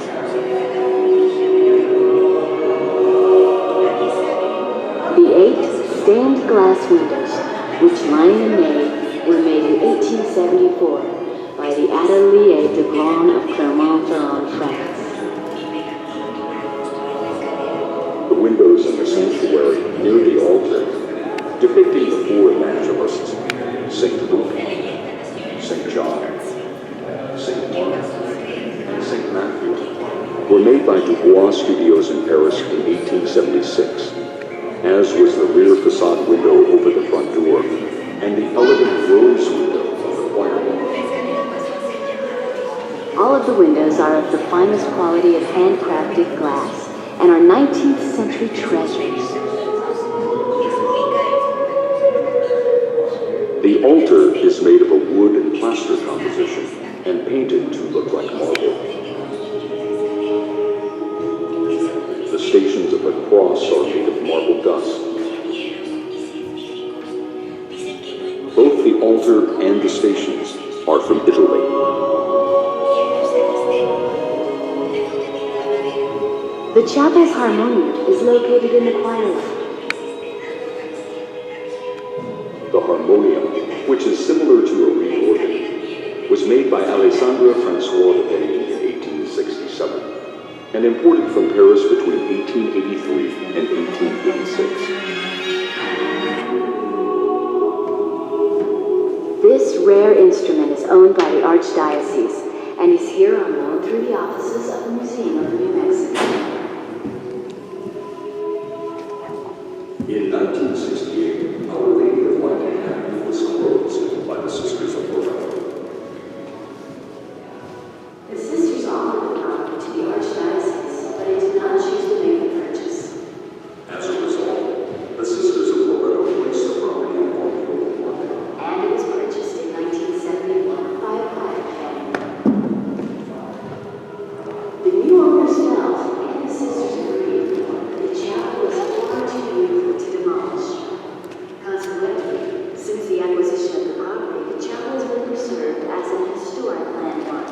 Speaker 6: The 8 stained glass windows, which line the nave, were made in 1874 by the Atelier de Grand of Clermont-Ferrand, France.
Speaker 5: The windows in the sanctuary near the altar, depicting the 4 evangelists, St. Luke, St. John, St. Mark, and St. Matthew, were made by Dubois Studios in Paris in 1876, as was the rear facade window over the front door, and the elegant rose window on the choir wall.
Speaker 6: All of the windows are of the finest quality of handcrafted glass and are 19th century treasures.
Speaker 5: The altar is made of a wood and plaster composition and painted to look like marble. The stations of the cross are made of marble dust. Both the altar and the stations are from Italy.
Speaker 6: The chapel's harmonium is located in the choir loft.
Speaker 5: The harmonium, which is similar to a reed organ, was made by Alessandro Francois de Benavides in 1867 and imported from Paris between 1883 and 1886.
Speaker 6: This rare instrument is owned by the Archdiocese and is here on loan through the offices of the Museum of New Mexico.
Speaker 5: In 1968, Our Lady of Light Academy was closed by the Sisters of Loretto.
Speaker 6: The sisters offered the property to the Archdiocese, but it did not choose to make the purchase.
Speaker 5: As a result, the Sisters of Loretto placed the property in Pueblo Revolt.
Speaker 6: And it was purchased in 1971 by a private family. The new owners felt, and the sisters agreed, that the chapel was far too beautiful to demolish. Consequently, since the acquisition of the property, the chapel has been preserved as an historic landmark.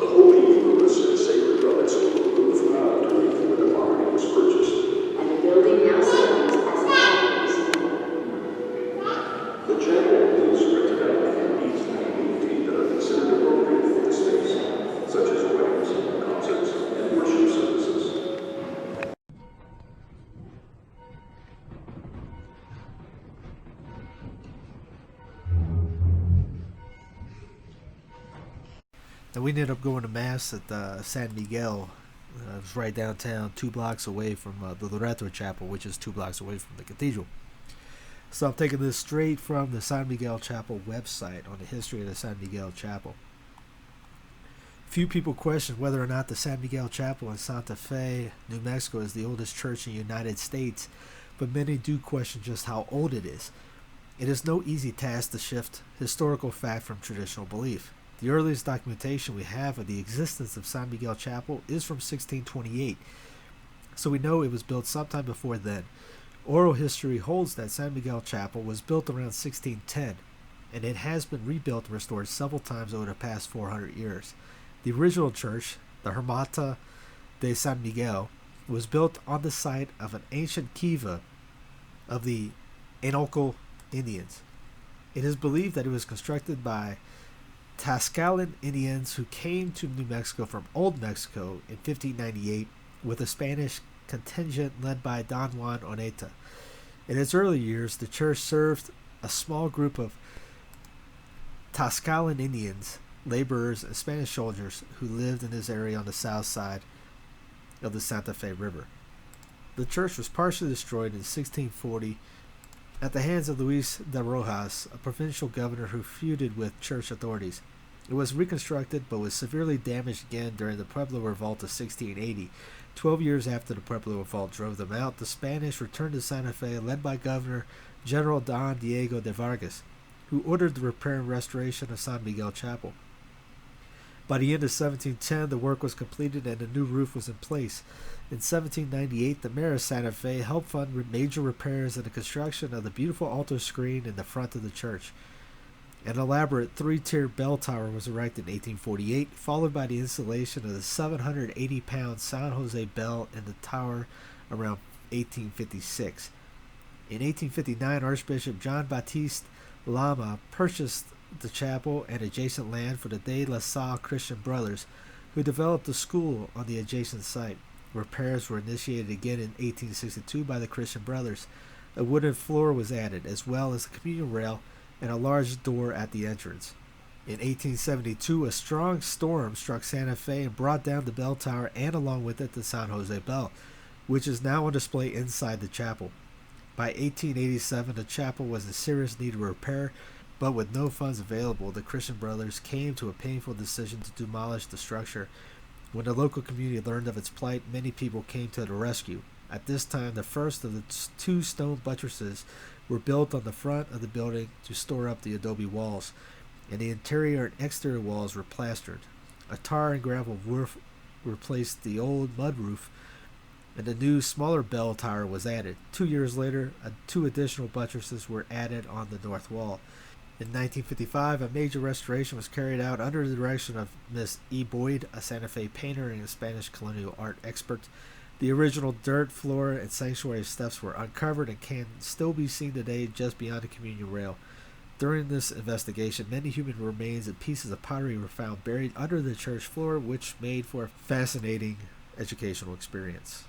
Speaker 5: The Holy Eucharist and sacred relics were removed from the altar before the property was purchased.
Speaker 6: And the building now stands as a Catholic museum.
Speaker 5: The chapel includes rented out amenities and maintained that are considered appropriate for the space, such as weddings, concerts, and worship services.
Speaker 1: And we ended up going to Mass at San Miguel. It was right downtown, 2 blocks away from the Loretto Chapel, which is 2 blocks away from the cathedral. So I'm taking this straight from the San Miguel Chapel website on the history of the San Miguel Chapel. Few people question whether or not the San Miguel Chapel in Santa Fe, New Mexico is the oldest church in the United States, but many do question just how old it is. It is no easy task to shift historical fact from traditional belief. The earliest documentation we have of the existence of San Miguel Chapel is from 1628, so we know it was built sometime before then. Oral history holds that San Miguel Chapel was built around 1610, and it has been rebuilt and restored several times over the past 400 years. The original church, the Ermita de San Miguel, was built on the site of an ancient kiva of the Anocal Indians. It is believed that it was constructed by Tlaxcalan Indians who came to New Mexico from Old Mexico in 1598 with a Spanish contingent led by Don Juan Oneta. In its early years, the church served a small group of Tlaxcalan Indians, laborers, and Spanish soldiers who lived in this area on the south side of the Santa Fe River. The church was partially destroyed in 1640 at the hands of Luis de Rojas, a provincial governor who feuded with church authorities. It was reconstructed but was severely damaged again during the Pueblo Revolt of 1680. 12 years after the Pueblo Revolt drove them out, the Spanish returned to Santa Fe led by Governor General Don Diego de Vargas, who ordered the repair and restoration of San Miguel Chapel. By the end of 1710, the work was completed and a new roof was in place. In 1798, the mayor of Santa Fe helped fund major repairs and the construction of the beautiful altar screen in the front of the church. An elaborate three-tiered bell tower was erected in 1848, followed by the installation of the 780-pound San Jose bell in the tower around 1856. In 1859, Archbishop John Baptiste Lama purchased the chapel and adjacent land for the De La Salle Christian Brothers, who developed a school on the adjacent site. Repairs were initiated again in 1862 by the Christian Brothers. A wooden floor was added, as well as a communion rail and a large door at the entrance. In 1872, a strong storm struck Santa Fe and brought down the bell tower and along with it the San Jose bell, which is now on display inside the chapel. By 1887, the chapel was in serious need of repair, but with no funds available, the Christian Brothers came to a painful decision to demolish the structure. When the local community learned of its plight, many people came to the rescue. At this time, the first of the two stone buttresses were built on the front of the building to store up the adobe walls, and the interior and exterior walls were plastered. A tar and gravel roof replaced the old mud roof, and the new, smaller bell tower was added. 2 years later, two additional buttresses were added on the north wall. In 1955, a major restoration was carried out under the direction of Miss E. Boyd, a Santa Fe painter and a Spanish colonial art expert. The original dirt floor and sanctuary steps were uncovered and can still be seen today just beyond the communion rail. During this investigation, many human remains and pieces of pottery were found buried under the church floor, which made for a fascinating educational experience.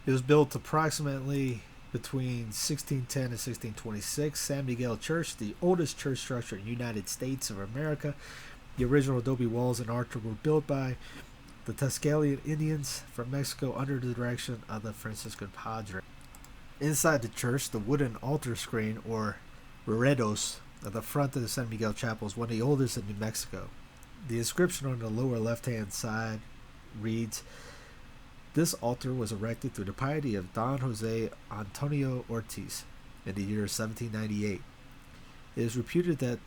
Speaker 1: It was built approximately between 1610 and 1626. San Miguel Church, the oldest church structure in the United States of America. The original adobe walls and altar were built by the Tlaxcalan Indians from Mexico under the direction of the Franciscan Padre. Inside the church, the wooden altar screen, or reredos, at the front of the San Miguel Chapel is one of the oldest in New Mexico. The inscription on the lower left-hand side reads, "This altar was erected through the piety of Don Jose Antonio Ortiz in the year 1798. It is reputed that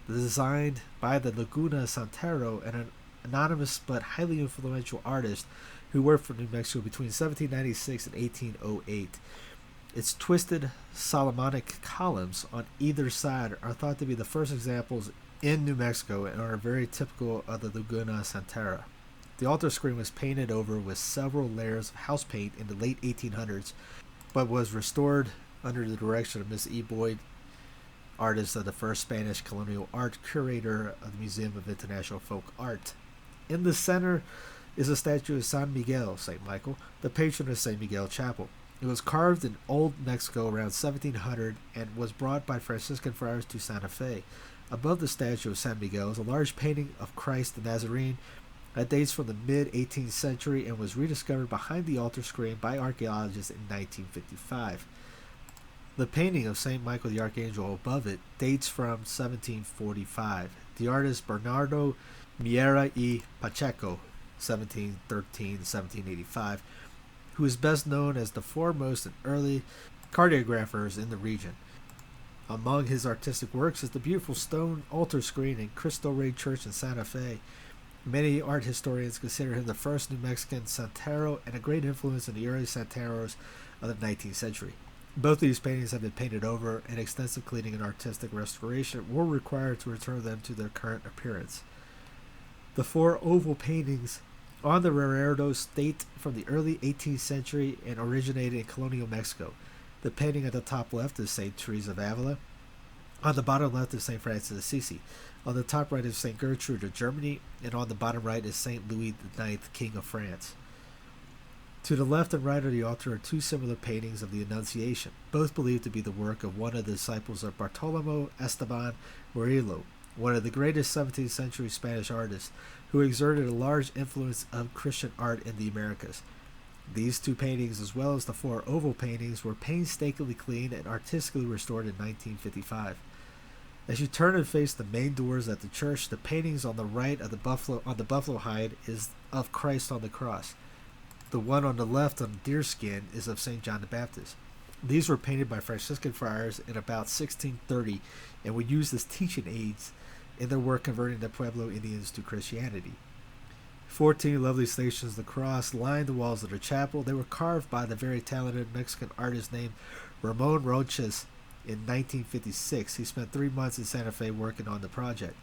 Speaker 1: designed by the Laguna Santero and an anonymous but highly influential artist who worked for New Mexico between 1796 and 1808. Its twisted Solomonic columns on either side are thought to be the first examples in New Mexico and are very typical of the Laguna Santera. The altar screen was painted over with several layers of house paint in the late 1800s, but was restored under the direction of Miss E. Boyd, artist of the first Spanish colonial art curator of the Museum of International Folk Art. In the center is a statue of San Miguel, St. Michael, the patron of San Miguel Chapel. It was carved in Old Mexico around 1700 and was brought by Franciscan friars to Santa Fe. Above the statue of San Miguel is a large painting of Christ the Nazarene that dates from the mid-18th century and was rediscovered behind the altar screen by archaeologists in 1955. The painting of St. Michael the Archangel above it dates from 1745. The artist Bernardo Miera y Pacheco, 1713-1785, who is best known as the foremost and early cartographers in the region. Among his artistic works is the beautiful stone altar screen in Cristo Rey Church in Santa Fe. Many art historians consider him the first New Mexican Santero and a great influence in the early Santeros of the 19th century. Both of these paintings have been painted over, and extensive cleaning and artistic restoration were required to return them to their current appearance. The four oval paintings on the reredos date from the early 18th century and originated in colonial Mexico. The painting at the top left is St. Teresa of Avila. On the bottom left is St. Francis of Assisi. On the top right is St. Gertrude of Germany, and on the bottom right is St. Louis IX, King of France. To the left and right of the altar are two similar paintings of the Annunciation, both believed to be the work of one of the disciples of Bartolomé Esteban Murillo, one of the greatest 17th century Spanish artists, who exerted a large influence of Christian art in the Americas. These two paintings, as well as the 4 oval paintings, were painstakingly cleaned and artistically restored in 1955. As you turn and face the main doors at the church, the paintings on the right of the buffalo hide is of Christ on the cross. The one on the left on the deerskin is of St. John the Baptist. These were painted by Franciscan friars in about 1630 and were used as teaching aids in their work converting the Pueblo Indians to Christianity. 14 lovely stations of the cross lined the walls of the chapel. They were carved by the very talented Mexican artist named Ramon Roches in 1956. He spent 3 months in Santa Fe working on the project.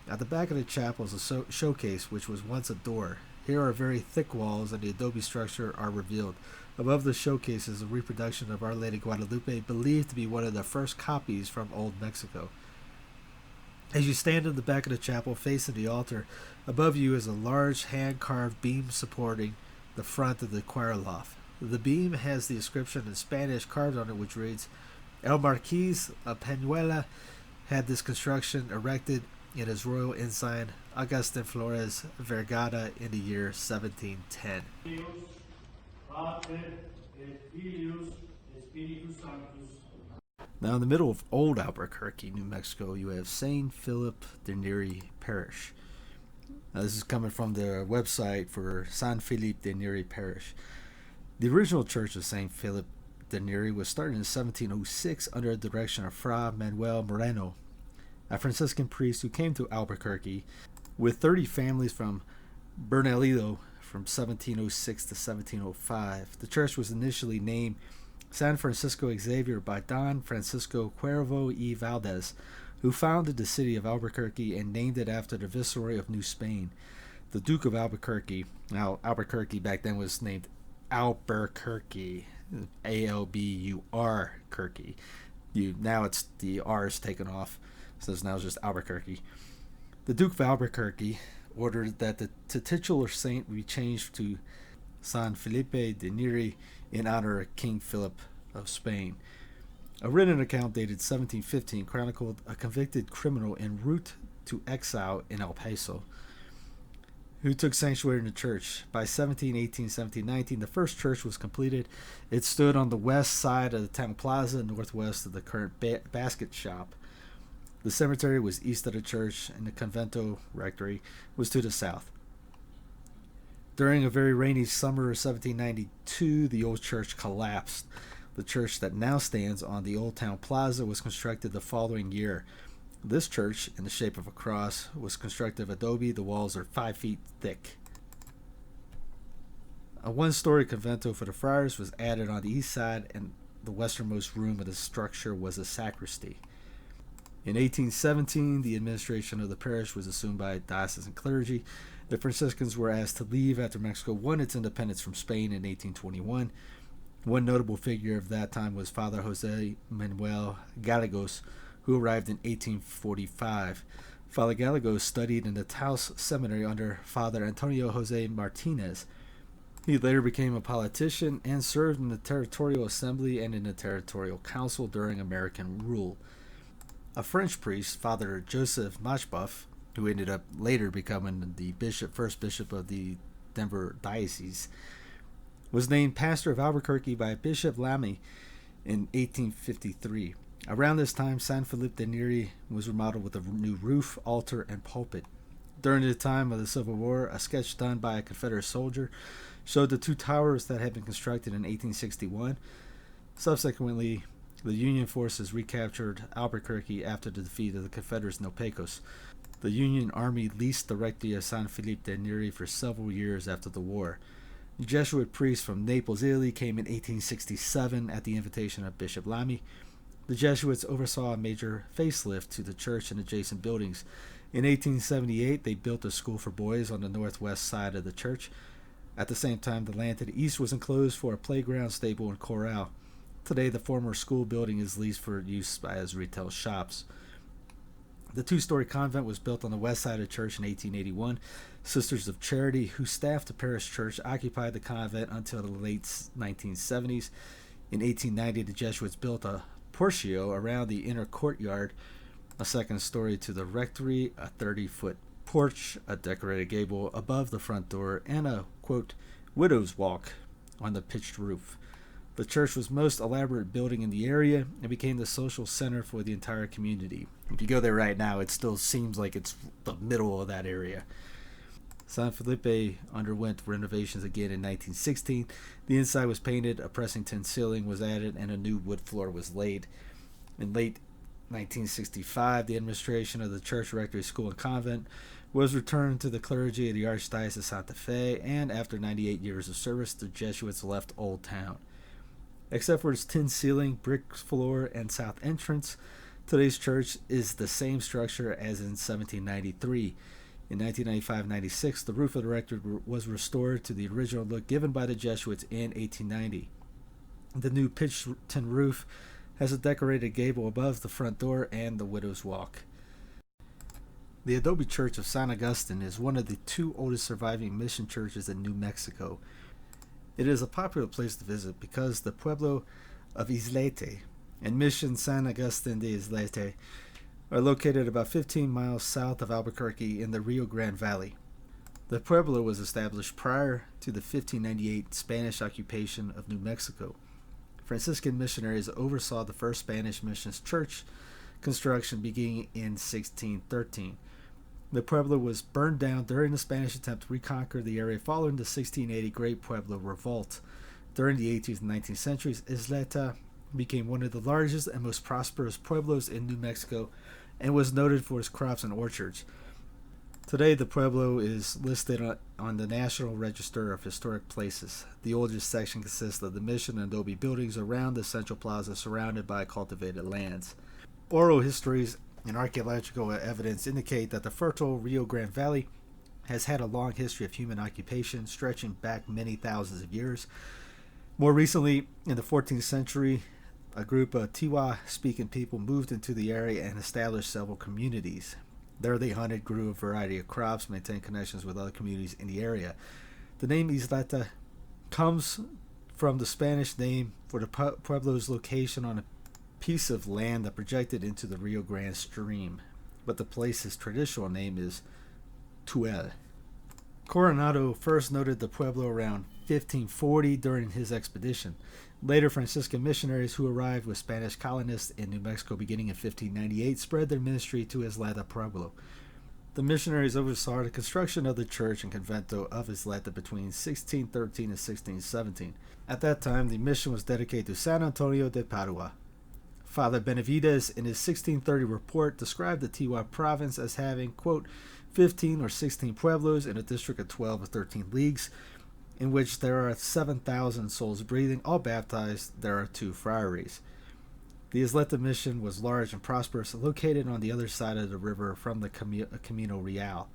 Speaker 1: At the back of the chapel is a showcase which was once a door. Here are very thick walls and the adobe structure are revealed. Above the showcase is a reproduction of Our Lady Guadalupe, believed to be one of the first copies from Old Mexico. As you stand in the back of the chapel facing the altar, above you is a large hand-carved beam supporting the front of the choir loft. The beam has the inscription in Spanish carved on it, which reads, El Marquis of Peñuela had this construction erected in his royal ensign, Agustin Flores Vergara, in the year 1710. Now, in the middle of Old Albuquerque, New Mexico, you have St. Philip de Neri Parish. Now, this is coming from the website for San Felipe de Neri Parish. The original church of St. Philip de Neri was started in 1706 under the direction of Fray Manuel Moreno, a Franciscan priest who came to Albuquerque with 30 families from Bernalillo from 1706 to 1705. The church was initially named San Francisco Xavier by Don Francisco Cuervo y Valdez, who founded the city of Albuquerque and named it after the Viceroy of New Spain, the Duke of Albuquerque. Now, Albuquerque back then was named Albuquerque, A-L-B-U-R Kirky. Now it's the R's taken off, so it's now just Albuquerque. The Duke of Albuquerque ordered that the titular saint be changed to San Felipe de Neri in honor of King Philip of Spain. A written account dated 1715 chronicled a convicted criminal en route to exile in El Paso who took sanctuary in the church. By 1718, 1719, the first church was completed. It stood on the west side of the town plaza, northwest of the current basket shop. The cemetery was east of the church, and the convento rectory was to the south. During a very rainy summer of 1792, the old church collapsed. The church that now stands on the Old Town Plaza was constructed the following year. This church, in the shape of a cross, was constructed of adobe. The walls are 5 feet thick. A one-story convento for the friars was added on the east side, and the westernmost room of the structure was a sacristy. In 1817, the administration of the parish was assumed by diocesan clergy. The Franciscans were asked to leave after Mexico won its independence from Spain in 1821. One notable figure of that time was Father José Manuel Gallegos, who arrived in 1845. Father Gallegos studied in the Taos Seminary under Father Antonio José Martinez. He later became a politician and served in the Territorial Assembly and in the Territorial Council during American rule. A French priest, Father Joseph Machboff, who ended up later becoming the first bishop of the Denver Diocese, was named pastor of Albuquerque by Bishop Lamy in 1853. Around this time, San Felipe de Neri was remodeled with a new roof, altar, and pulpit. During the time of the Civil War, a sketch done by a Confederate soldier showed the two towers that had been constructed in 1861. Subsequently, the Union forces recaptured Albuquerque after the defeat of the Confederates in El Pecos. The Union Army leased the rectory of San Felipe de Neri for several years after the war. Jesuit priests from Naples, Italy came in 1867 at the invitation of Bishop Lamy. The Jesuits oversaw a major facelift to the church and adjacent buildings. In 1878, they built a school for boys on the northwest side of the church. At the same time, the land to the east was enclosed for a playground, stable, and corral. Today, the former school building is leased for use as retail shops. The two-story convent was built on the west side of the church in 1881. Sisters of Charity, who staffed the parish church, occupied the convent until the late 1970s. In 1890, the Jesuits built a portico around the inner courtyard, a second story to the rectory, a 30-foot porch, a decorated gable above the front door, and a, quote, widow's walk on the pitched roof. The church was the most elaborate building in the area and became the social center for the entire community. If you go there right now, it still seems like it's the middle of that area. San Felipe underwent renovations again in 1916. The inside was painted, a pressing tin ceiling was added, and a new wood floor was laid. In late 1965, the administration of the church rectory school and convent was returned to the clergy of the Archdiocese of Santa Fe, and after 98 years of service, the Jesuits left Old Town. Except for its tin ceiling, brick floor, and south entrance, today's church is the same structure as in 1793. In 1995-96, the roof of the rectory was restored to the original look given by the Jesuits in 1890. The new pitched tin roof has a decorated gable above the front door and the Widow's Walk. The adobe church of San Agustin is one of the two oldest surviving mission churches in New Mexico. It is a popular place to visit because the Pueblo of Islete and Mission San Agustin de Islete are located about 15 miles south of Albuquerque in the Rio Grande Valley. The Pueblo was established prior to the 1598 Spanish occupation of New Mexico. Franciscan missionaries oversaw the first Spanish missions church construction beginning in 1613. The Pueblo was burned down during the Spanish attempt to reconquer the area following the 1680 Great Pueblo Revolt. During the 18th and 19th centuries, Isleta became one of the largest and most prosperous pueblos in New Mexico and was noted for its crops and orchards. Today, the Pueblo is listed on the National Register of Historic Places. The oldest section consists of the mission and adobe buildings around the central plaza surrounded by cultivated lands. Oral histories and archaeological evidence indicate that the fertile Rio Grande Valley has had a long history of human occupation stretching back many thousands of years. More recently, in the 14th century, a group of Tiwa-speaking people moved into the area and established several communities. There they hunted, grew a variety of crops, maintained connections with other communities in the area. The name Isleta comes from the Spanish name for the Pueblo's location on a piece of land that projected into the Rio Grande stream, but the place's traditional name is Tuel. Coronado first noted the Pueblo around 1540 during his expedition. Later, Franciscan missionaries who arrived with Spanish colonists in New Mexico beginning in 1598 spread their ministry to Isleta Pueblo. The missionaries oversaw the construction of the church and convento of Isleta between 1613 and 1617. At that time, the mission was dedicated to San Antonio de Padua. Father Benavides, in his 1630 report, described the Tiwa province as having, quote, 15 or 16 pueblos in a district of 12 or 13 leagues, in which there are 7,000 souls breathing, all baptized. There are 2 friaries. The Isleta mission was large and prosperous, located on the other side of the river from the Camino Real,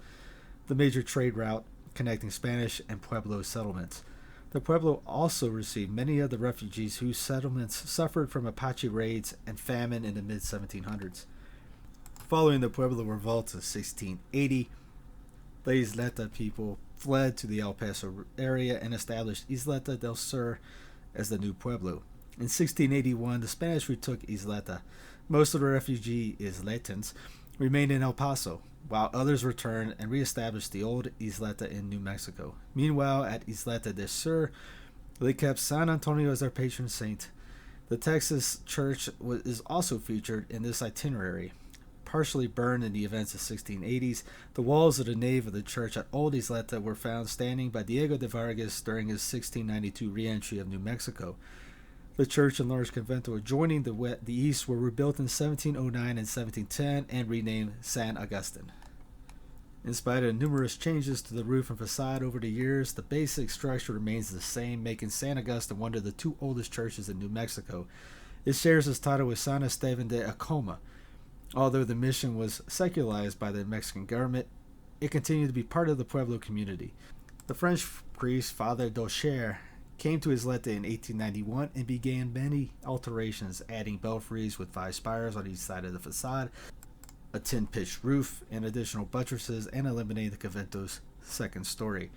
Speaker 1: the major trade route connecting Spanish and Pueblo settlements. The Pueblo also received many of the refugees whose settlements suffered from Apache raids and famine in the mid-1700s. Following the Pueblo Revolt of 1680, the Isleta people fled to the El Paso area and established Isleta del Sur as the new Pueblo. In 1681, the Spanish retook Isleta. Most of the refugee Isletans remained in El Paso, while others returned and reestablished the old Isleta in New Mexico. Meanwhile, at Isleta del Sur, they kept San Antonio as their patron saint. The Texas church is also featured in this itinerary. Partially burned in the events of the 1680s, the walls of the nave of the church at Old Isleta were found standing by Diego de Vargas during his 1692 re-entry of New Mexico. The church and large convento adjoining the east were rebuilt in 1709 and 1710 and renamed San Agustin. In spite of numerous changes to the roof and facade over the years, the basic structure remains the same, making San Agustin one of the 2 oldest churches in New Mexico. It shares its title with San Esteban de Acoma. Although the mission was secularized by the Mexican government, it continued to be part of the Pueblo community. The French priest, Father Daucher, came to Isleta in 1891 and began many alterations, adding belfries with 5 spires on each side of the facade, a tin pitched roof, and additional buttresses, and eliminating the convento's 2nd story.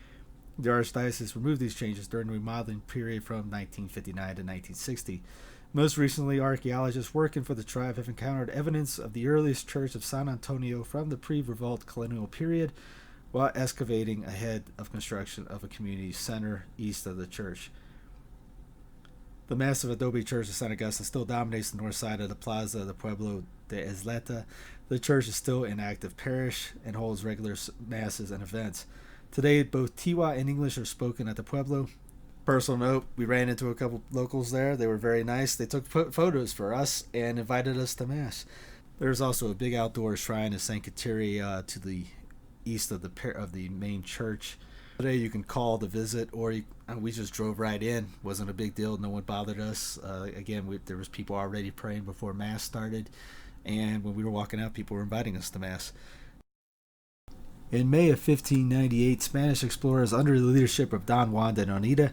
Speaker 1: The Archdiocese removed these changes during the remodeling period from 1959 to 1960. Most recently, archaeologists working for the tribe have encountered evidence of the earliest church of San Antonio from the pre-revolt colonial period, while excavating ahead of construction of a community center east of the church. The massive adobe church of San Agustin still dominates the north side of the plaza of the Pueblo de Isleta. The church is still an active parish and holds regular masses and events. Today, both Tiwa and English are spoken at the Pueblo. Personal note, we ran into a couple locals there. They were very nice. They took photos for us and invited us to Mass. There's also a big outdoor shrine of St. Kateri to the east of the main church. Today you can call to visit, or we just drove right in. Wasn't a big deal. No one bothered us. Again, there was people already praying before Mass started, and when we were walking out, people were inviting us to Mass. In May of 1598, Spanish explorers under the leadership of Don Juan de Nonita,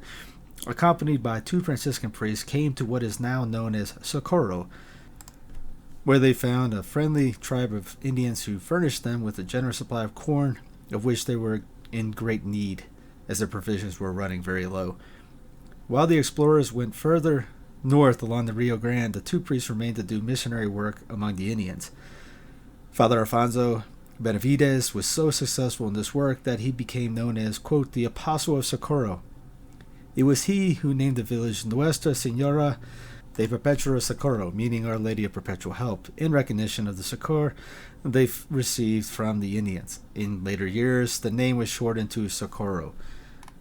Speaker 1: accompanied by 2 Franciscan priests, came to what is now known as Socorro, where they found a friendly tribe of Indians who furnished them with a generous supply of corn, of which they were in great need, as their provisions were running very low. While the explorers went further north along the Rio Grande, the 2 priests remained to do missionary work among the Indians. Father Alonso Benavides was so successful in this work that he became known as, quote, the Apostle of Socorro. It was he who named the village Nuestra Senora de Perpetuo Socorro, meaning Our Lady of Perpetual Help, in recognition of the succor they received from the Indians. In later years, the name was shortened to Socorro.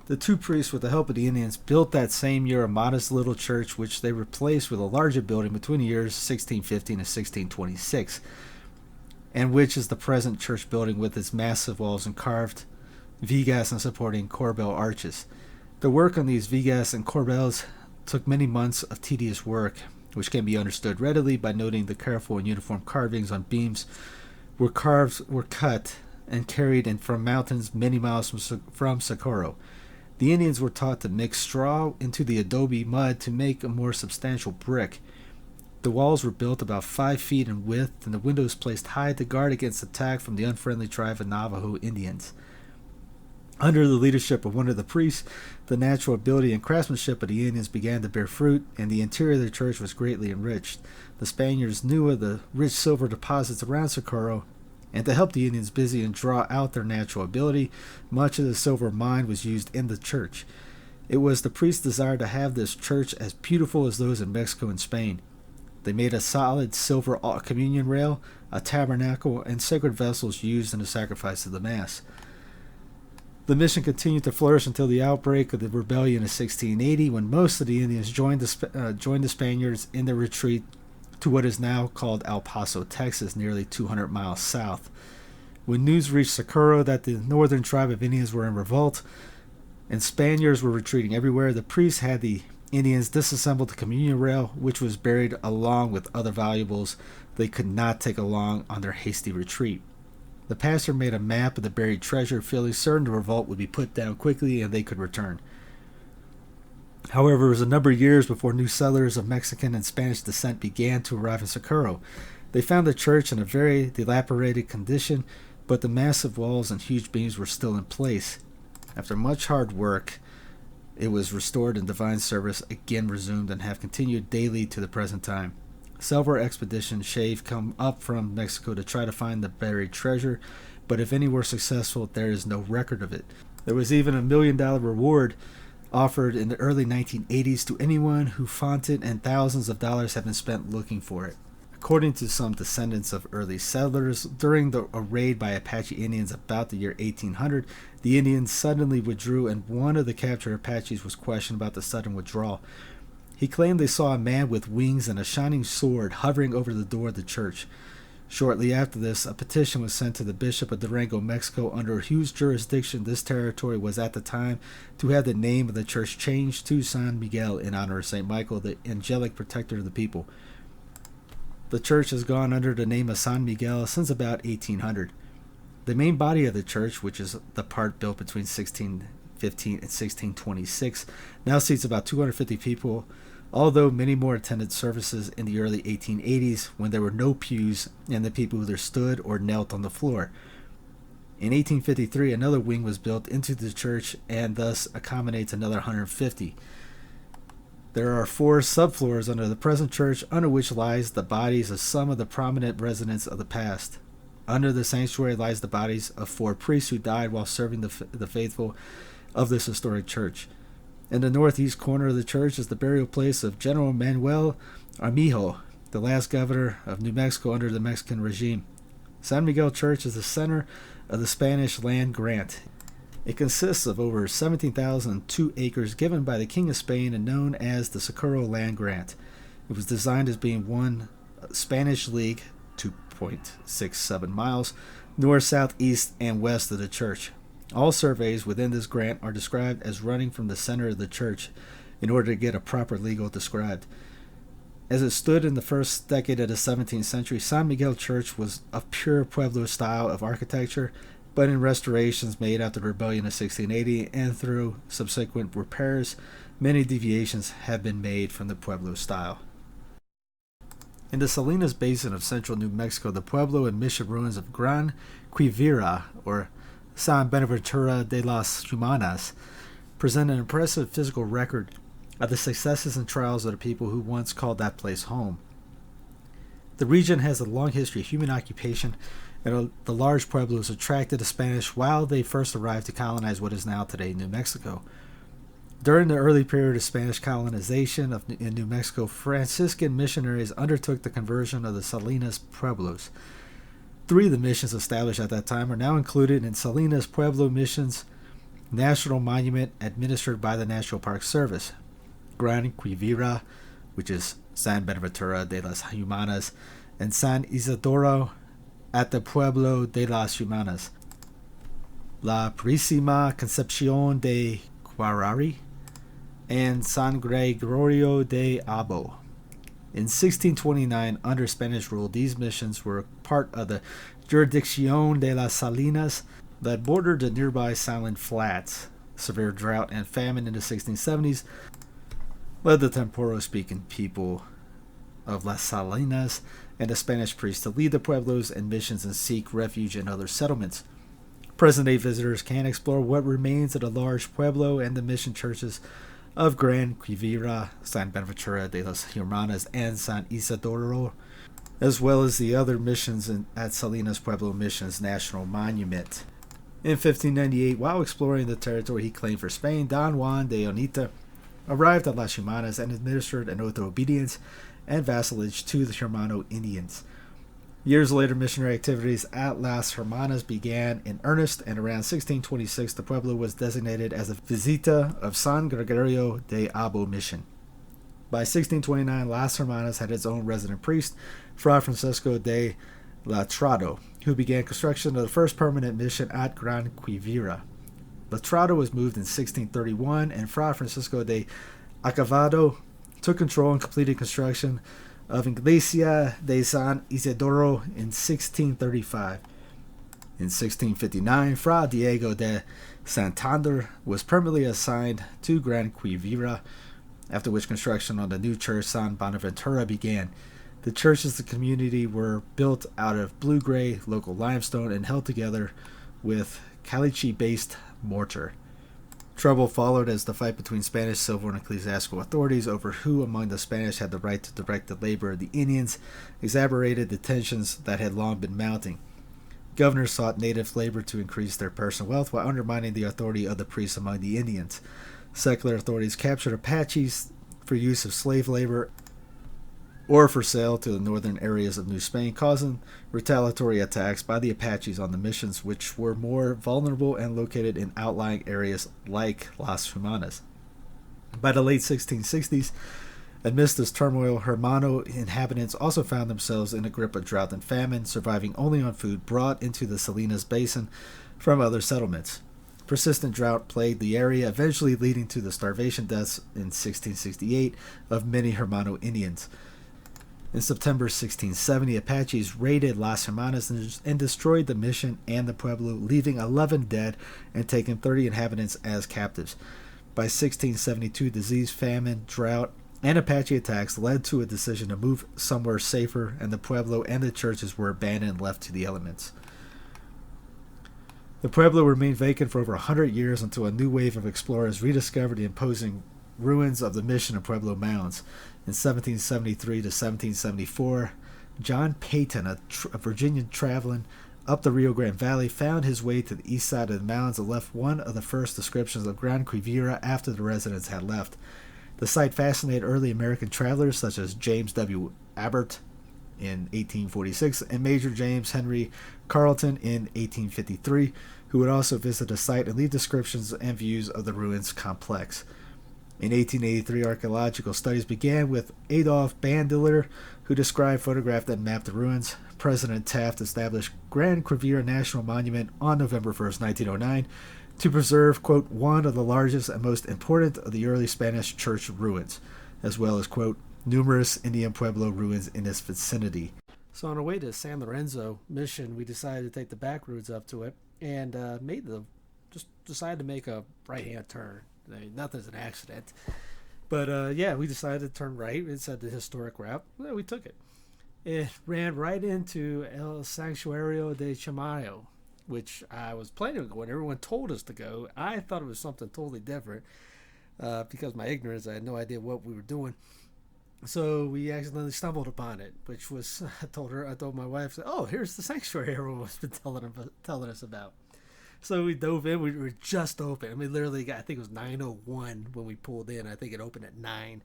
Speaker 1: The 2 priests, with the help of the Indians, built that same year a modest little church, which they replaced with a larger building between the years 1615 and 1626, and which is the present church building with its massive walls and carved vigas and supporting corbel arches. The work on these vigas and corbels took many months of tedious work, which can be understood readily by noting the careful and uniform carvings on beams were cut and carried in from mountains many miles from Socorro. The Indians were taught to mix straw into the adobe mud to make a more substantial brick. The walls were built about 5 feet in width, and the windows placed high to guard against attack from the unfriendly tribe of Navajo Indians. Under the leadership of one of the priests, the natural ability and craftsmanship of the Indians began to bear fruit, and the interior of the church was greatly enriched. The Spaniards knew of the rich silver deposits around Socorro, and to help the Indians busy and draw out their natural ability, much of the silver mined was used in the church. It was the priest's desire to have this church as beautiful as those in Mexico and Spain. They made a solid silver communion rail, a tabernacle, and sacred vessels used in the sacrifice of the Mass. The mission continued to flourish until the outbreak of the rebellion in 1680, when most of the Indians joined the Spaniards in their retreat to what is now called El Paso, Texas, nearly 200 miles south. When news reached Socorro that the northern tribe of Indians were in revolt and Spaniards were retreating everywhere, the priests had the Indians disassemble the communion rail, which was buried along with other valuables they could not take along on their hasty retreat. The pastor made a map of the buried treasure, feeling certain the revolt would be put down quickly and they could return. However, it was a number of years before new settlers of Mexican and Spanish descent began to arrive in Socorro. They found the church in a very dilapidated condition, but the massive walls and huge beams were still in place. After much hard work, it was restored and divine service again resumed and have continued daily to the present time. Several expeditions have come up from Mexico to try to find the buried treasure, but if any were successful, there is no record of it. There was even $1 million reward offered in the early 1980s to anyone who found it, and thousands of dollars have been spent looking for it. According to some descendants of early settlers, during a raid by Apache Indians about the year 1800, the Indians suddenly withdrew, and one of the captured Apaches was questioned about the sudden withdrawal. He claimed they saw a man with wings and a shining sword hovering over the door of the church. Shortly after this, a petition was sent to the Bishop of Durango, Mexico, under whose jurisdiction this territory was at the time, to have the name of the church changed to San Miguel in honor of St. Michael, the angelic protector of the people. The church has gone under the name of San Miguel since about 1800. The main body of the church, which is the part built between 1615 and 1626, now seats about 250 people, although many more attended services in the early 1880s when there were no pews and the people either stood or knelt on the floor. In 1853, another wing was built into the church and thus accommodates another 150. There are 4 subfloors under the present church, under which lies the bodies of some of the prominent residents of the past. Under the sanctuary lies the bodies of 4 priests who died while serving the faithful of this historic church. In the northeast corner of the church is the burial place of General Manuel Armijo, the last governor of New Mexico under the Mexican regime. San Miguel Church is the center of the Spanish land grant. It consists of over 17,002 acres given by the King of Spain and known as the Socorro Land Grant. It was designed as being one Spanish league, 2.67 miles, north, south, east, and west of the church. All surveys within this grant are described as running from the center of the church in order to get a proper legal described. As it stood in the first decade of the 17th century, San Miguel Church was of pure Pueblo style of architecture, but in restorations made after the rebellion of 1680 and through subsequent repairs, many deviations have been made from the Pueblo style. In the Salinas Basin of central New Mexico, the Pueblo and mission ruins of Gran Quivira, or San Buenaventura de las Humanas, present an impressive physical record of the successes and trials of the people who once called that place home. The region has a long history of human occupation, and the large pueblos attracted the Spanish while they first arrived to colonize what is now today New Mexico. During the early period of Spanish colonization in New Mexico, Franciscan missionaries undertook the conversion of the Salinas pueblos. 3 of the missions established at that time are now included in Salinas Pueblo Missions National Monument administered by the National Park Service. Gran Quivira, which is San Buenaventura de las Humanas, and San Isidoro at the Pueblo de las Humanas. La Purísima Concepción de Guarari, and San Gregorio de Abo. In 1629, under Spanish rule, these missions were part of the Jurisdicción de las Salinas that bordered the nearby Silent Flats. Severe drought and famine in the 1670s led the Temporo-speaking people of Las Salinas and the Spanish priests to leave the pueblos and missions and seek refuge in other settlements. Present-day visitors can explore what remains of the large pueblo and the mission churches of Gran Quivira, San Buenaventura de las Humanas, and San Isidoro, as well as the other missions at Salinas Pueblo Missions National Monument. In 1598, while exploring the territory he claimed for Spain, Don Juan de Onita arrived at Las Humanas and administered an oath of obedience and vassalage to the Hermano Indians. Years later, missionary activities at Las Hermanas began in earnest, and around 1626 the pueblo was designated as a Visita of San Gregorio de Abo mission. By 1629, Las Hermanas had its own resident priest, Fray Francisco de Latrado, who began construction of the first permanent mission at Gran Quivira. Latrado was moved in 1631, and Fray Francisco de Acavado took control and completed construction of Iglesia de San Isidoro in 1635. In 1659, Fra Diego de Santander was permanently assigned to Gran Quivira, after which construction on the new church San Bonaventura began. The churches of the community were built out of blue-gray local limestone and held together with caliche-based mortar. Trouble followed as the fight between Spanish civil and ecclesiastical authorities over who among the Spanish had the right to direct the labor of the Indians exacerbated the tensions that had long been mounting. Governors sought native labor to increase their personal wealth while undermining the authority of the priests among the Indians. Secular authorities captured Apaches for use of slave labor or for sale to the northern areas of New Spain, causing retaliatory attacks by the Apaches on the missions, which were more vulnerable and located in outlying areas like Las Humanas. By the late 1660s, amidst this turmoil, Hermano inhabitants also found themselves in a grip of drought and famine, surviving only on food brought into the Salinas Basin from other settlements. Persistent drought plagued the area, eventually leading to the starvation deaths in 1668 of many Hermano Indians. In September 1670, Apaches raided Las Hermanas and destroyed the mission and the pueblo, leaving 11 dead and taking 30 inhabitants as captives. By 1672, disease, famine, drought, and Apache attacks led to a decision to move somewhere safer, and the pueblo and the churches were abandoned and left to the elements. The pueblo remained vacant for over 100 years until a new wave of explorers rediscovered the imposing ruins of the mission and pueblo mounds. In 1773 to 1774, John Peyton, a Virginian traveling up the Rio Grande Valley, found his way to the east side of the mountains, and left one of the first descriptions of Gran Quivira after the residents had left. The site fascinated early American travelers such as James W. Abbott in 1846 and Major James Henry Carleton in 1853, who would also visit the site and leave descriptions and views of the ruins complex. In 1883, archaeological studies began with Adolf Bandelier, who described, photographed, and mapped the ruins. President Taft established Gran Quivira National Monument on November 1st, 1909, to preserve, quote, one of the largest and most important of the early Spanish church ruins, as well as, quote, numerous Indian Pueblo ruins in its vicinity. So on our way to San Lorenzo mission, we decided to take the back roads up to it and decided to make a right-hand turn. I mean, nothing's an accident. But we decided to turn right. It said the historic route. Well, we took it. It ran right into El Sanctuario de Chamayo, which I was planning on going. Everyone told us to go. I thought it was something totally different because of my ignorance. I had no idea what we were doing. So we accidentally stumbled upon it, which was, I told my wife, oh, here's the sanctuary everyone's been telling us about. So we dove in. We were just open. I mean, literally, I think it was 9:01 when we pulled in. I think it opened at 9.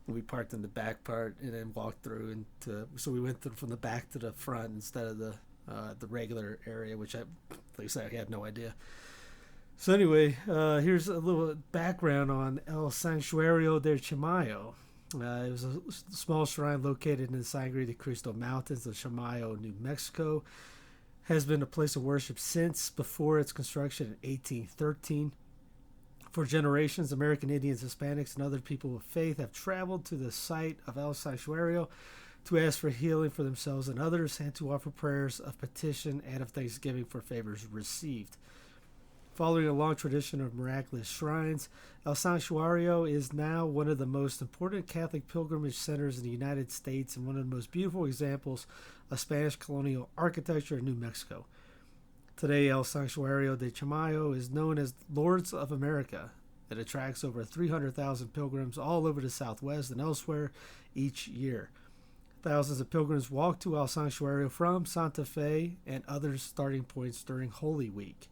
Speaker 1: And we parked in the back part and then walked through. So we went from the back to the front instead of the regular area, which like I said, I had no idea. So anyway, here's a little background on El Sanctuario de Chamayo. It was a small shrine located in the Sangre de Cristo Mountains of Chamayo, New Mexico. Has been a place of worship since before its construction in 1813. For generations, American Indians, Hispanics, and other people of faith have traveled to the site of El Sanctuario to ask for healing for themselves and others, and to offer prayers of petition and of thanksgiving for favors received. Following a long tradition of miraculous shrines, El Sanctuario is now one of the most important Catholic pilgrimage centers in the United States and one of the most beautiful examples of Spanish colonial architecture in New Mexico. Today, El Sanctuario de Chamayo is known as Lourdes of America. It attracts over 300,000 pilgrims all over the Southwest and elsewhere each year. Thousands of pilgrims walk to El Sanctuario from Santa Fe and other starting points during Holy Week.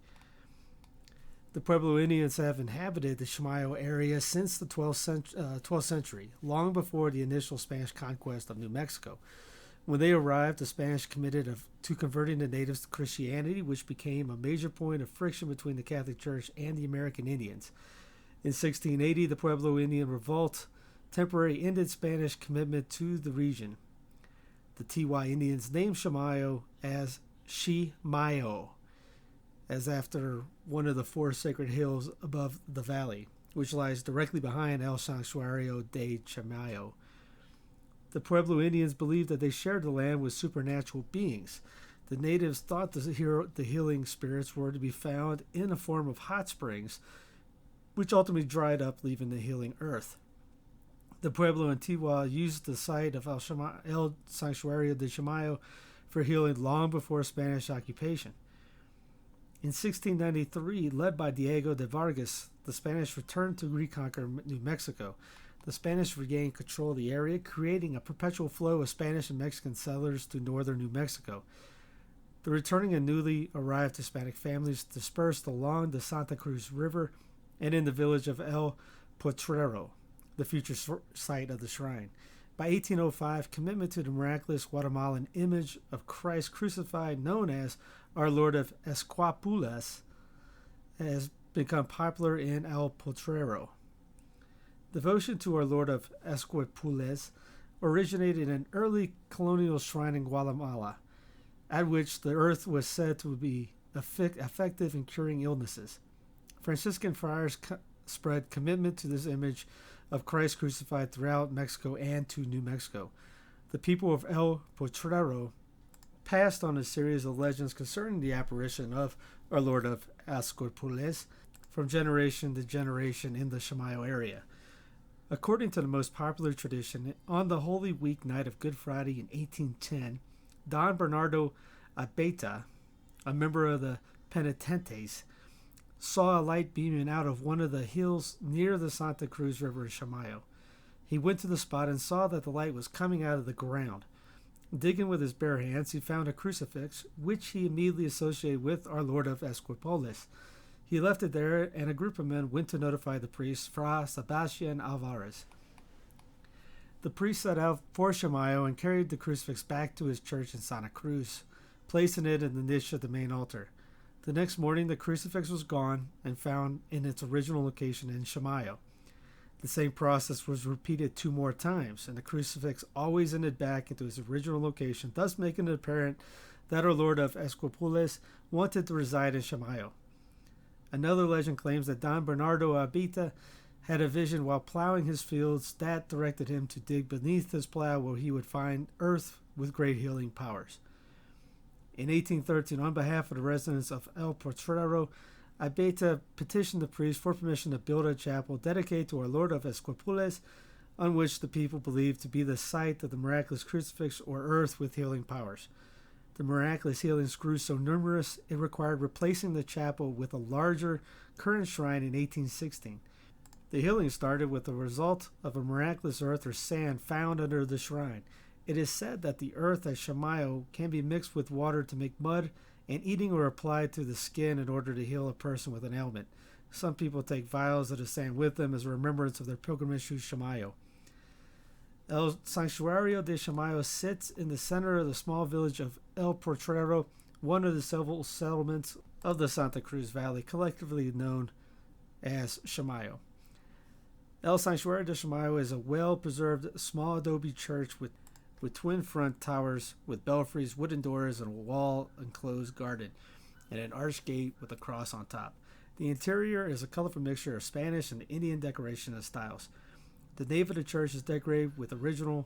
Speaker 1: The Pueblo Indians have inhabited the Chamayo area since the 12th century, long before the initial Spanish conquest of New Mexico. When they arrived, the Spanish committed to converting the natives to Christianity, which became a major point of friction between the Catholic Church and the American Indians. In 1680, the Pueblo Indian Revolt temporarily ended Spanish commitment to the region. The Tiwa Indians named Chamayo as Chimayo, as after one of the 4 sacred hills above the valley, which lies directly behind El Sanctuario de Chamayo. The Pueblo Indians believed that they shared the land with supernatural beings. The natives thought the healing spirits were to be found in a form of hot springs, which ultimately dried up, leaving the healing earth. The Pueblo and Tiwa used the site of El Sanctuario de Chamayo for healing long before Spanish occupation. In 1693, led by Diego de Vargas, the Spanish returned to reconquer New Mexico. The Spanish regained control of the area, creating a perpetual flow of Spanish and Mexican settlers to northern New Mexico. The returning and newly arrived Hispanic families dispersed along the Santa Cruz River and in the village of El Potrero, the future site of the shrine. By 1805, commitment to the miraculous Guatemalan image of Christ crucified, known as Our Lord of Esquipulas, has become popular in El Potrero. Devotion to Our Lord of Esquipulas originated in an early colonial shrine in Guatemala, at which the earth was said to be effective in curing illnesses. Franciscan friars spread commitment to this image of Christ crucified throughout Mexico and to New Mexico. The people of El Potrero passed on a series of legends concerning the apparition of Our Lord of Esquipulas from generation to generation in the Chamayo area. According to the most popular tradition, on the Holy Week night of Good Friday in 1810, Don Bernardo Abeta, a member of the Penitentes, saw a light beaming out of one of the hills near the Santa Cruz River in Chamayo. He went to the spot and saw that the light was coming out of the ground. Digging with his bare hands, he found a crucifix, which he immediately associated with Our Lord of Esquipulas. He left it there, and a group of men went to notify the priest, Fra Sebastian Alvarez. The priest set out for Chamayo and carried the crucifix back to his church in Santa Cruz, placing it in the niche of the main altar. The next morning, the crucifix was gone and found in its original location in Chamayo. The same process was repeated 2 more times, and the crucifix always ended back into its original location, thus making it apparent that Our Lord of Esquipulas wanted to reside in Chamayo. Another legend claims that Don Bernardo Abita had a vision while plowing his fields that directed him to dig beneath his plow where he would find earth with great healing powers. In 1813, on behalf of the residents of El Potrero, Abeta petitioned the priest for permission to build a chapel dedicated to Our Lord of Esquipulas, on which the people believed to be the site of the miraculous crucifix or earth with healing powers. The miraculous healings grew so numerous it required replacing the chapel with a larger current shrine in 1816. The healing started with the result of a miraculous earth or sand found under the shrine. It is said that the earth at Chamayo can be mixed with water to make mud, and eating or applied to the skin in order to heal a person with an ailment. Some people take vials of the sand with them as a remembrance of their pilgrimage to Chamayo. El Santuario de Chamayo sits in the center of the small village of El Potrero, one of the several settlements of the Santa Cruz Valley, collectively known as Chamayo. El Santuario de Chamayo is a well-preserved small adobe church with twin front towers with belfries, wooden doors, and a wall-enclosed garden, and an arched gate with a cross on top. The interior is a colorful mixture of Spanish and Indian decoration and styles. The nave of the church is decorated with original,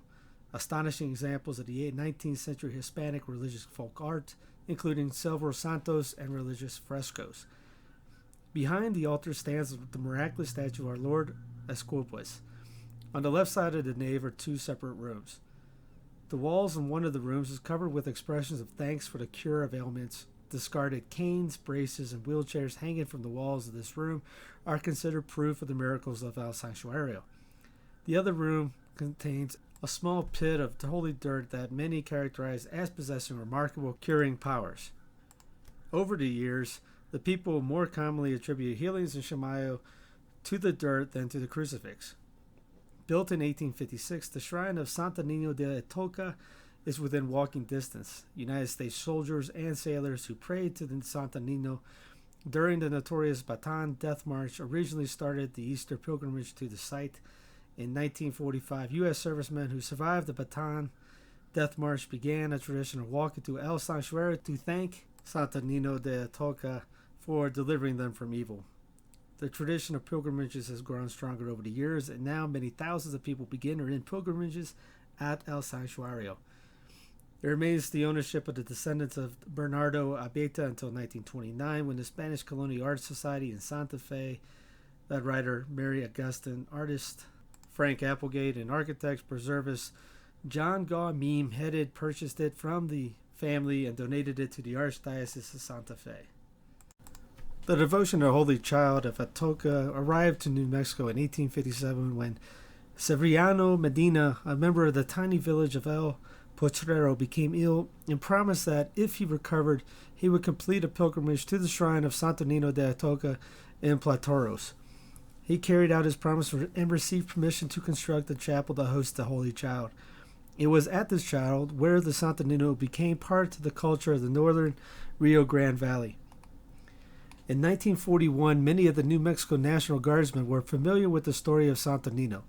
Speaker 1: astonishing examples of the 19th century Hispanic religious folk art, including silver santos and religious frescoes. Behind the altar stands the miraculous statue of Our Lord Esquipulas. On the left side of the nave are 2 separate rooms. The walls in one of the rooms is covered with expressions of thanks for the cure of ailments. Discarded canes, braces, and wheelchairs hanging from the walls of this room are considered proof of the miracles of El Santuario. The other room contains a small pit of holy dirt that many characterize as possessing remarkable curing powers. Over the years, the people more commonly attribute healings in Chamayo to the dirt than to the crucifix. Built in 1856, the shrine of Santa Nino de Atocha is within walking distance. United States soldiers and sailors who prayed to the Santa Nino during the notorious Bataan Death March originally started the Easter pilgrimage to the site. In 1945, U.S. servicemen who survived the Bataan Death March began a tradition of walking to El Santuario to thank Santa Nino de Atocha for delivering them from evil. The tradition of pilgrimages has grown stronger over the years, and now many thousands of people begin or end pilgrimages at El Santuario. It remains the ownership of the descendants of Bernardo Abeta until 1929, when the Spanish Colonial Art Society in Santa Fe, that writer Mary Augustine, artist Frank Applegate, and architect preservist John Gaw Meem headed purchased it from the family and donated it to the Archdiocese of Santa Fe. The devotion to the Holy Child of Atocha arrived to New Mexico in 1857 when Severiano Medina, a member of the tiny village of El Potrero, became ill and promised that if he recovered, he would complete a pilgrimage to the shrine of Santo Nino de Atocha in Platoros. He carried out his promise and received permission to construct a chapel to host the Holy Child. It was at this chapel where the Santo Nino became part of the culture of the northern Rio Grande Valley. In 1941, many of the New Mexico National Guardsmen were familiar with the story of Santo Nino.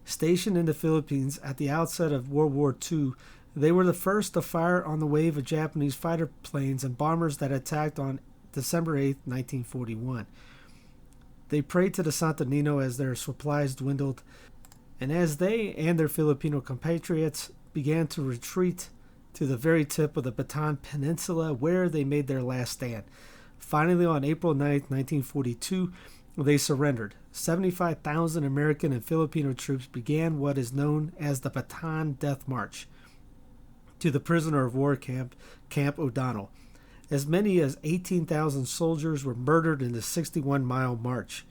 Speaker 1: Stationed in the Philippines at the outset of World War II, they were the first to fire on the wave of Japanese fighter planes and bombers that attacked on December 8, 1941. They prayed to the Santo Nino as their supplies dwindled, and as they and their Filipino compatriots began to retreat to the very tip of the Bataan Peninsula where they made their last stand. Finally, on April 9, 1942, they surrendered. 75,000 American and Filipino troops began what is known as the Bataan Death March to the prisoner of war camp, Camp O'Donnell. As many as 18,000 soldiers were murdered in the 61-mile march.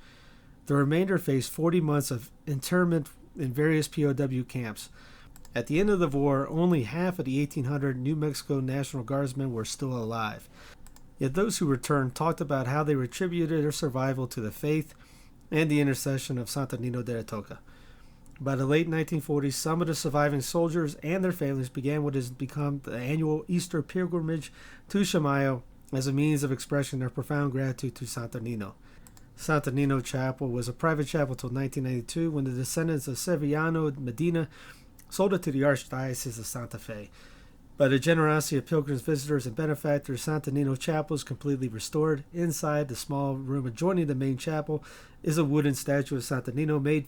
Speaker 1: The remainder faced 40 months of internment in various POW camps. At the end of the war, only half of the 1,800 New Mexico National Guardsmen were still alive. Yet those who returned talked about how they attributed their survival to the faith and the intercession of Santo Nino de la Toca. By the late 1940s, some of the surviving soldiers and their families began what has become the annual Easter pilgrimage to Chamayo as a means of expressing their profound gratitude to Santo Nino. Santo Nino Chapel was a private chapel until 1992 when the descendants of Sevillano Medina sold it to the Archdiocese of Santa Fe. By the generosity of pilgrims, visitors, and benefactors, Santo Nino Chapel is completely restored. Inside the small room adjoining the main chapel is a wooden statue of Santo Nino made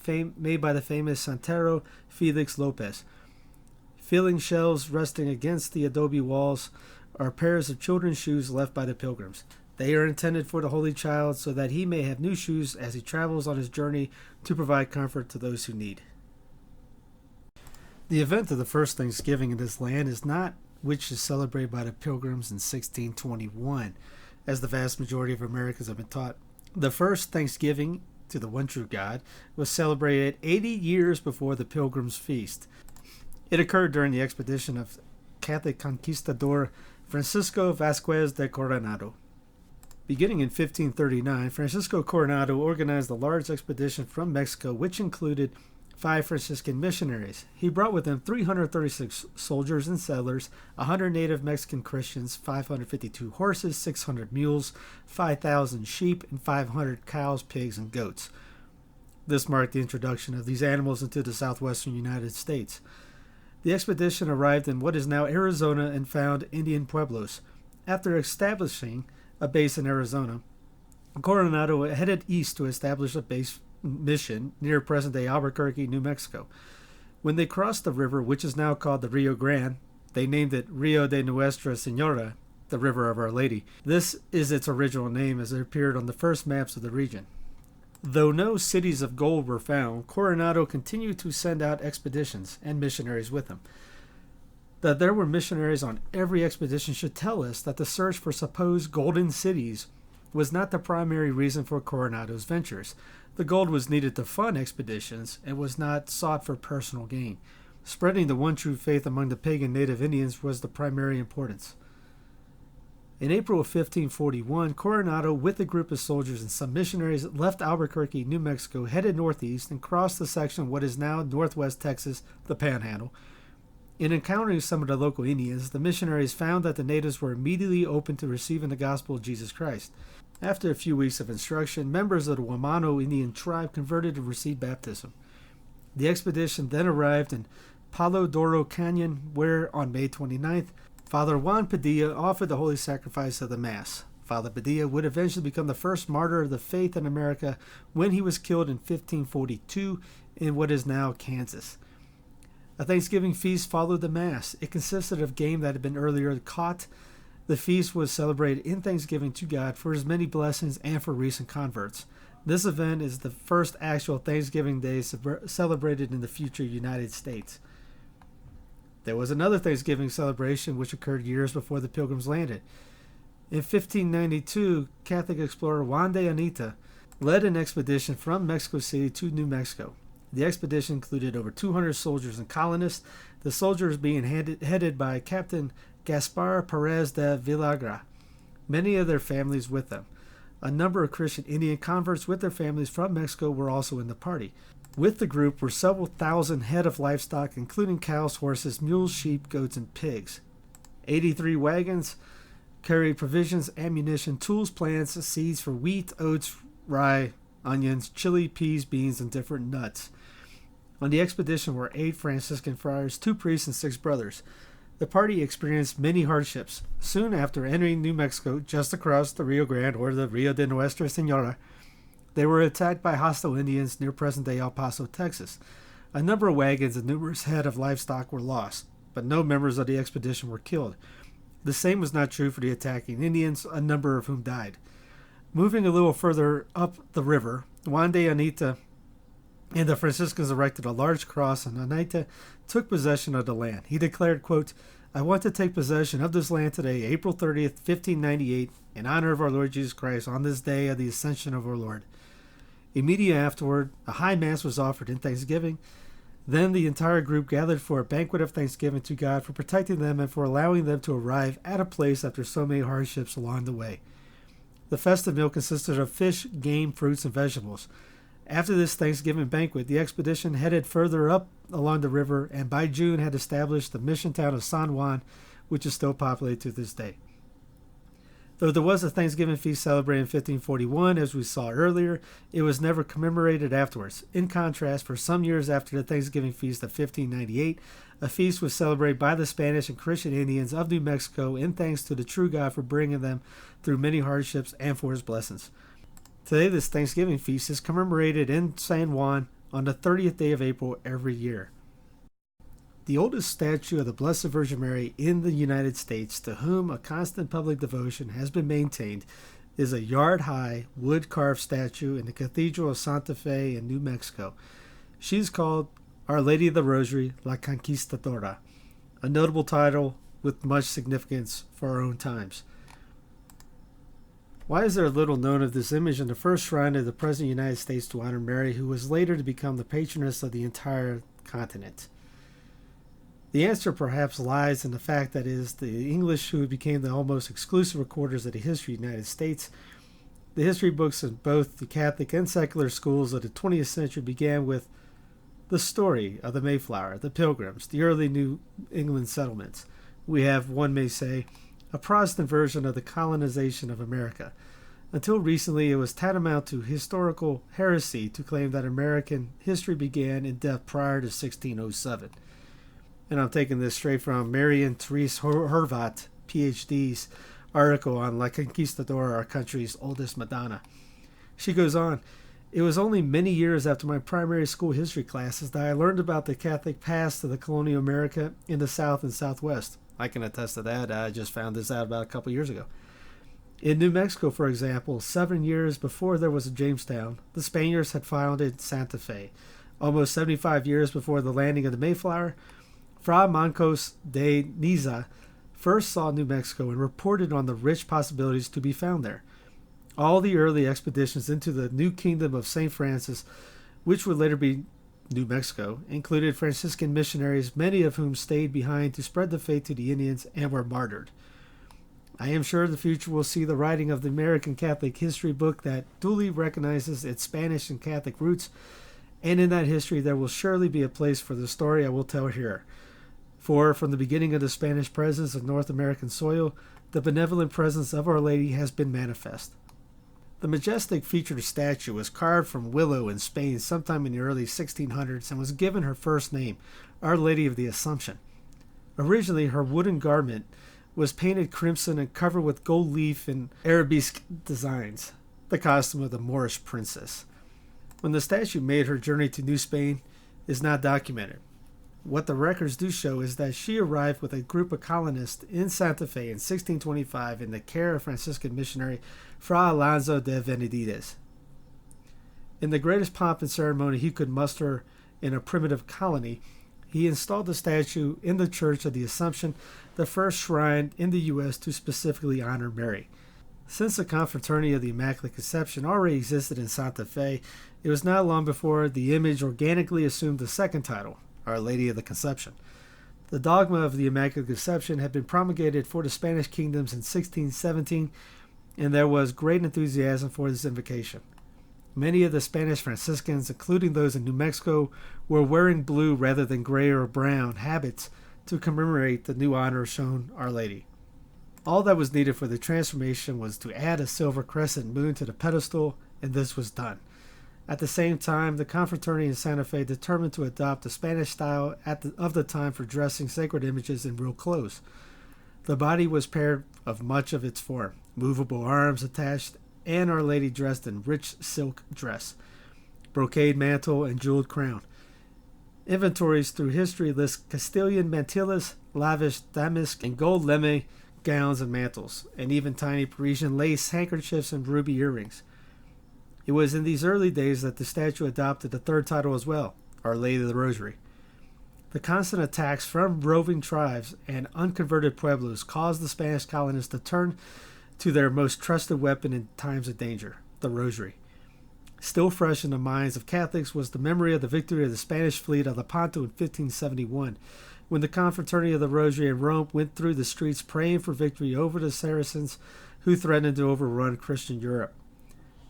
Speaker 1: by the famous Santero Felix Lopez. Filling shelves resting against the adobe walls are pairs of children's shoes left by the pilgrims. They are intended for the Holy Child so that he may have new shoes as he travels on his journey to provide comfort to those who need. The event of the first Thanksgiving in this land is not which is celebrated by the pilgrims in 1621, as the vast majority of Americans have been taught. The first Thanksgiving to the one true God was celebrated 80 years before the Pilgrims' Feast. It occurred during the expedition of Catholic Conquistador Francisco Vasquez de Coronado. Beginning in 1539, Francisco Coronado organized a large expedition from Mexico, which included 5 Franciscan missionaries. He brought with him 336 soldiers and settlers, 100 native Mexican Christians, 552 horses, 600 mules, 5,000 sheep, and 500 cows, pigs, and goats. This marked the introduction of these animals into the southwestern United States. The expedition arrived in what is now Arizona and found Indian pueblos. After establishing a base in Arizona, Coronado headed east to establish a base mission near present-day Albuquerque, New Mexico. When they crossed the river, which is now called the Rio Grande, they named it Rio de Nuestra Senora, the River of Our Lady. This is its original name as it appeared on the first maps of the region. Though no cities of gold were found, Coronado continued to send out expeditions and missionaries with him. That there were missionaries on every expedition should tell us that the search for supposed golden cities was not the primary reason for Coronado's ventures. The gold was needed to fund expeditions and was not sought for personal gain. Spreading the one true faith among the pagan native Indians was the primary importance. In April of 1541, Coronado, with a group of soldiers and some missionaries, left Albuquerque, New Mexico, headed northeast, and crossed the section of what is now northwest Texas, the Panhandle. In encountering some of the local Indians, the missionaries found that the natives were immediately open to receiving the gospel of Jesus Christ. After a few weeks of instruction, members of the Wamano Indian tribe converted and received baptism. The expedition then arrived in Palo Duro Canyon, where, on May 29th, Father Juan Padilla offered the holy sacrifice of the Mass. Father Padilla would eventually become the first martyr of the faith in America when he was killed in 1542 in what is now Kansas. A Thanksgiving feast followed the Mass. It consisted of game that had been earlier caught. The feast was celebrated in thanksgiving to God for his many blessings and for recent converts. This event is the first actual Thanksgiving Day celebrated in the future United States. There was another Thanksgiving celebration which occurred years before the Pilgrims landed. In 1592, Catholic explorer Juan de Anita led an expedition from Mexico City to New Mexico. The expedition included over 200 soldiers and colonists, the soldiers being headed by Captain Gaspar Perez de Villagra, many of their families with them. A number of Christian Indian converts with their families from Mexico were also in the party. With the group were several thousand head of livestock, including cows, horses, mules, sheep, goats, and pigs. 83 wagons carried provisions, ammunition, tools, plants, seeds for wheat, oats, rye, onions, chili, peas, beans, and different nuts. On the expedition were 8 Franciscan friars, 2 priests, and 6 brothers. The party experienced many hardships. Soon after entering New Mexico, just across the Rio Grande, or the Rio de Nuestra Senora, they were attacked by hostile Indians near present-day El Paso, Texas. A number of wagons and numerous head of livestock were lost, but no members of the expedition were killed. The same was not true for the attacking Indians, a number of whom died. Moving a little further up the river, Juan de Anita and the Franciscans erected a large cross, and Anita took possession of the land. He declared, quote, "I want to take possession of this land today, April 30th, 1598, in honor of our Lord Jesus Christ, on this day of the Ascension of our Lord." Immediately afterward, a high mass was offered in thanksgiving. Then the entire group gathered for a banquet of thanksgiving to God for protecting them and for allowing them to arrive at a place after so many hardships along the way. The festive meal consisted of fish, game, fruits, and vegetables. After this Thanksgiving banquet, the expedition headed further up along the river and by June had established the mission town of San Juan, which is still populated to this day. Though there was a Thanksgiving feast celebrated in 1541, as we saw earlier, it was never commemorated afterwards. In contrast, for some years after the Thanksgiving feast of 1598, a feast was celebrated by the Spanish and Christian Indians of New Mexico in thanks to the true God for bringing them through many hardships and for his blessings. Today, this Thanksgiving feast is commemorated in San Juan on the 30th day of April every year. The oldest statue of the Blessed Virgin Mary in the United States, to whom a constant public devotion has been maintained, is a yard-high, wood-carved statue in the Cathedral of Santa Fe in New Mexico. She is called Our Lady of the Rosary, La Conquistadora, a notable title with much significance for our own times. Why is there little known of this image in the first shrine of the present United States to honor Mary, who was later to become the patroness of the entire continent? The answer perhaps lies in the fact that it is the English who became the almost exclusive recorders of the history of the United States. The history books in both the Catholic and secular schools of the 20th century began with the story of the Mayflower, the Pilgrims, the early New England settlements. We have, one may say, a Protestant version of the colonization of America. Until recently, it was tantamount to historical heresy to claim that American history began in depth prior to 1607. And I'm taking this straight from Marian Therese Horvat, PhD's article on La Conquistadora, our country's oldest Madonna. She goes on, "It was only many years after my primary school history classes that I learned about the Catholic past of the colonial America in the South and Southwest. I can attest to that. I just found this out about a couple years ago. In New Mexico, for example, 7 years before there was a Jamestown, the Spaniards had founded Santa Fe. Almost 75 years before the landing of the Mayflower, Fray Mancos de Niza first saw New Mexico and reported on the rich possibilities to be found there. All the early expeditions into the new kingdom of St. Francis, which would later be New Mexico, included Franciscan missionaries, many of whom stayed behind to spread the faith to the Indians and were martyred. I am sure the future will see the writing of the American Catholic history book that duly recognizes its Spanish and Catholic roots, and in that history there will surely be a place for the story I will tell here. For from the beginning of the Spanish presence of North American soil, the benevolent presence of Our Lady has been manifest. The majestic featured statue was carved from willow in Spain sometime in the early 1600s and was given her first name, Our Lady of the Assumption. Originally, her wooden garment was painted crimson and covered with gold leaf and arabesque designs, the costume of the Moorish princess. When the statue made her journey to New Spain is not documented. What the records do show is that she arrived with a group of colonists in Santa Fe in 1625 in the care of Franciscan missionary Fray Alonso de Benavides. In the greatest pomp and ceremony he could muster in a primitive colony, he installed the statue in the Church of the Assumption, the first shrine in the U.S. to specifically honor Mary. Since the Confraternity of the Immaculate Conception already existed in Santa Fe, it was not long before the image organically assumed the second title, Our Lady of the Conception. The dogma of the Immaculate Conception had been promulgated for the Spanish kingdoms in 1617, and there was great enthusiasm for this invocation. Many of the Spanish Franciscans, including those in New Mexico, were wearing blue rather than gray or brown habits to commemorate the new honor shown Our Lady. All that was needed for the transformation was to add a silver crescent moon to the pedestal, and this was done. At the same time, the Confraternity in Santa Fe determined to adopt the Spanish style of the time for dressing sacred images in real clothes. The body was paired of much of its form, movable arms attached, and Our Lady dressed in rich silk dress, brocade mantle, and jeweled crown. Inventories through history list Castilian mantillas, lavish damask and gold lemme gowns and mantles, and even tiny Parisian lace handkerchiefs and ruby earrings. It was in these early days that the statue adopted the third title as well, Our Lady of the Rosary. The constant attacks from roving tribes and unconverted pueblos caused the Spanish colonists to turn to their most trusted weapon in times of danger, the rosary. Still fresh in the minds of Catholics was the memory of the victory of the Spanish fleet of Lepanto in 1571, when the Confraternity of the Rosary in Rome went through the streets praying for victory over the Saracens who threatened to overrun Christian Europe.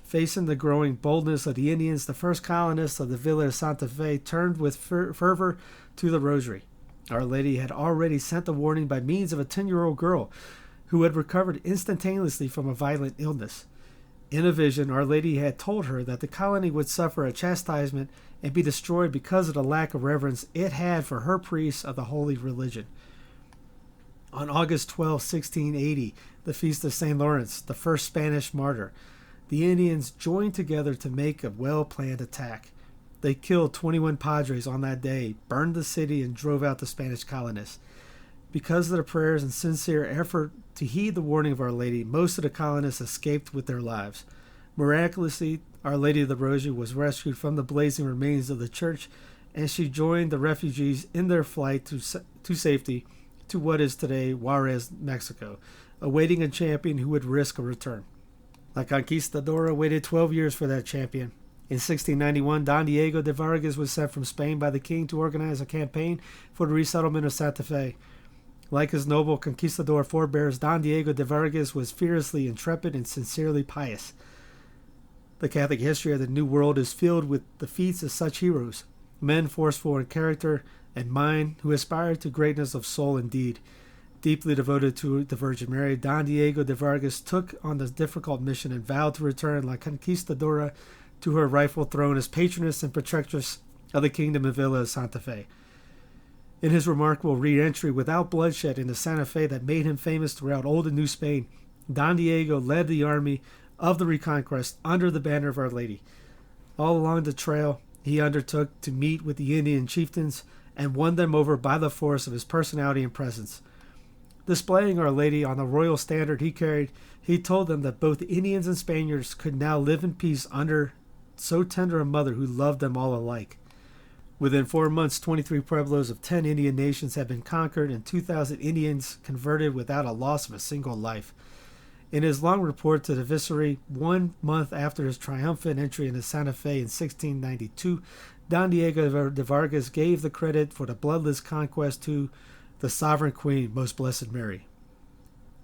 Speaker 1: Facing the growing boldness of the Indians, the first colonists of the Villa of Santa Fe turned with fervor to the Rosary. Our Lady had already sent the warning by means of a 10-year-old girl who had recovered instantaneously from a violent illness. In a vision, Our Lady had told her that the colony would suffer a chastisement and be destroyed because of the lack of reverence it had for her priests of the holy religion. On August 12, 1680, the feast of St. Lawrence, the first Spanish martyr, the Indians joined together to make a well-planned attack. They killed 21 padres on that day, burned the city, and drove out the Spanish colonists. Because of their prayers and sincere effort to heed the warning of Our Lady, most of the colonists escaped with their lives. Miraculously, Our Lady of the Rosary was rescued from the blazing remains of the church, and she joined the refugees in their flight to safety to what is today Juarez, Mexico, awaiting a champion who would risk a return. La Conquistadora waited 12 years for that champion. In 1691, Don Diego de Vargas was sent from Spain by the king to organize a campaign for the resettlement of Santa Fe. Like his noble conquistador forebears, Don Diego de Vargas was fearlessly intrepid and sincerely pious. The Catholic history of the New World is filled with the feats of such heroes, men forceful in character and mind who aspired to greatness of soul and deed. Deeply devoted to the Virgin Mary, Don Diego de Vargas took on this difficult mission and vowed to return La Conquistadora to her rightful throne as patroness and protectress of the kingdom of Villa of Santa Fe. In his remarkable re-entry without bloodshed into Santa Fe that made him famous throughout Old and New Spain, Don Diego led the army of the Reconquest under the banner of Our Lady. All along the trail, he undertook to meet with the Indian chieftains and won them over by the force of his personality and presence. Displaying Our Lady on the royal standard he carried, he told them that both Indians and Spaniards could now live in peace under so tender a mother who loved them all alike. Within 4 months, 23 pueblos of 10 Indian nations had been conquered and 2,000 Indians converted without a loss of a single life. In his long report to the Viceroy, 1 month after his triumphant entry into Santa Fe in 1692, Don Diego de Vargas gave the credit for the bloodless conquest to the Sovereign Queen, Most Blessed Mary.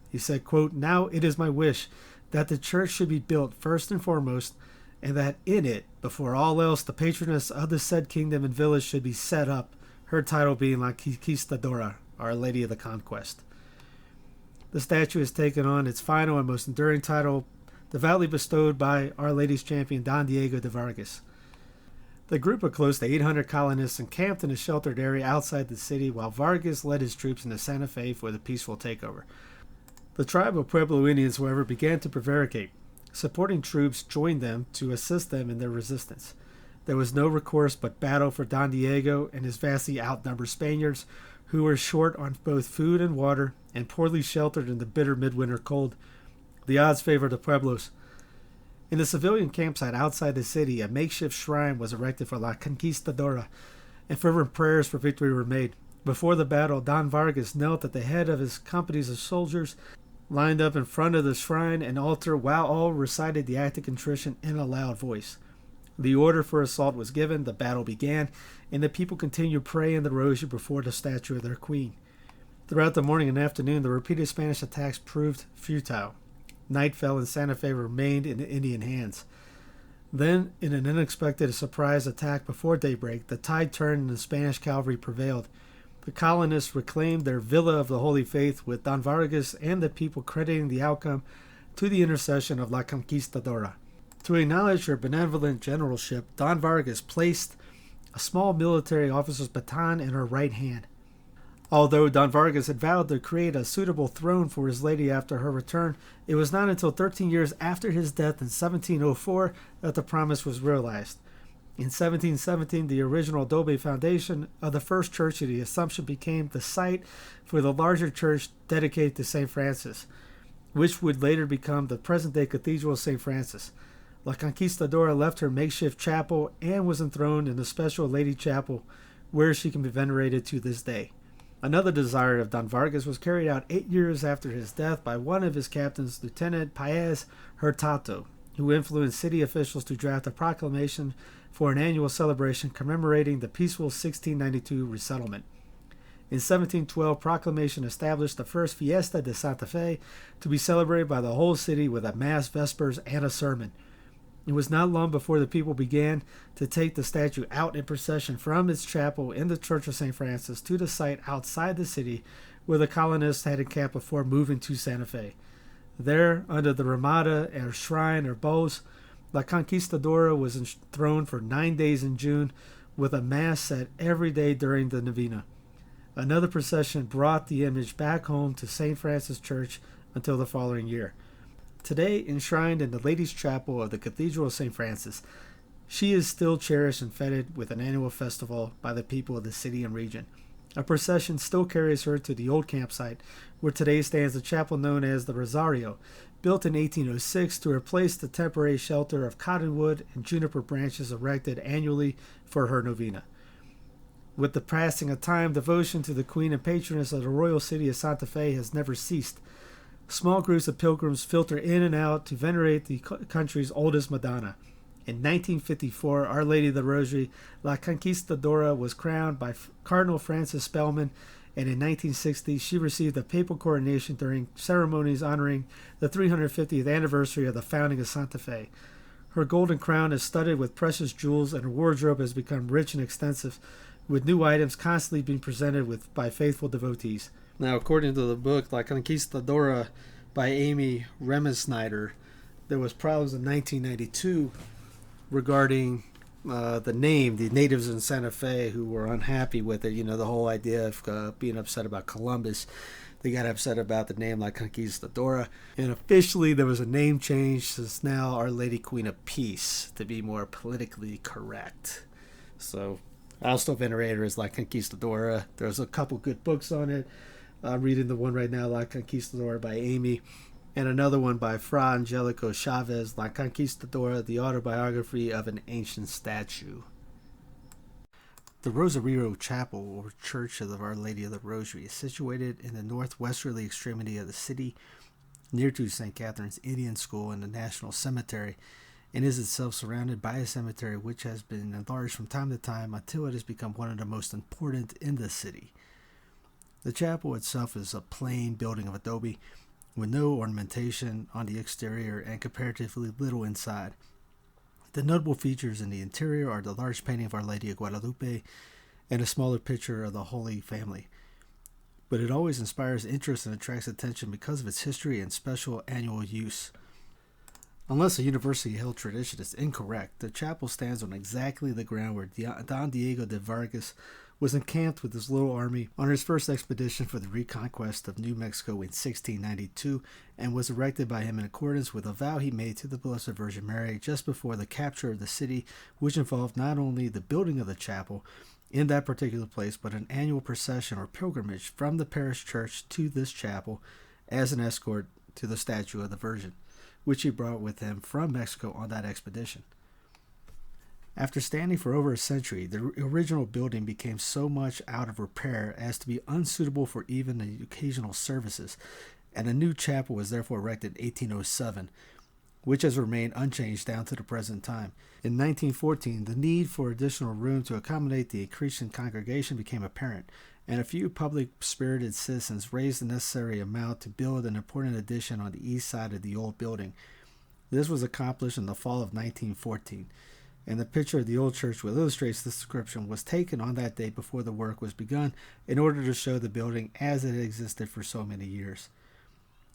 Speaker 1: He said, quote, "Now it is my wish that the church should be built first and foremost, and that in it, before all else, the patroness of the said kingdom and village should be set up, her title being La Conquistadora, Our Lady of the Conquest." The statue has taken on its final and most enduring title, devoutly bestowed by Our Lady's champion Don Diego de Vargas. The group of close to 800 colonists encamped in a sheltered area outside the city while Vargas led his troops into Santa Fe for the peaceful takeover. The tribe of Pueblo Indians, however, began to prevaricate. Supporting troops joined them to assist them in their resistance. There was no recourse but battle for Don Diego and his vastly outnumbered Spaniards, who were short on both food and water and poorly sheltered in the bitter midwinter cold. The odds favored the Pueblos. In the civilian campsite outside the city, a makeshift shrine was erected for La Conquistadora, and fervent prayers for victory were made. Before the battle, Don Vargas knelt at the head of his companies of soldiers, lined up in front of the shrine and altar while all recited the act of contrition in a loud voice. The order for assault was given, the battle began, and the people continued praying the rosary before the statue of their queen. Throughout the morning and afternoon, the repeated Spanish attacks proved futile. Night fell and Santa Fe remained in Indian hands. Then, in an unexpected surprise attack before daybreak, the tide turned and the Spanish cavalry prevailed. The colonists reclaimed their Villa of the Holy Faith, with Don Vargas and the people crediting the outcome to the intercession of La Conquistadora. To acknowledge her benevolent generalship, Don Vargas placed a small military officer's baton in her right hand. Although Don Vargas had vowed to create a suitable throne for his lady after her return, it was not until 13 years after his death in 1704 that the promise was realized. In 1717, the original adobe foundation of the first church of the Assumption became the site for the larger church dedicated to St. Francis, which would later become the present-day Cathedral of St. Francis. La Conquistadora left her makeshift chapel and was enthroned in the special Lady Chapel, where she can be venerated to this day. Another desire of Don Vargas was carried out 8 years after his death by one of his captains, Lieutenant Paez Hurtado, who influenced city officials to draft a proclamation for an annual celebration commemorating the peaceful 1692 resettlement. In 1712, proclamation established the first Fiesta de Santa Fe to be celebrated by the whole city with a mass, vespers, and a sermon. It was not long before the people began to take the statue out in procession from its chapel in the Church of St. Francis to the site outside the city where the colonists had encamped before moving to Santa Fe. There, under the Ramada or shrine or bows, La Conquistadora was enthroned for 9 days in June with a mass said every day during the novena. Another procession brought the image back home to St. Francis Church until the following year. Today, enshrined in the Ladies' Chapel of the Cathedral of St. Francis, she is still cherished and feted with an annual festival by the people of the city and region. A procession still carries her to the old campsite, where today stands the chapel known as the Rosario, built in 1806 to replace the temporary shelter of cottonwood and juniper branches erected annually for her novena. With the passing of time, devotion to the Queen and Patroness of the royal city of Santa Fe has never ceased. Small groups of pilgrims filter in and out to venerate the country's oldest Madonna. In 1954, Our Lady of the Rosary, La Conquistadora, was crowned by Cardinal Francis Spellman, and in 1960 she received a papal coronation during ceremonies honoring the 350th anniversary of the founding of Santa Fe. Her golden crown is studded with precious jewels, and her wardrobe has become rich and extensive, with new items constantly being presented by faithful devotees. Now, according to the book La Conquistadora by Amy Remensnyder, there was problems in 1992 regarding the name. The natives in Santa Fe who were unhappy with it, the whole idea of being upset about Columbus, they got upset about the name La Conquistadora, and officially there was a name change. It's now Our Lady Queen of Peace, to be more politically correct. So I'll still venerate her as La Conquistadora. There's a couple good books on it. I'm reading the one right now, La Conquistadora by Amy, and another one by Fra Angelico Chavez, La Conquistadora, the autobiography of an ancient statue. The Rosario Chapel, or Church of Our Lady of the Rosary, is situated in the northwesterly extremity of the city, near to St. Catherine's Indian School and the National Cemetery, and is itself surrounded by a cemetery which has been enlarged from time to time until it has become one of the most important in the city. The chapel itself is a plain building of adobe, with no ornamentation on the exterior and comparatively little inside. The notable features in the interior are the large painting of Our Lady of Guadalupe and a smaller picture of the Holy Family. But it always inspires interest and attracts attention because of its history and special annual use. Unless a university-held tradition is incorrect, the chapel stands on exactly the ground where Don Diego de Vargas was encamped with his little army on his first expedition for the reconquest of New Mexico in 1692, and was erected by him in accordance with a vow he made to the Blessed Virgin Mary just before the capture of the city, which involved not only the building of the chapel in that particular place, but an annual procession or pilgrimage from the parish church to this chapel as an escort to the statue of the Virgin, which he brought with him from Mexico on that expedition. After standing for over a century, the original building became so much out of repair as to be unsuitable for even the occasional services, and a new chapel was therefore erected in 1807, which has remained unchanged down to the present time. In 1914, the need for additional room to accommodate the increasing congregation became apparent, and a few public-spirited citizens raised the necessary amount to build an important addition on the east side of the old building. This was accomplished in the fall of 1914. And the picture of the old church which illustrates this description was taken on that day before the work was begun in order to show the building as it had existed for so many years.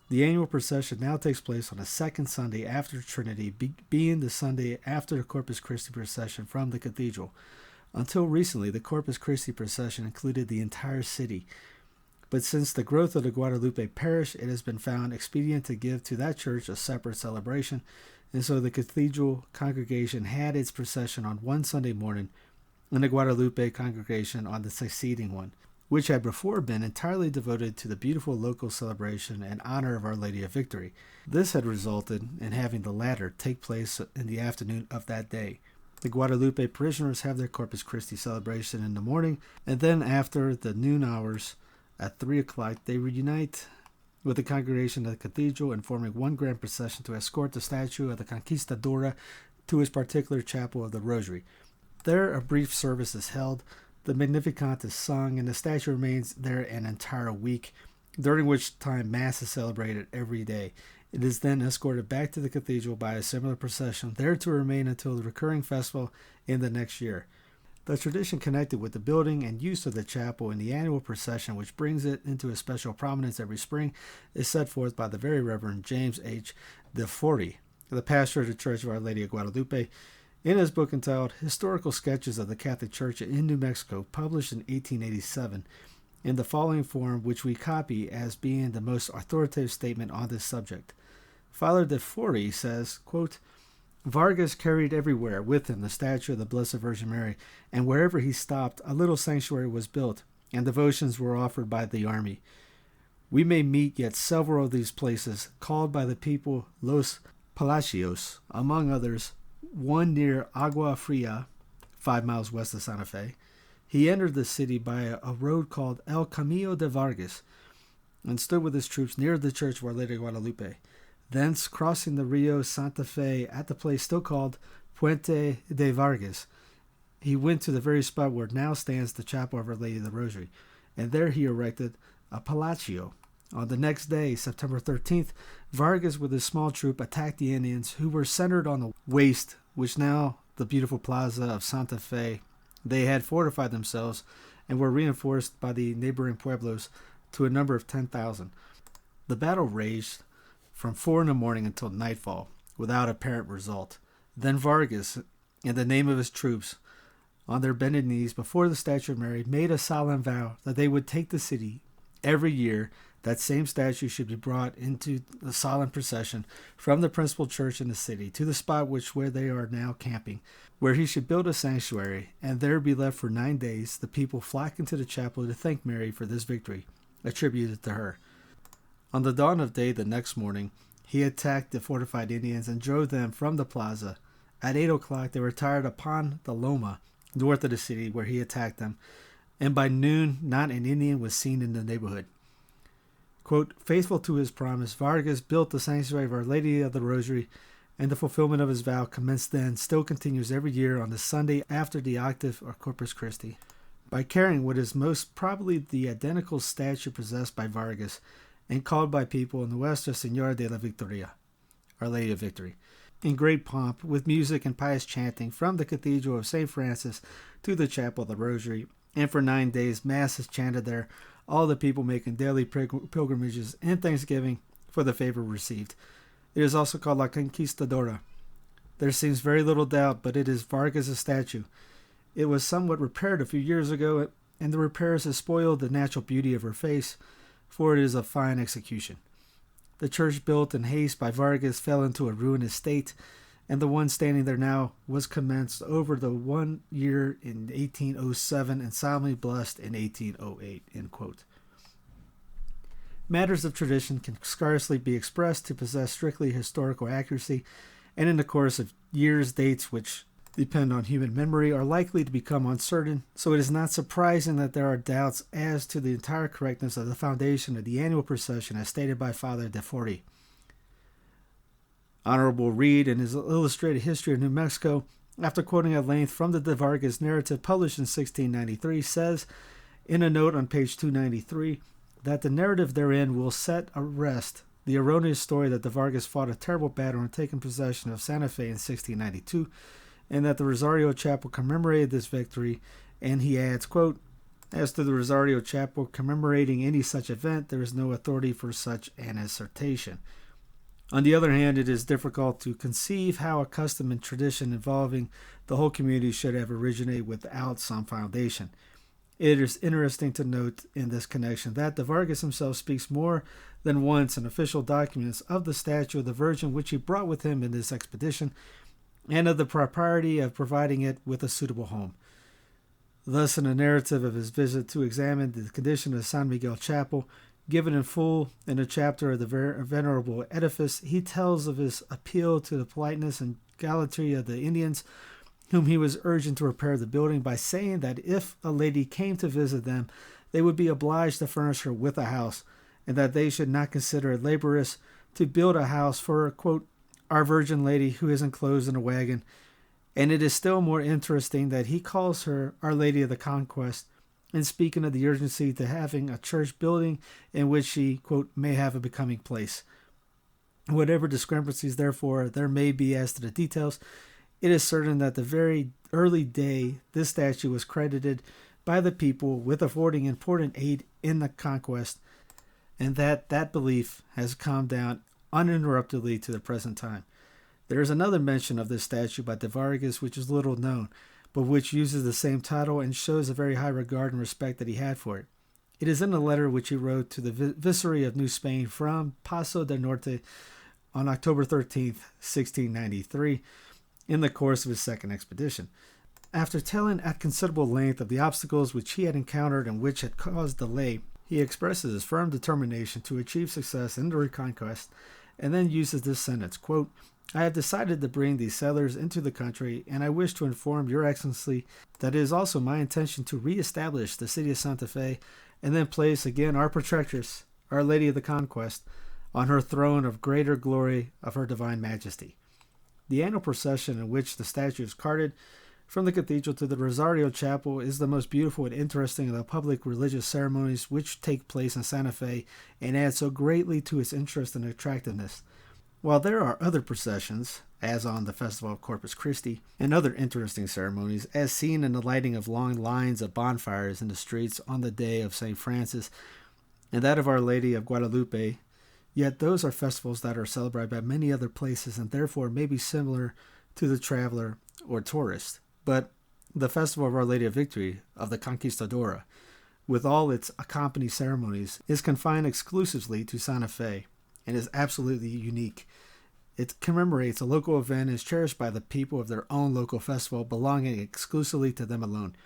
Speaker 1: The annual procession now takes place on the second Sunday after Trinity, being the Sunday after the Corpus Christi procession from the cathedral. Until recently, the Corpus Christi procession included the entire city. But since the growth of the Guadalupe parish, it has been found expedient to give to that church a separate celebration, and so the cathedral congregation had its procession on one Sunday morning, and the Guadalupe congregation on the succeeding one, which had before been entirely devoted to the beautiful local celebration and honor of Our Lady of Victory. This had resulted in having the latter take place in the afternoon of that day. The Guadalupe parishioners have their Corpus Christi celebration in the morning, and then after the noon hours at 3 o'clock, they reunite with the congregation of the cathedral and forming one grand procession to escort the statue of the Conquistadora to his particular chapel of the Rosary. There a brief service is held, the Magnificat is sung, and the statue remains there an entire week, during which time Mass is celebrated every day. It is then escorted back to the cathedral by a similar procession, there to remain until the recurring festival in the next year. The tradition connected with the building and use of the chapel in the annual procession, which brings it into a special prominence every spring, is set forth by the Very Reverend James H. De Forty, the pastor of the Church of Our Lady of Guadalupe, in his book entitled Historical Sketches of the Catholic Church in New Mexico, published in 1887, in the following form, which we copy as being the most authoritative statement on this subject. Father De Forty says, quote, Vargas carried everywhere with him the statue of the Blessed Virgin Mary, and wherever he stopped, a little sanctuary was built, and devotions were offered by the army. We may meet yet several of these places, called by the people Los Palacios, among others, one near Agua Fria, 5 miles west of Santa Fe. He entered the city by a road called El Camino de Vargas, and stood with his troops near the church of Our Lady of Guadalupe. Thence, crossing the Rio Santa Fe at the place still called Puente de Vargas, he went to the very spot where now stands the chapel of Our Lady of the Rosary, and there he erected a palaccio. On the next day, September 13th, Vargas with his small troop attacked the Indians, who were centered on the waste, which now the beautiful plaza of Santa Fe. They had fortified themselves and were reinforced by the neighboring pueblos to a number of 10,000. The battle raged from 4 in the morning until nightfall, without apparent result. Then Vargas, in the name of his troops, on their bended knees before the statue of Mary, made a solemn vow that they would take the city. Every year, that same statue should be brought into the solemn procession from the principal church in the city to the spot where they are now camping, where he should build a sanctuary, and there be left for 9 days, the people flocking to the chapel to thank Mary for this victory, attributed to her. On the dawn of day the next morning, he attacked the fortified Indians and drove them from the plaza. At 8 o'clock, they retired upon the Loma, north of the city, where he attacked them, and by noon not an Indian was seen in the neighborhood. Quote, faithful to his promise, Vargas built the sanctuary of Our Lady of the Rosary, and the fulfillment of his vow commenced then, still continues every year on the Sunday after the octave or Corpus Christi, by carrying what is most probably the identical statue possessed by Vargas and called by people in the West as Señora de la Victoria, Our Lady of Victory, in great pomp, with music and pious chanting from the Cathedral of St. Francis to the Chapel of the Rosary, and for 9 days Mass is chanted there, all the people making daily pilgrimages and thanksgiving for the favor received. It is also called La Conquistadora. There seems very little doubt, but it is Vargas' statue. It was somewhat repaired a few years ago, and the repairs have spoiled the natural beauty of her face, for it is of fine execution. The church built in haste by Vargas fell into a ruinous state, and the one standing there now was commenced over the 1 year in 1807 and solemnly blessed in 1808. End quote. Matters of tradition can scarcely be expressed to possess strictly historical accuracy, and in the course of years, dates which depend on human memory are likely to become uncertain, so it is not surprising that there are doubts as to the entire correctness of the foundation of the annual procession as stated by Father De Forty. Honorable Reed, in his Illustrated History of New Mexico, after quoting at length from the De Vargas narrative published in 1693, says, in a note on page 293, that the narrative therein will set at rest the erroneous story that De Vargas fought a terrible battle and taken possession of Santa Fe in 1692, and that the Rosario Chapel commemorated this victory, and he adds, quote, as to the Rosario Chapel commemorating any such event, there is no authority for such an assertion. On the other hand, it is difficult to conceive how a custom and tradition involving the whole community should have originated without some foundation. It is interesting to note in this connection that De Vargas himself speaks more than once in official documents of the statue of the Virgin which he brought with him in this expedition, and of the propriety of providing it with a suitable home. Thus, in a narrative of his visit to examine the condition of San Miguel Chapel, given in full in a chapter of the venerable edifice, he tells of his appeal to the politeness and gallantry of the Indians, whom he was urging to repair the building by saying that if a lady came to visit them, they would be obliged to furnish her with a house, and that they should not consider it laborious to build a house for, quote, our Virgin Lady who is enclosed in a wagon. And it is still more interesting that he calls her Our Lady of the Conquest, in speaking of the urgency to having a church building in which she, quote, may have a becoming place. Whatever discrepancies, therefore, there may be as to the details, it is certain that the very early day this statue was credited by the people with affording important aid in the conquest, and that belief has come down uninterruptedly to the present time. There is another mention of this statue by de Vargas which is little known, but which uses the same title and shows a very high regard and respect that he had for it. It is in a letter which he wrote to the Viceroy of New Spain from Paso del Norte on October 13th, 1693, in the course of his second expedition. After telling at considerable length of the obstacles which he had encountered and which had caused delay, he expresses his firm determination to achieve success in the reconquest, and then uses this sentence, quote, I have decided to bring these settlers into the country, and I wish to inform Your Excellency that it is also my intention to re-establish the city of Santa Fe, and then place again our protectress, Our Lady of the Conquest, on her throne of greater glory of her divine majesty. The annual procession in which the statue is carted from the cathedral to the Rosario Chapel is the most beautiful and interesting of the public religious ceremonies which take place in Santa Fe, and add so greatly to its interest and attractiveness. While there are other processions, as on the Festival of Corpus Christi, and other interesting ceremonies, as seen in the lighting of long lines of bonfires in the streets on the day of St. Francis, and that of Our Lady of Guadalupe, yet those are festivals that are celebrated by many other places and therefore may be similar to the traveler or tourist. But the Festival of Our Lady of Victory, of the Conquistadora, with all its accompanying ceremonies, is confined exclusively to Santa Fe, and is absolutely unique. It commemorates a local event and is cherished by the people of their own local festival, belonging exclusively to them alone.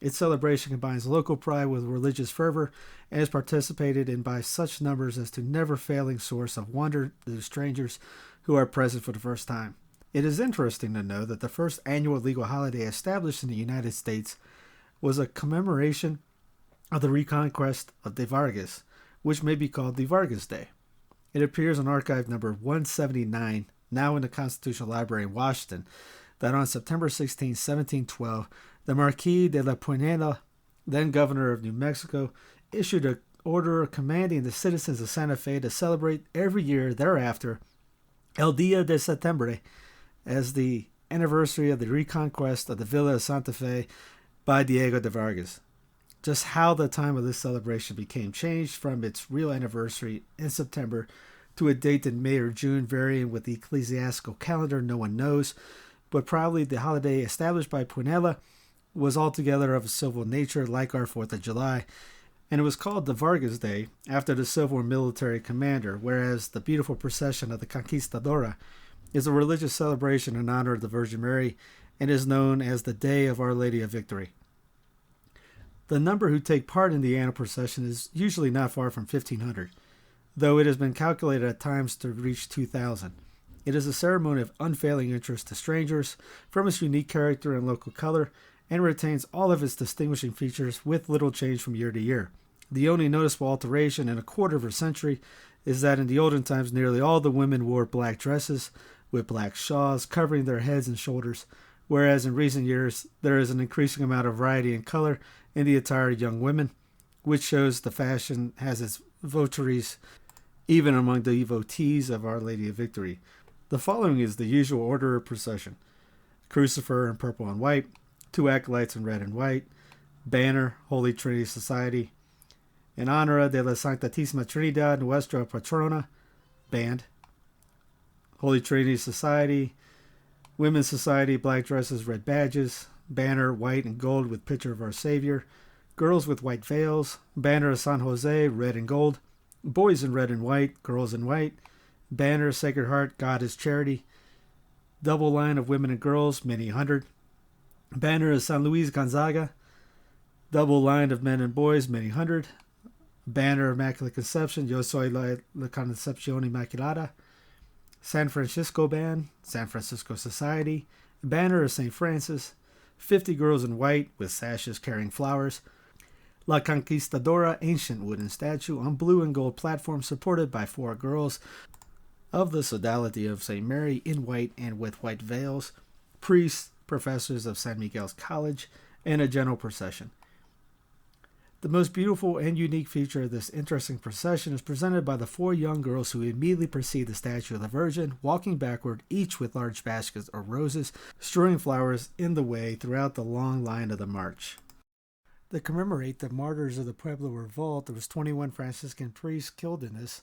Speaker 1: Its celebration combines local pride with religious fervor, and is participated in by such numbers as to never failing source of wonder to the strangers who are present for the first time. It is interesting to know that the first annual legal holiday established in the United States was a commemoration of the reconquest of de Vargas, which may be called the Vargas Day. It appears in archive number 179, now in the Constitutional Library in Washington, that on September 16, 1712, the Marquis de la Puebla, then governor of New Mexico, issued an order commanding the citizens of Santa Fe to celebrate every year thereafter El Dia de Septiembre as the anniversary of the reconquest of the Villa of Santa Fe by Diego de Vargas. Just how the time of this celebration became changed from its real anniversary in September to a date in May or June varying with the ecclesiastical calendar no one knows, but probably the holiday established by Puebla was altogether of a civil nature like our 4th of July, and it was called the Vargas Day after the civil and military commander, whereas the beautiful procession of the Conquistadora is a religious celebration in honor of the Virgin Mary and is known as the Day of Our Lady of Victory. The number who take part in the annual procession is usually not far from 1,500, though it has been calculated at times to reach 2,000. It is a ceremony of unfailing interest to strangers from its unique character and local color, and retains all of its distinguishing features with little change from year to year. The only noticeable alteration in a quarter of a century is that in the olden times nearly all the women wore black dresses with black shawls covering their heads and shoulders, whereas in recent years there is an increasing amount of variety in color in the attire of young women, which shows the fashion has its votaries even among the devotees of Our Lady of Victory. The following is the usual order of procession: crucifer in purple and white, 2 acolytes in red and white, banner, Holy Trinity Society, in honor de la Santísima Trinidad Nuestra Patrona, band, Holy Trinity Society, Women's Society, black dresses, red badges, banner, white and gold with picture of our Savior, girls with white veils, banner of San Jose, red and gold, boys in red and white, girls in white, banner, Sacred Heart, God is Charity, double line of women and girls, many hundred, banner of San Luis Gonzaga, double line of men and boys, many hundred, banner of Immaculate Conception, Yo soy la Concepción Inmaculada, San Francisco band, San Francisco Society, banner of St. Francis, 50 girls in white with sashes carrying flowers, La Conquistadora, ancient wooden statue on blue and gold platform supported by 4 girls of the sodality of St. Mary in white and with white veils, priests, professors of San Miguel's College, and a general procession. The most beautiful and unique feature of this interesting procession is presented by the 4 young girls who immediately precede the statue of the Virgin, walking backward, each with large baskets of roses, strewing flowers in the way throughout the long line of the march. To commemorate the martyrs of the Pueblo Revolt, there was 21 Franciscan priests killed in this.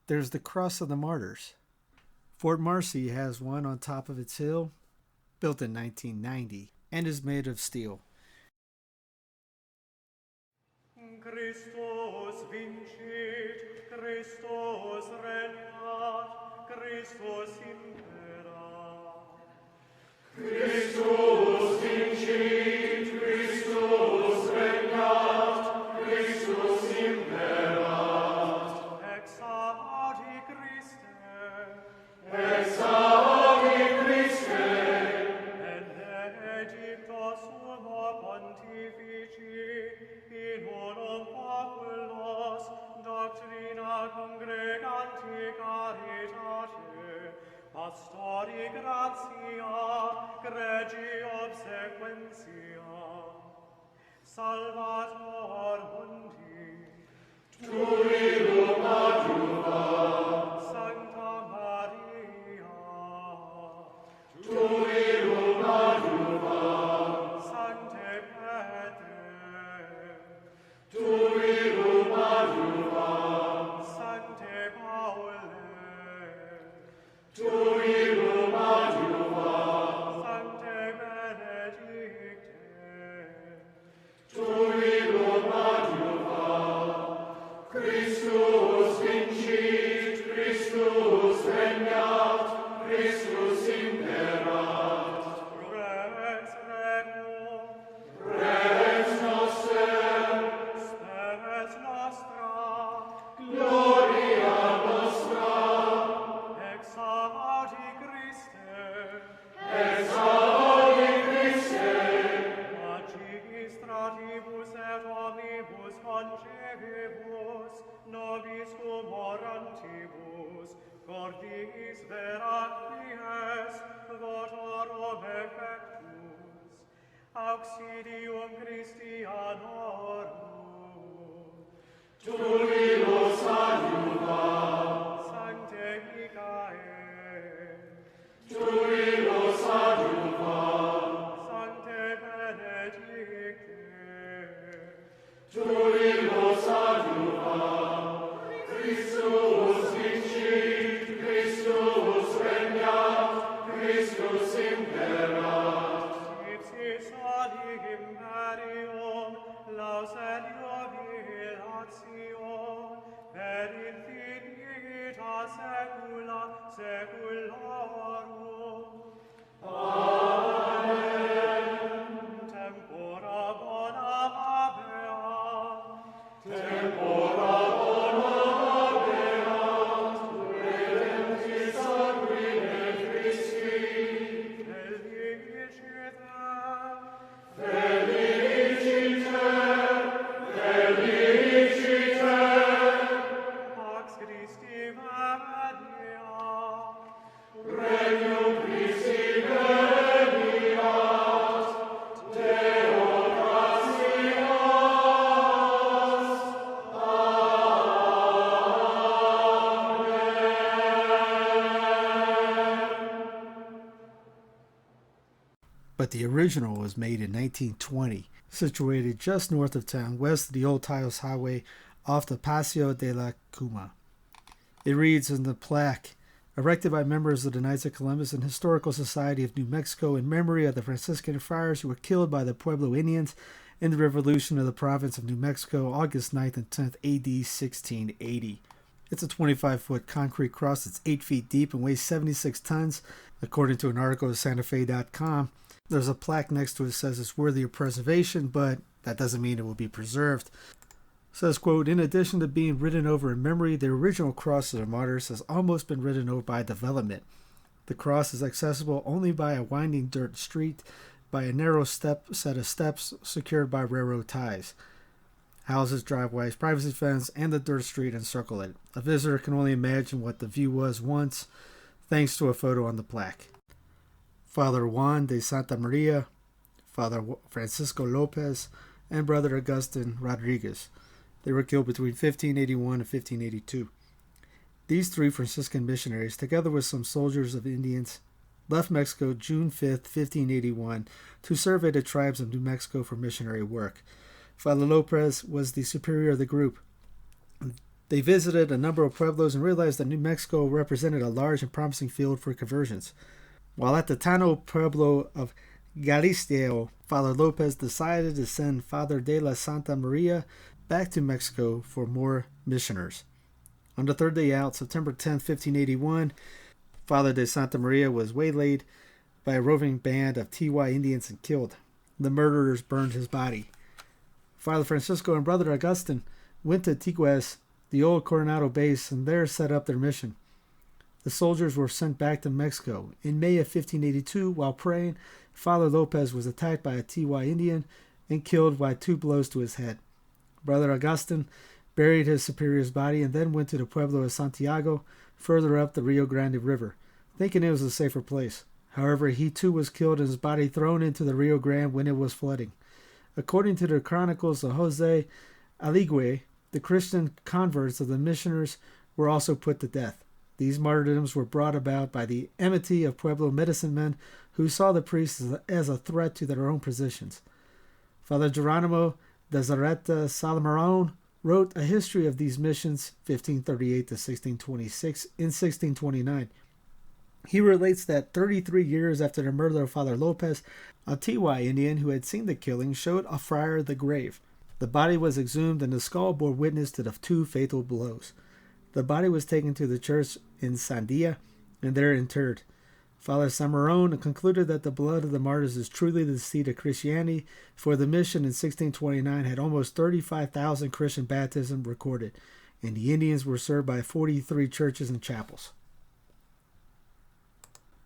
Speaker 1: There's the Cross of the Martyrs. Fort Marcy has one on top of its hill, built in 1990, and is made of steel.
Speaker 7: Christus vincit, Christus regnat, Christus imperat. Christus vincit, Christus regnat, Christus imperat. Exaudi Christe, exaudi Christe, et edicto sumo pontifici, in unum populos doctrina congreganti caritate, pastori gratia, gregi obsequentia. Salvator mundi, tuilum adjuva, Sancta Maria, tuilum adjuva, Sancte Pete, tuilum adjuva, Sancte Paule, tuilum adjuva, Sancte Benedicte, tuilum adjuva, Christus vincit, Christus regnat, Christus imperat. Rex regno, Rex noster, spes nostra, gloria nostra, exaudi Christe, exaudi Christe, magistratibus et omnibus concebibus, nobis cum orantibus, cordis veracies, votorum effectus, auxilium Christianorum, tuilus adjuva, Sancte Michael, tuilus adjuva, Sancte Benedicte, tuilus adjuva, Christus vincit, Christus regnat, Christus imperat. Ipsis ali imperium, lauselio vilatio, per infinita secula seculorum. Amen. Tempora bona habea, tempora bona habea, redemptis sanguine Christi, felicite, felicite, felicite, pax Christi venia, regnum Christi veniat, Deo gratias,
Speaker 1: But the original was made in 1920, situated just north of town, west of the Old Tiles Highway, off the Paseo de la Cuma. It reads in the plaque, erected by members of the Knights of Columbus and Historical Society of New Mexico in memory of the Franciscan friars who were killed by the Pueblo Indians in the revolution of the province of New Mexico, August 9th and 10th, AD 1680. It's a 25-foot concrete cross that's 8 feet deep and weighs 76 tons, according to an article at SantaFe.com. There's a plaque next to it that says it's worthy of preservation, but that doesn't mean it will be preserved. It says, quote, in addition to being written over in memory, the original cross of the martyrs has almost been written over by development. The cross is accessible only by a winding dirt street, by a narrow set of steps secured by railroad ties. Houses, driveways, privacy fence, and the dirt street encircle it. A visitor can only imagine what the view was once, thanks to a photo on the plaque. Father Juan de Santa Maria, Father Francisco Lopez, and Brother Agustin Rodriguez. They were killed between 1581 and 1582. These three Franciscan missionaries, together with some soldiers of Indians, left Mexico June 5, 1581, to survey the tribes of New Mexico for missionary work. Father Lopez was the superior of the group. They visited a number of pueblos and realized that New Mexico represented a large and promising field for conversions. While at the Tano Pueblo of Galisteo, Father Lopez decided to send Father de la Santa Maria back to Mexico for more missioners. On the third day out, September 10, 1581, Father de Santa Maria was waylaid by a roving band of Tiwa Indians and killed. The murderers burned his body. Father Francisco and Brother Agustin went to Tiguez, the old Coronado base, and there set up their mission. The soldiers were sent back to Mexico. In May of 1582, while praying, Father Lopez was attacked by a Tiwa Indian and killed by 2 blows to his head. Brother Agustin buried his superior's body and then went to the Pueblo of Santiago, further up the Rio Grande River, thinking it was a safer place. However, he too was killed and his body thrown into the Rio Grande when it was flooding. According to the chronicles of José Aligüe, the Christian converts of the missioners were also put to death. These martyrdoms were brought about by the enmity of Pueblo medicine men who saw the priests as a threat to their own positions. Father Geronimo de Zareta Salomón wrote a history of these missions, 1538 to 1626, in 1629. He relates that 33 years after the murder of Father Lopez, a Tiwa Indian who had seen the killing showed a friar the grave. The body was exhumed and the skull bore witness to the 2 fatal blows. The body was taken to the church in Sandia and there interred. Father Samarone concluded that the blood of the martyrs is truly the seed of Christianity, for the mission in 1629 had almost 35,000 Christian baptisms recorded, and the Indians were served by 43 churches and chapels.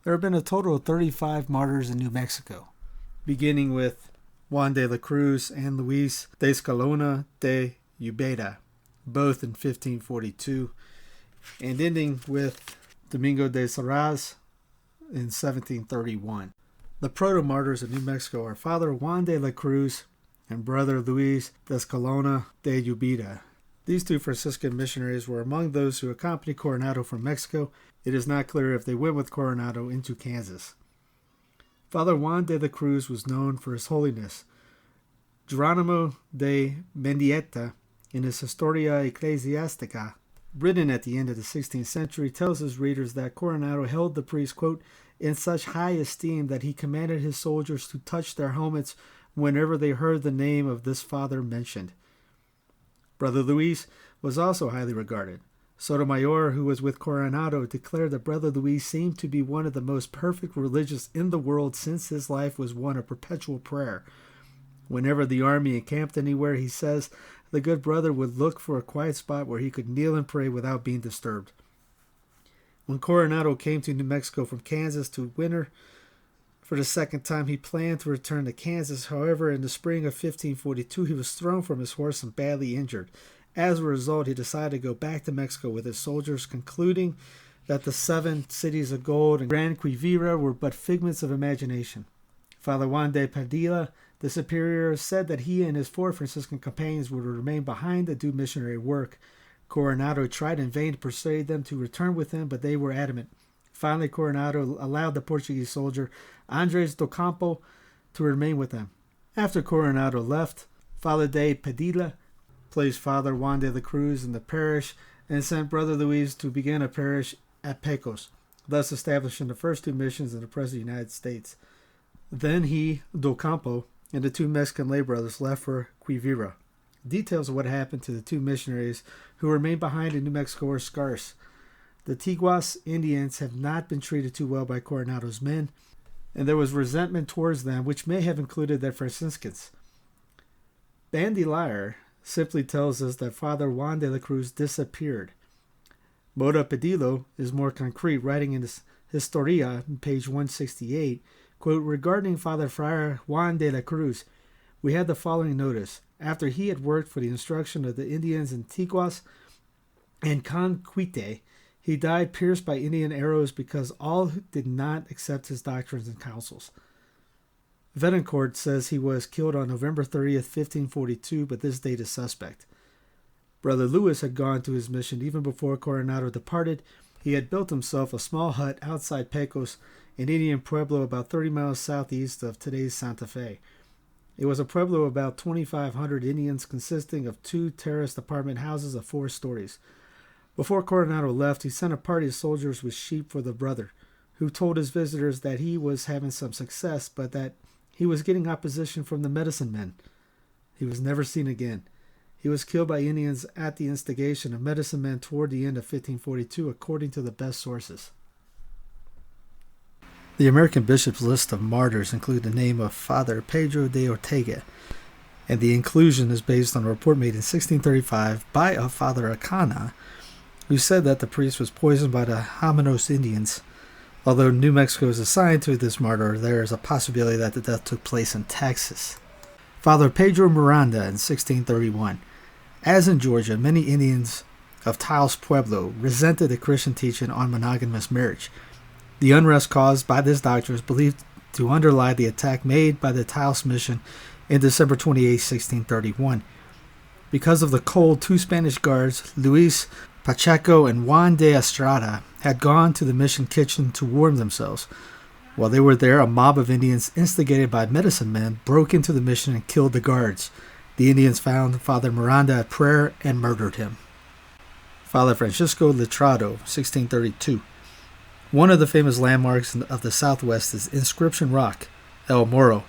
Speaker 1: There have been a total of 35 martyrs in New Mexico, beginning with Juan de la Cruz and Luis de Escalona de Ubeda, both in 1542, and ending with Domingo de Saraz in 1731. The proto-martyrs of New Mexico are Father Juan de la Cruz and Brother Luis de Escalona de Ubeda. These 2 Franciscan missionaries were among those who accompanied Coronado from Mexico. It is not clear if they went with Coronado into Kansas. Father Juan de la Cruz was known for his holiness. Geronimo de Mendieta, in his Historia Ecclesiastica, written at the end of the 16th century, tells his readers that Coronado held the priest, quote, in such high esteem that he commanded his soldiers to touch their helmets whenever they heard the name of this father mentioned. Brother Luis was also highly regarded. Sotomayor, who was with Coronado, declared that Brother Luis seemed to be one of the most perfect religious in the world, since his life was one of perpetual prayer. Whenever the army encamped anywhere, he says, the good brother would look for a quiet spot where he could kneel and pray without being disturbed. When Coronado came to New Mexico from Kansas to winter for the second time, he planned to return to Kansas. However, in the spring of 1542, he was thrown from his horse and badly injured. As a result, he decided to go back to Mexico with his soldiers, concluding that the 7 cities of gold and Gran Quivira were but figments of imagination. Father Juan de Padilla, the superior, said that he and his 4 Franciscan companions would remain behind to do missionary work. Coronado tried in vain to persuade them to return with him, but they were adamant. Finally, Coronado allowed the Portuguese soldier Andres do Campo to remain with them. After Coronado left, Father de Padilla placed Father Juan de la Cruz in the parish and sent Brother Luis to begin a parish at Pecos, thus establishing the first 2 missions in the present United States. Then he, do Campo, and the 2 Mexican lay brothers left for Quivira. Details of what happened to the 2 missionaries who remained behind in New Mexico are scarce. The Tiguas Indians have not been treated too well by Coronado's men, and there was resentment towards them, which may have included the Franciscans. Bandy Liar simply tells us that Father Juan de la Cruz disappeared. Moda Pedillo is more concrete, writing in his Historia, page 168, quote, regarding Father Friar Juan de la Cruz, we had the following notice. After he had worked for the instruction of the Indians in Tiguas and Conquiste, he died pierced by Indian arrows because all did not accept his doctrines and counsels. Vedancourt says he was killed on November 30th, 1542, but this date is suspect. Brother Louis had gone to his mission even before Coronado departed. He had built himself a small hut outside Pecos, an Indian pueblo about 30 miles southeast of today's Santa Fe. It was a pueblo of about 2,500 Indians consisting of 2 terraced apartment houses of 4 stories. Before Coronado left, he sent a party of soldiers with sheep for the brother, who told his visitors that he was having some success, but that he was getting opposition from the medicine men. He was never seen again. He was killed by Indians at the instigation of medicine men toward the end of 1542, according to the best sources. The American bishops' list of martyrs include the name of Father Pedro de Ortega, and the inclusion is based on a report made in 1635 by a Father Acana, who said that the priest was poisoned by the Jamanos Indians. Although New Mexico is assigned to this martyr, there is a possibility that the death took place in Texas. Father Pedro Miranda in 1631. As in Georgia, many Indians of Taos Pueblo resented the Christian teaching on monogamous marriage. The unrest caused by this doctrine is believed to underlie the attack made by the Taos mission in December 28, 1631. Because of the cold, 2 Spanish guards, Luis Pacheco and Juan de Estrada, had gone to the mission kitchen to warm themselves. While they were there, a mob of Indians, instigated by medicine men, broke into the mission and killed the guards. The Indians found Father Miranda at prayer and murdered him. Father Francisco Letrado, 1632. One of the famous landmarks of the Southwest is Inscription Rock, El Morro.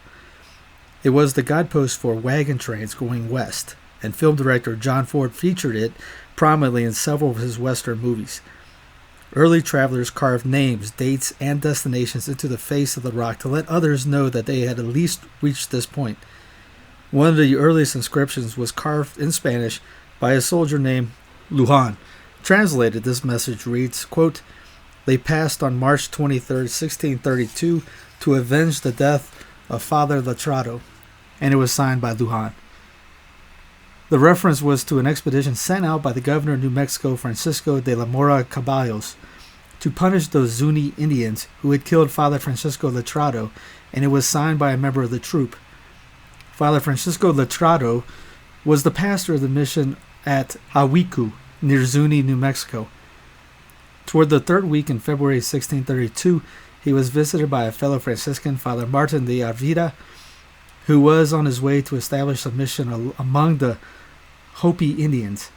Speaker 1: It was the guidepost for wagon trains going west, and film director John Ford featured it prominently in several of his Western movies. Early travelers carved names, dates, and destinations into the face of the rock to let others know that they had at least reached this point. One of the earliest inscriptions was carved in Spanish by a soldier named Lujan. Translated, this message reads, quote, "They passed on March 23, 1632, to avenge the death of Father Letrado," and it was signed by Lujan. The reference was to an expedition sent out by the governor of New Mexico, Francisco de la Mora Caballos, to punish those Zuni Indians who had killed Father Francisco Letrado, and it was signed by a member of the troop. Father Francisco Letrado was the pastor of the mission at Awiku, near Zuni, New Mexico. Toward the 3rd week in February 1632, he was visited by a fellow Franciscan, Father Martin de Ágreda, who was on his way to establish a mission among the Hopi Indians.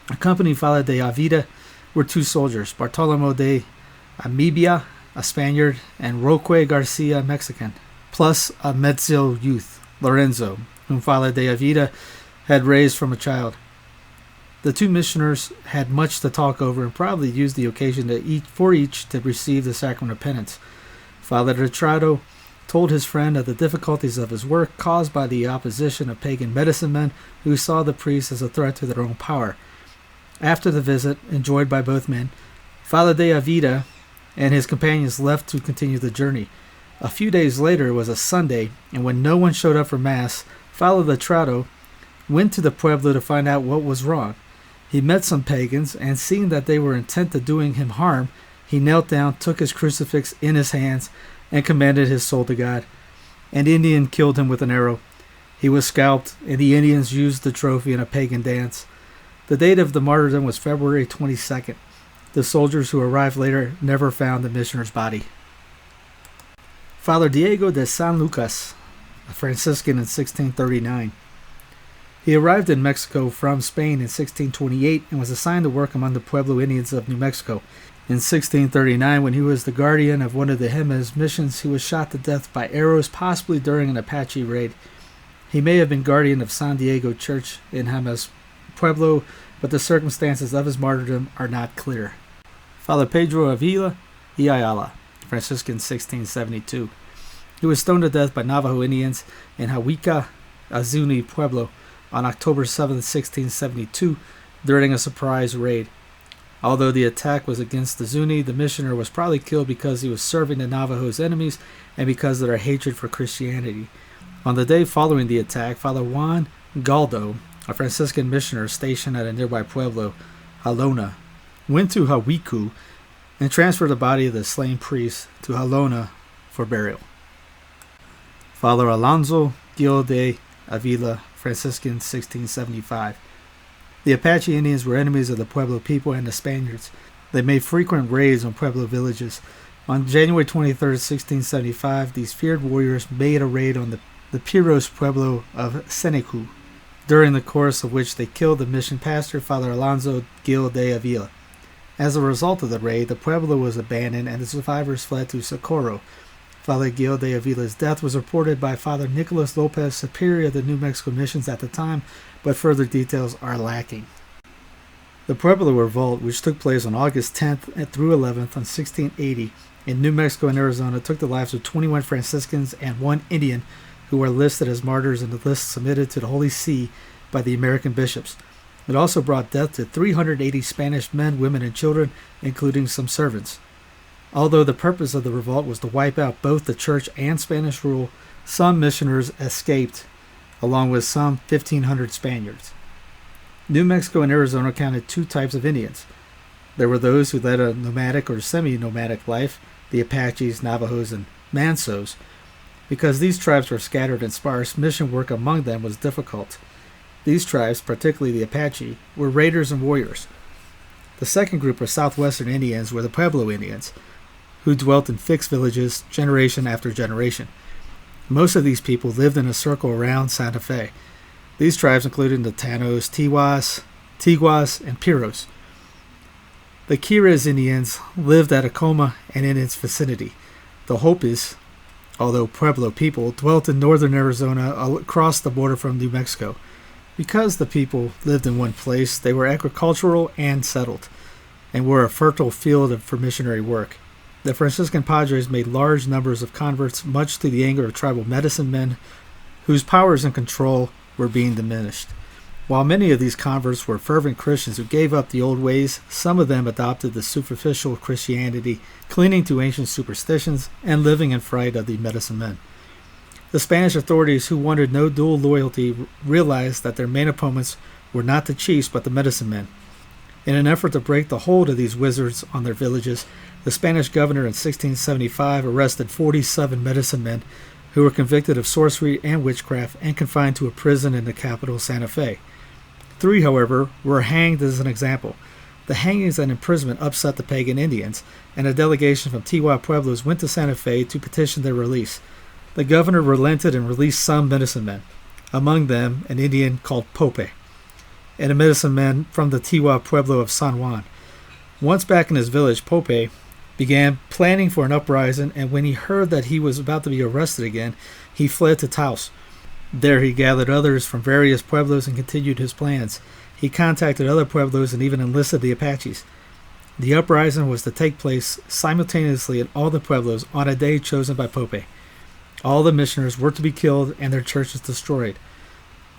Speaker 1: Accompanying Father de Ágreda were 2 soldiers, Bartolomé de Amibia, a Spaniard, and Roque Garcia, Mexican, plus a Metzil youth, Lorenzo, whom Father de Ágreda had raised from a child. The 2 missioners had much to talk over and probably used the occasion for each to receive the sacrament of penance. Father Letrado told his friend of the difficulties of his work caused by the opposition of pagan medicine men who saw the priest as a threat to their own power. After the visit, enjoyed by both men, Father de Ágreda and his companions left to continue the journey. A few days later was a Sunday, and when no one showed up for Mass, Father Letrado went to the pueblo to find out what was wrong. He met some pagans, and seeing that they were intent on doing him harm, he knelt down, took his crucifix in his hands, and commended his soul to God. An Indian killed him with an arrow. He was scalped, and the Indians used the trophy in a pagan dance. The date of the martyrdom was February 22nd. The soldiers who arrived later never found the missioner's body. Father Diego de San Lucas, a Franciscan in 1639. He arrived in Mexico from Spain in 1628 and was assigned to work among the Pueblo Indians of New Mexico. In 1639, when he was the guardian of one of the Jémez missions, he was shot to death by arrows, possibly during an Apache raid. He may have been guardian of San Diego Church in Jémez Pueblo, but the circumstances of his martyrdom are not clear. Father Pedro Avila y Ayala, Franciscan 1672. He was stoned to death by Navajo Indians in Hawica, Zuni Pueblo, on October 7, 1672, during a surprise raid. Although the attack was against the Zuni, the missioner was probably killed because he was serving the Navajo's enemies and because of their hatred for Christianity. On the day following the attack, Father Juan Galdo, a Franciscan missionary stationed at a nearby pueblo, Escalona, went to Hawiku and transferred the body of the slain priest to Escalona for burial. Father Alonso de Avila, Franciscan, 1675. The Apache Indians were enemies of the Pueblo people and the Spaniards. They made frequent raids on Pueblo villages. On January 23, 1675, these feared warriors made a raid on the Piros Pueblo of Senecu, during the course of which they killed the mission pastor, Father Alonso de Avila. As a result of the raid, the pueblo was abandoned and the survivors fled to Socorro. Father Gil de Avila's death was reported by Father Nicolas Lopez, superior of the New Mexico missions at the time, but further details are lacking. The Pueblo Revolt, which took place on August 10th through 11th on 1680 in New Mexico and Arizona, took the lives of 21 Franciscans and 1 Indian who were listed as martyrs in the list submitted to the Holy See by the American bishops. It also brought death to 380 Spanish men, women, and children, including some servants. Although the purpose of the revolt was to wipe out both the church and Spanish rule, some missioners escaped, along with some 1,500 Spaniards. New Mexico and Arizona counted 2 types of Indians. There were those who led a nomadic or semi-nomadic life, the Apaches, Navajos, and Mansos. Because these tribes were scattered and sparse, mission work among them was difficult. These tribes, particularly the Apache, were raiders and warriors. The second group of southwestern Indians were the Pueblo Indians, who dwelt in fixed villages generation after generation. Most of these people lived in a circle around Santa Fe. These tribes included the Tanos, Tiguas, and Piros. The Quires Indians lived at Acoma and in its vicinity. The Hopis, although Pueblo people, dwelt in northern Arizona across the border from New Mexico. Because the people lived in one place, they were agricultural and settled, and were a fertile field for missionary work. The Franciscan Padres made large numbers of converts, much to the anger of tribal medicine men, whose powers and control were being diminished. While many of these converts were fervent Christians who gave up the old ways, some of them adopted the superficial Christianity, clinging to ancient superstitions and living in fright of the medicine men. The Spanish authorities, who wanted no dual loyalty, realized that their main opponents were not the chiefs but the medicine men. In an effort to break the hold of these wizards on their villages, the Spanish governor in 1675 arrested 47 medicine men who were convicted of sorcery and witchcraft and confined to a prison in the capital, Santa Fe. 3, however, were hanged as an example. The hangings and imprisonment upset the pagan Indians, and a delegation from Tiwa Pueblos went to Santa Fe to petition their release. The governor relented and released some medicine men, among them an Indian called Pope, and a medicine man from the Tiwa Pueblo of San Juan. Once back in his village, Pope began planning for an uprising, and when he heard that he was about to be arrested again, he fled to Taos. There he gathered others from various pueblos and continued his plans. He contacted other pueblos and even enlisted the Apaches. The uprising was to take place simultaneously in all the pueblos on a day chosen by Pope. All the missioners were to be killed and their churches destroyed.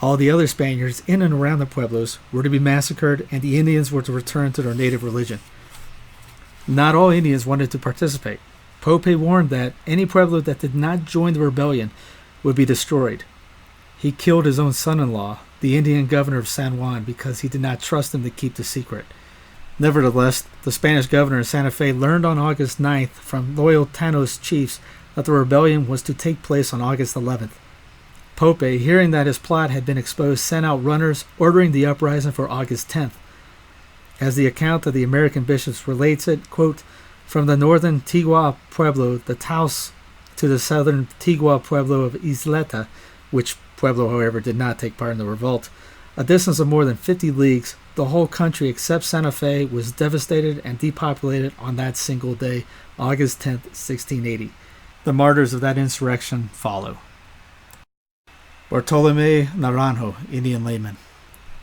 Speaker 1: All the other Spaniards in and around the pueblos were to be massacred, and the Indians were to return to their native religion. Not all Indians wanted to participate. Pope warned that any pueblo that did not join the rebellion would be destroyed. He killed his own son-in-law, the Indian governor of San Juan, because he did not trust him to keep the secret. Nevertheless, the Spanish governor in Santa Fe learned on August 9th from loyal Tanos chiefs that the rebellion was to take place on August 11th. Pope, hearing that his plot had been exposed, sent out runners ordering the uprising for August 10th. As the account of the American bishops relates it, quote, from the northern Tigua Pueblo, the Taos, to the southern Tigua Pueblo of Isleta, which Pueblo, however, did not take part in the revolt, a distance of more than 50 leagues, the whole country except Santa Fe was devastated and depopulated on that single day, August 10th, 1680. The martyrs of that insurrection follow. Bartolome Naranjo, Indian layman.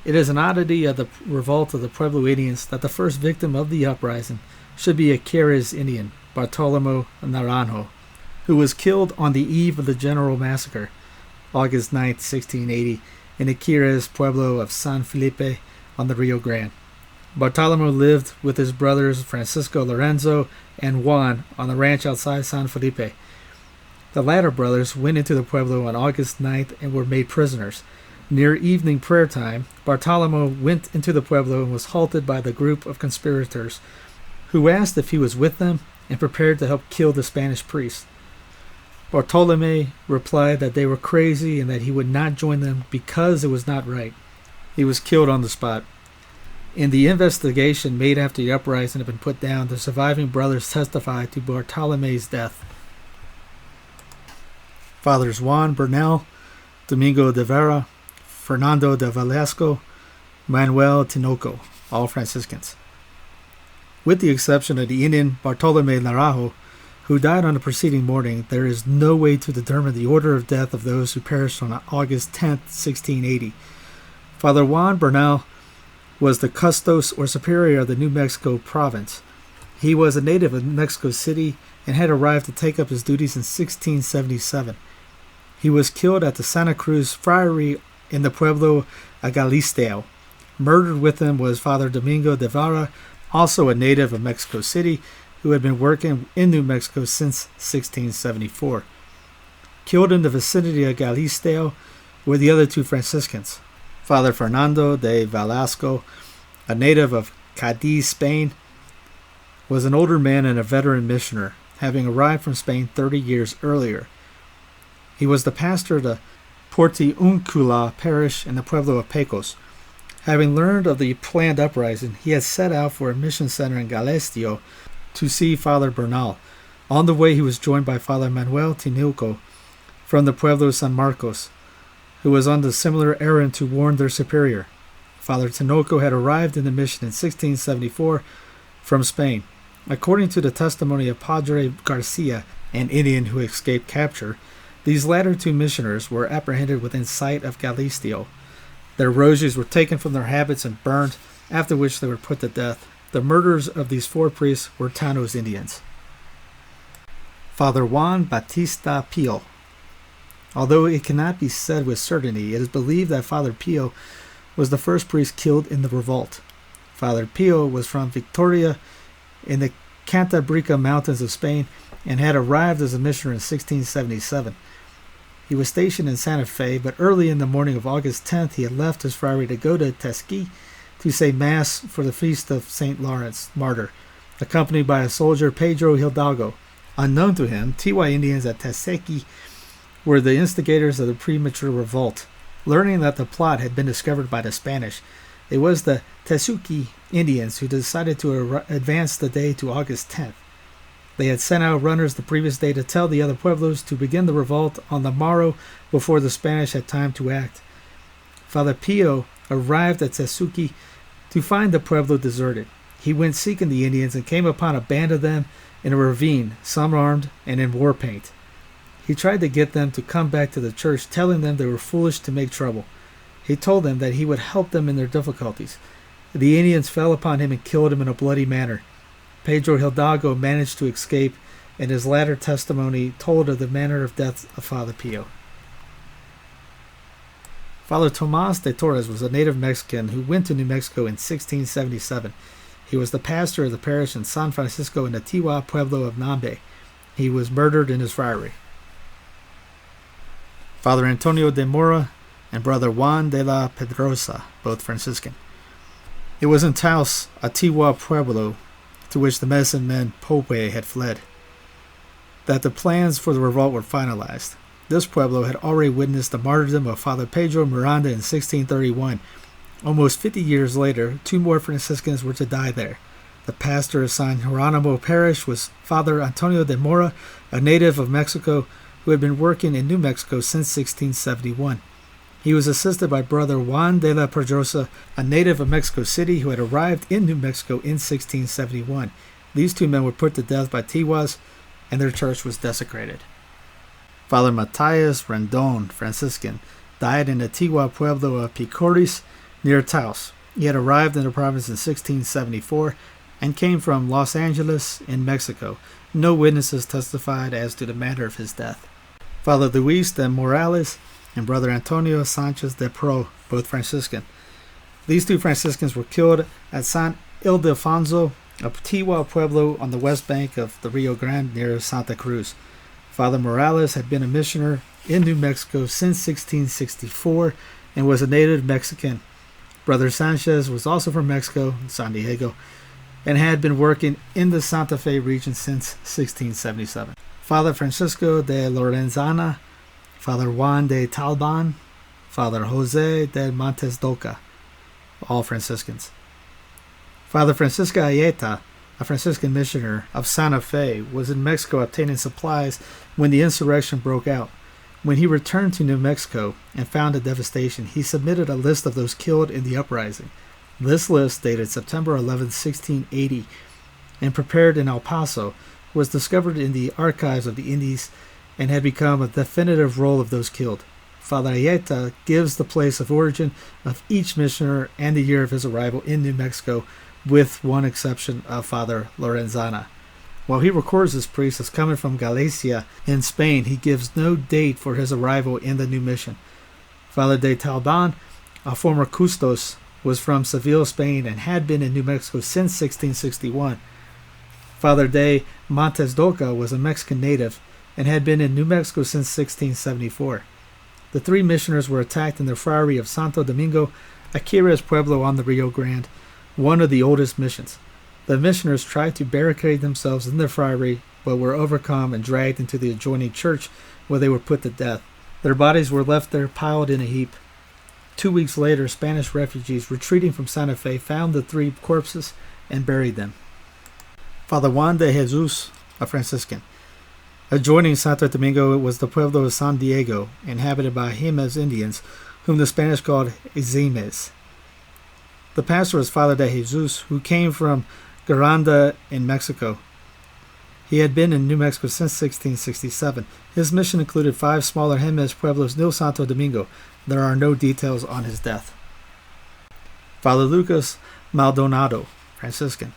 Speaker 1: It is an oddity of the revolt of the Pueblo Indians that the first victim of the uprising should be a Quires Indian, Bartolome Naranjo, who was killed on the eve of the general massacre, August 9, 1680, in the Quires Pueblo of San Felipe on the Rio Grande. Bartolome lived with his brothers Francisco Lorenzo and Juan on the ranch outside San Felipe. The latter brothers went into the Pueblo on August 9th and were made prisoners. Near evening prayer time, Bartolomeo went into the Pueblo and was halted by the group of conspirators, who asked if he was with them and prepared to help kill the Spanish priests. Bartolome replied that they were crazy and that he would not join them because it was not right. He was killed on the spot. In the investigation made after the uprising had been put down, the surviving brothers testified to Bartolome's death. Fathers Juan Bernal, Domingo de Vera, Fernando de Velasco, Manuel Tinoco, all Franciscans. With the exception of the Indian Bartolome Naranjo, who died on the preceding morning, there is no way to determine the order of death of those who perished on August 10, 1680. Father Juan Bernal was the custos or superior of the New Mexico province. He was a native of Mexico City and had arrived to take up his duties in 1677. He was killed at the Santa Cruz Friary in the Pueblo Galisteo. Murdered with him was Father Domingo de Vera, also a native of Mexico City, who had been working in New Mexico since 1674. Killed in the vicinity of Galisteo were the other two Franciscans. Father Fernando de Velasco, a native of Cadiz, Spain, was an older man and a veteran missioner, having arrived from Spain 30 years earlier. He was the pastor of the Portiuncula parish in the Pueblo of Pecos. Having learned of the planned uprising, he had set out for a mission center in Galisteo to see Father Bernal. On the way, he was joined by Father Manuel Tinoco from the Pueblo San Marcos, who was on the similar errand to warn their superior. Father Tinoco had arrived in the mission in 1674 from Spain. According to the testimony of Padre Garcia, an Indian who escaped capture, these latter two missioners were apprehended within sight of Galisteo. Their rosaries were taken from their habits and burned, after which they were put to death. The murderers of these four priests were Tanos Indians. Father Juan Bautista Pio. Although it cannot be said with certainty, it is believed that Father Pio was the first priest killed in the revolt. Father Pio was from Victoria in the Cantabrica Mountains of Spain and had arrived as a missionary in 1677. He was stationed in Santa Fe, but early in the morning of August 10th, he had left his friary to go to Tesquí to say Mass for the feast of St. Lawrence, martyr, accompanied by a soldier, Pedro Hidalgo. Unknown to him, Tiwa Indians at Tesquí were the instigators of the premature revolt. Learning that the plot had been discovered by the Spanish, it was the Tesuque Indians who decided to advance the day to August 10th. They had sent out runners the previous day to tell the other pueblos to begin the revolt on the morrow before the Spanish had time to act. Father Pio arrived at Tesuque to find the pueblo deserted. He went seeking the Indians and came upon a band of them in a ravine, some armed and in war paint. He tried to get them to come back to the church, telling them they were foolish to make trouble. He told them that he would help them in their difficulties. The Indians fell upon him and killed him in a bloody manner. Pedro Hidalgo managed to escape, and his latter testimony told of the manner of death of Father Pio. Father Tomas de Torres was a native Mexican who went to New Mexico in 1677. He was the pastor of the parish in San Francisco in the Tiwa Pueblo of Nambe. He was murdered in his friary. Father Antonio de Mora and Brother Juan de la Pedrosa, both Franciscan. It was in Taos, a Tiwa Pueblo, to which the medicine man Pope had fled, that the plans for the revolt were finalized. This pueblo had already witnessed the martyrdom of Father Pedro Miranda in 1631. Almost 50 years later, two more Franciscans were to die there. The pastor of San Jeronimo Parish was Father Antonio de Mora, a native of Mexico who had been working in New Mexico since 1671. He was assisted by Brother Juan de la Pedrosa, a native of Mexico City who had arrived in New Mexico in 1671. These two men were put to death by Tiwas, and their church was desecrated. Father Matias Rendon, Franciscan, died in the Tiwa Pueblo of Picoris near Taos. He had arrived in the province in 1674 and came from Los Angeles in Mexico. No witnesses testified as to the manner of his death. Father Luis de Morales and Brother Antonio Sanchez de Pro, both Franciscan. These two Franciscans were killed at San Ildefonso, a Tiwa Pueblo on the west bank of the Rio Grande near Santa Cruz. Father Morales had been a missioner in New Mexico since 1664 and was a native Mexican. Brother Sanchez was also from Mexico, San Diego, and had been working in the Santa Fe region since 1677. Father Francisco de Lorenzana, Father Juan de Talban, Father José de Montes d'Oca, all Franciscans. Father Francisco Ayeta, a Franciscan missioner of Santa Fe, was in Mexico obtaining supplies when the insurrection broke out. When he returned to New Mexico and found the devastation, he submitted a list of those killed in the uprising. This list, dated September 11, 1680, and prepared in El Paso, was discovered in the archives of the Indies and had become a definitive roll of those killed. Father Ayeta gives the place of origin of each missioner and the year of his arrival in New Mexico, with one exception of Father Lorenzana. While he records his priest as coming from Galicia in Spain, he gives no date for his arrival in the new mission. Father de Talban, a former custos, was from Seville, Spain, and had been in New Mexico since 1661. Father de Montes d'Oca was a Mexican native and had been in New Mexico since 1674. The three missioners were attacked in the friary of Santo Domingo, Akira's Pueblo on the Rio Grande, one of the oldest missions. The missioners tried to barricade themselves in the friary, but were overcome and dragged into the adjoining church, where they were put to death. Their bodies were left there piled in a heap. 2 weeks later, Spanish refugees retreating from Santa Fe found the three corpses and buried them. Father Juan de Jesus, a Franciscan. Adjoining Santo Domingo was the Pueblo of San Diego, inhabited by Jémez Indians, whom the Spanish called Jémez. The pastor was Father de Jesus, who came from Rio Grande in Mexico. He had been in New Mexico since 1667. His mission included 5 smaller Jémez pueblos near Santo Domingo. There are no details on his death. Father Lucas Maldonado, Franciscan.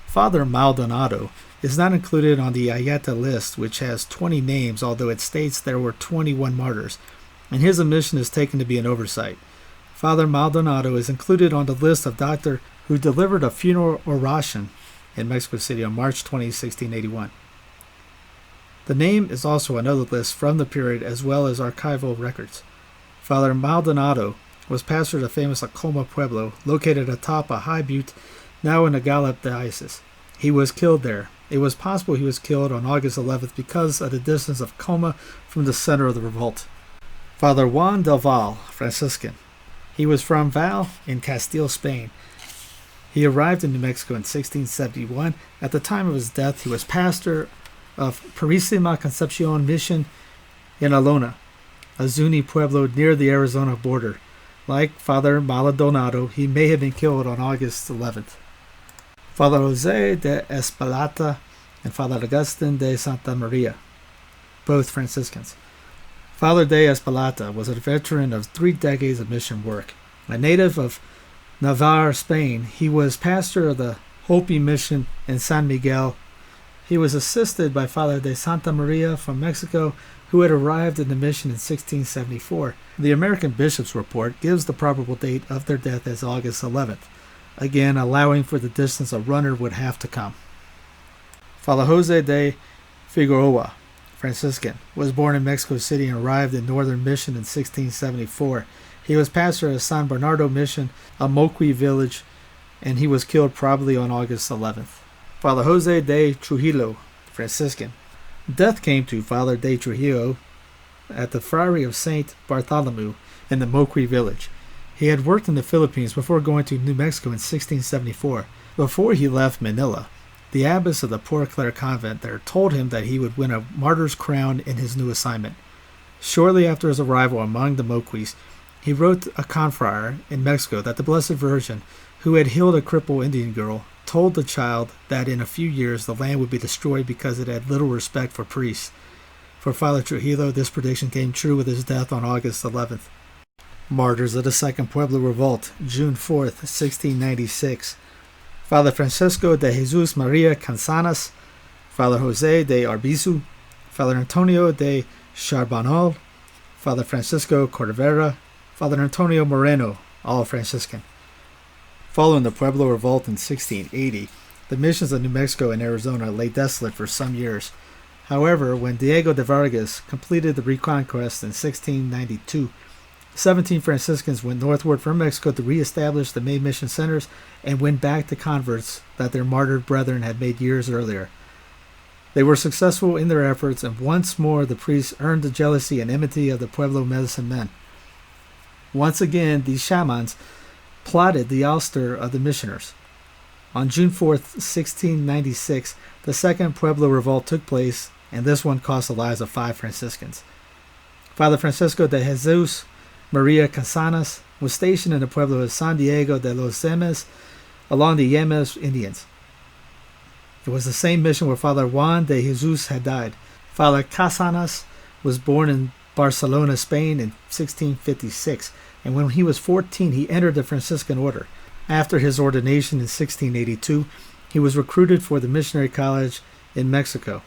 Speaker 1: Father Maldonado is not included on the Ayeta list, which has 20 names, although it states there were 21 martyrs, and his omission is taken to be an oversight. Father Maldonado is included on the list of doctors who delivered a funeral oration in Mexico City on March 20, 1681. The name is also another list from the period as well as archival records. Father Maldonado was pastor of the famous Acoma Pueblo, located atop a high butte now in the Gallup diocese. He was killed there. It was possible he was killed on August 11th because of the distance of Coma from the center of the revolt. Father Juan del Val, Franciscan. He was from Val in Castile, Spain. He arrived in New Mexico in 1671. At the time of his death, he was pastor of Purísima Concepcion Mission in Escalona, a Zuni pueblo near the Arizona border. Like Father Maldonado, he may have been killed on August 11th. Father José de Espalata and Father Agustin de Santa Maria, both Franciscans. Father de Espalata was a veteran of 3 decades of mission work. A native of Navarre, Spain, he was pastor of the Hopi mission in San Miguel. He was assisted by Father de Santa Maria from Mexico, who had arrived in the mission in 1674. The American Bishop's Report gives the probable date of their death as August 11th, again allowing for the distance a runner would have to come. Father José de Figueroa, Franciscan, was born in Mexico City and arrived in Northern Mission in 1674. He was pastor of San Bernardo Mission, a Moqui village, and he was killed probably on August 11th. Father José de Trujillo, Franciscan. Death came to Father de Trujillo at the Friary of St. Bartholomew in the Moqui village. He had worked in the Philippines before going to New Mexico in 1674. Before he left Manila, the abbess of the Poor Clare convent there told him that he would win a martyr's crown in his new assignment. Shortly after his arrival among the Moquis, he wrote a confrere in Mexico that the Blessed Virgin, who had healed a crippled Indian girl, told the child that in a few years the land would be destroyed because it had little respect for priests. For Father Trujillo, this prediction came true with his death on August 11th. Martyrs of the Second Pueblo Revolt, June 4th, 1696. Father Francisco de Jesus Maria Cansanas, Father José de Arbizu, Father Antonio de Charbonneau, Father Francisco Cordovera, Father Antonio Moreno, all Franciscan. Following the Pueblo Revolt in 1680, the missions of New Mexico and Arizona lay desolate for some years. However, when Diego de Vargas completed the reconquest in 1692, 17 Franciscans went northward from Mexico to reestablish the main mission centers and win back the converts that their martyred brethren had made years earlier. They were successful in their efforts, and once more the priests earned the jealousy and enmity of the Pueblo medicine men. Once again, these shamans plotted the ouster of the missioners. On June 4th, 1696, the second Pueblo Revolt took place, and this one cost the lives of 5 Franciscans. Father Francisco de Jesus Maria Casanas was stationed in the Pueblo of San Diego de los Jémez along the Jémez Indians. It was the same mission where Father Juan de Jesus had died. Father Casanas was born in Barcelona, Spain in 1656, and when he was 14 he entered the Franciscan order. After his ordination in 1682, he was recruited for the missionary college in Mexico.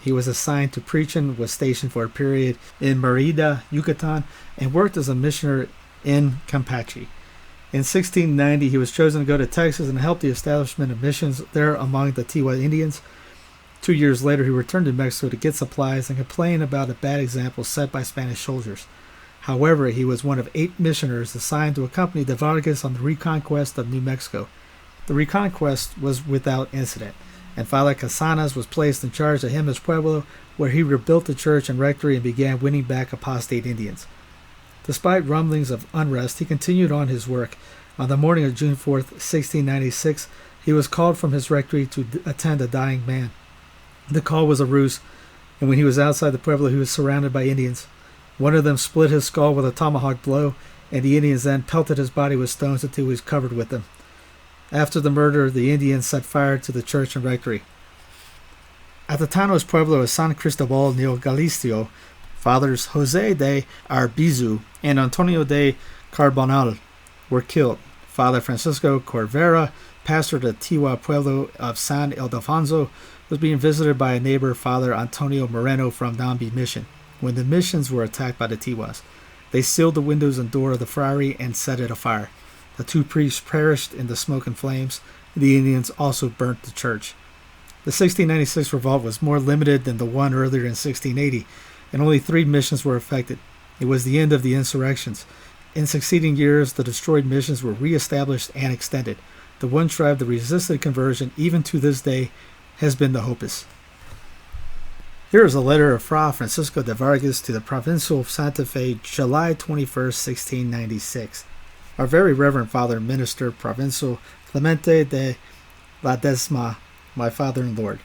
Speaker 1: He was assigned to preaching, was stationed for a period in Mérida, Yucatan, and worked as a missionary in Campeche. In 1690, he was chosen to go to Texas and help the establishment of missions there among the Tiwa Indians. 2 years later, he returned to Mexico to get supplies and complain about a bad example set by Spanish soldiers. However, he was one of 8 missioners assigned to accompany de Vargas on the reconquest of New Mexico. The reconquest was without incident, and Father Casanas was placed in charge of Jémez Pueblo, where he rebuilt the church and rectory and began winning back apostate Indians. Despite rumblings of unrest, he continued on his work. On the morning of June 4th, 1696, he was called from his rectory to attend a dying man. The call was a ruse, and when he was outside the Pueblo, he was surrounded by Indians. One of them split his skull with a tomahawk blow, and the Indians then pelted his body with stones until he was covered with them. After the murder, the Indians set fire to the church and rectory. At the Tanos Pueblo of San Cristobal Neo Galicio, Fathers José de Arbizu and Antonio de Carbonal were killed. Father Francisco Corvera, pastor of the Tiwa Pueblo of San Ildefonso, was being visited by a neighbor, Father Antonio Moreno from Nambi Mission, when the missions were attacked by the Tiwas. They sealed the windows and door of the friary and set it afire. The 2 priests perished in the smoke and flames. The Indians also burnt the church. The 1696 revolt was more limited than the one earlier in 1680, and only 3 missions were affected. It was the end of the insurrections. In succeeding years, the destroyed missions were re-established and extended. The one tribe that resisted conversion, even to this day, has been the Hopis. Here is a letter of Fray Francisco de Vargas to the Provincial of Santa Fe, July 21st, 1696. Our very reverend Father Minister Provincial Clemente de Ledesma, my Father and Lord.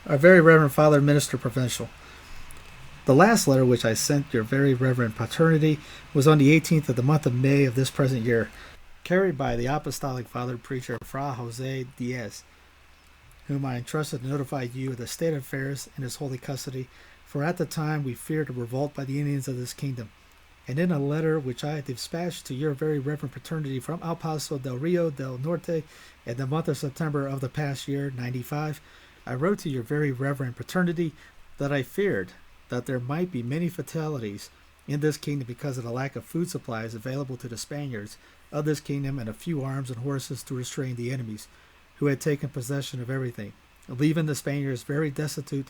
Speaker 1: Our very reverend Father Minister Provincial. The last letter which I sent your very reverend paternity was on the 18th of the month of May of this present year, carried by the Apostolic Father Preacher Fra Jose Diaz, whom I entrusted to notify you of the state of affairs in his holy custody, for at the time we feared a revolt by the Indians of this kingdom. And in a letter which I dispatched to your very reverend paternity from El Paso del Rio del Norte in the month of September of the past year, 95, I wrote to your very reverend paternity that I feared that there might be many fatalities in this kingdom because of the lack of food supplies available to the Spaniards of this kingdom and a few arms and horses to restrain the enemies who had taken possession of everything, leaving the Spaniards very destitute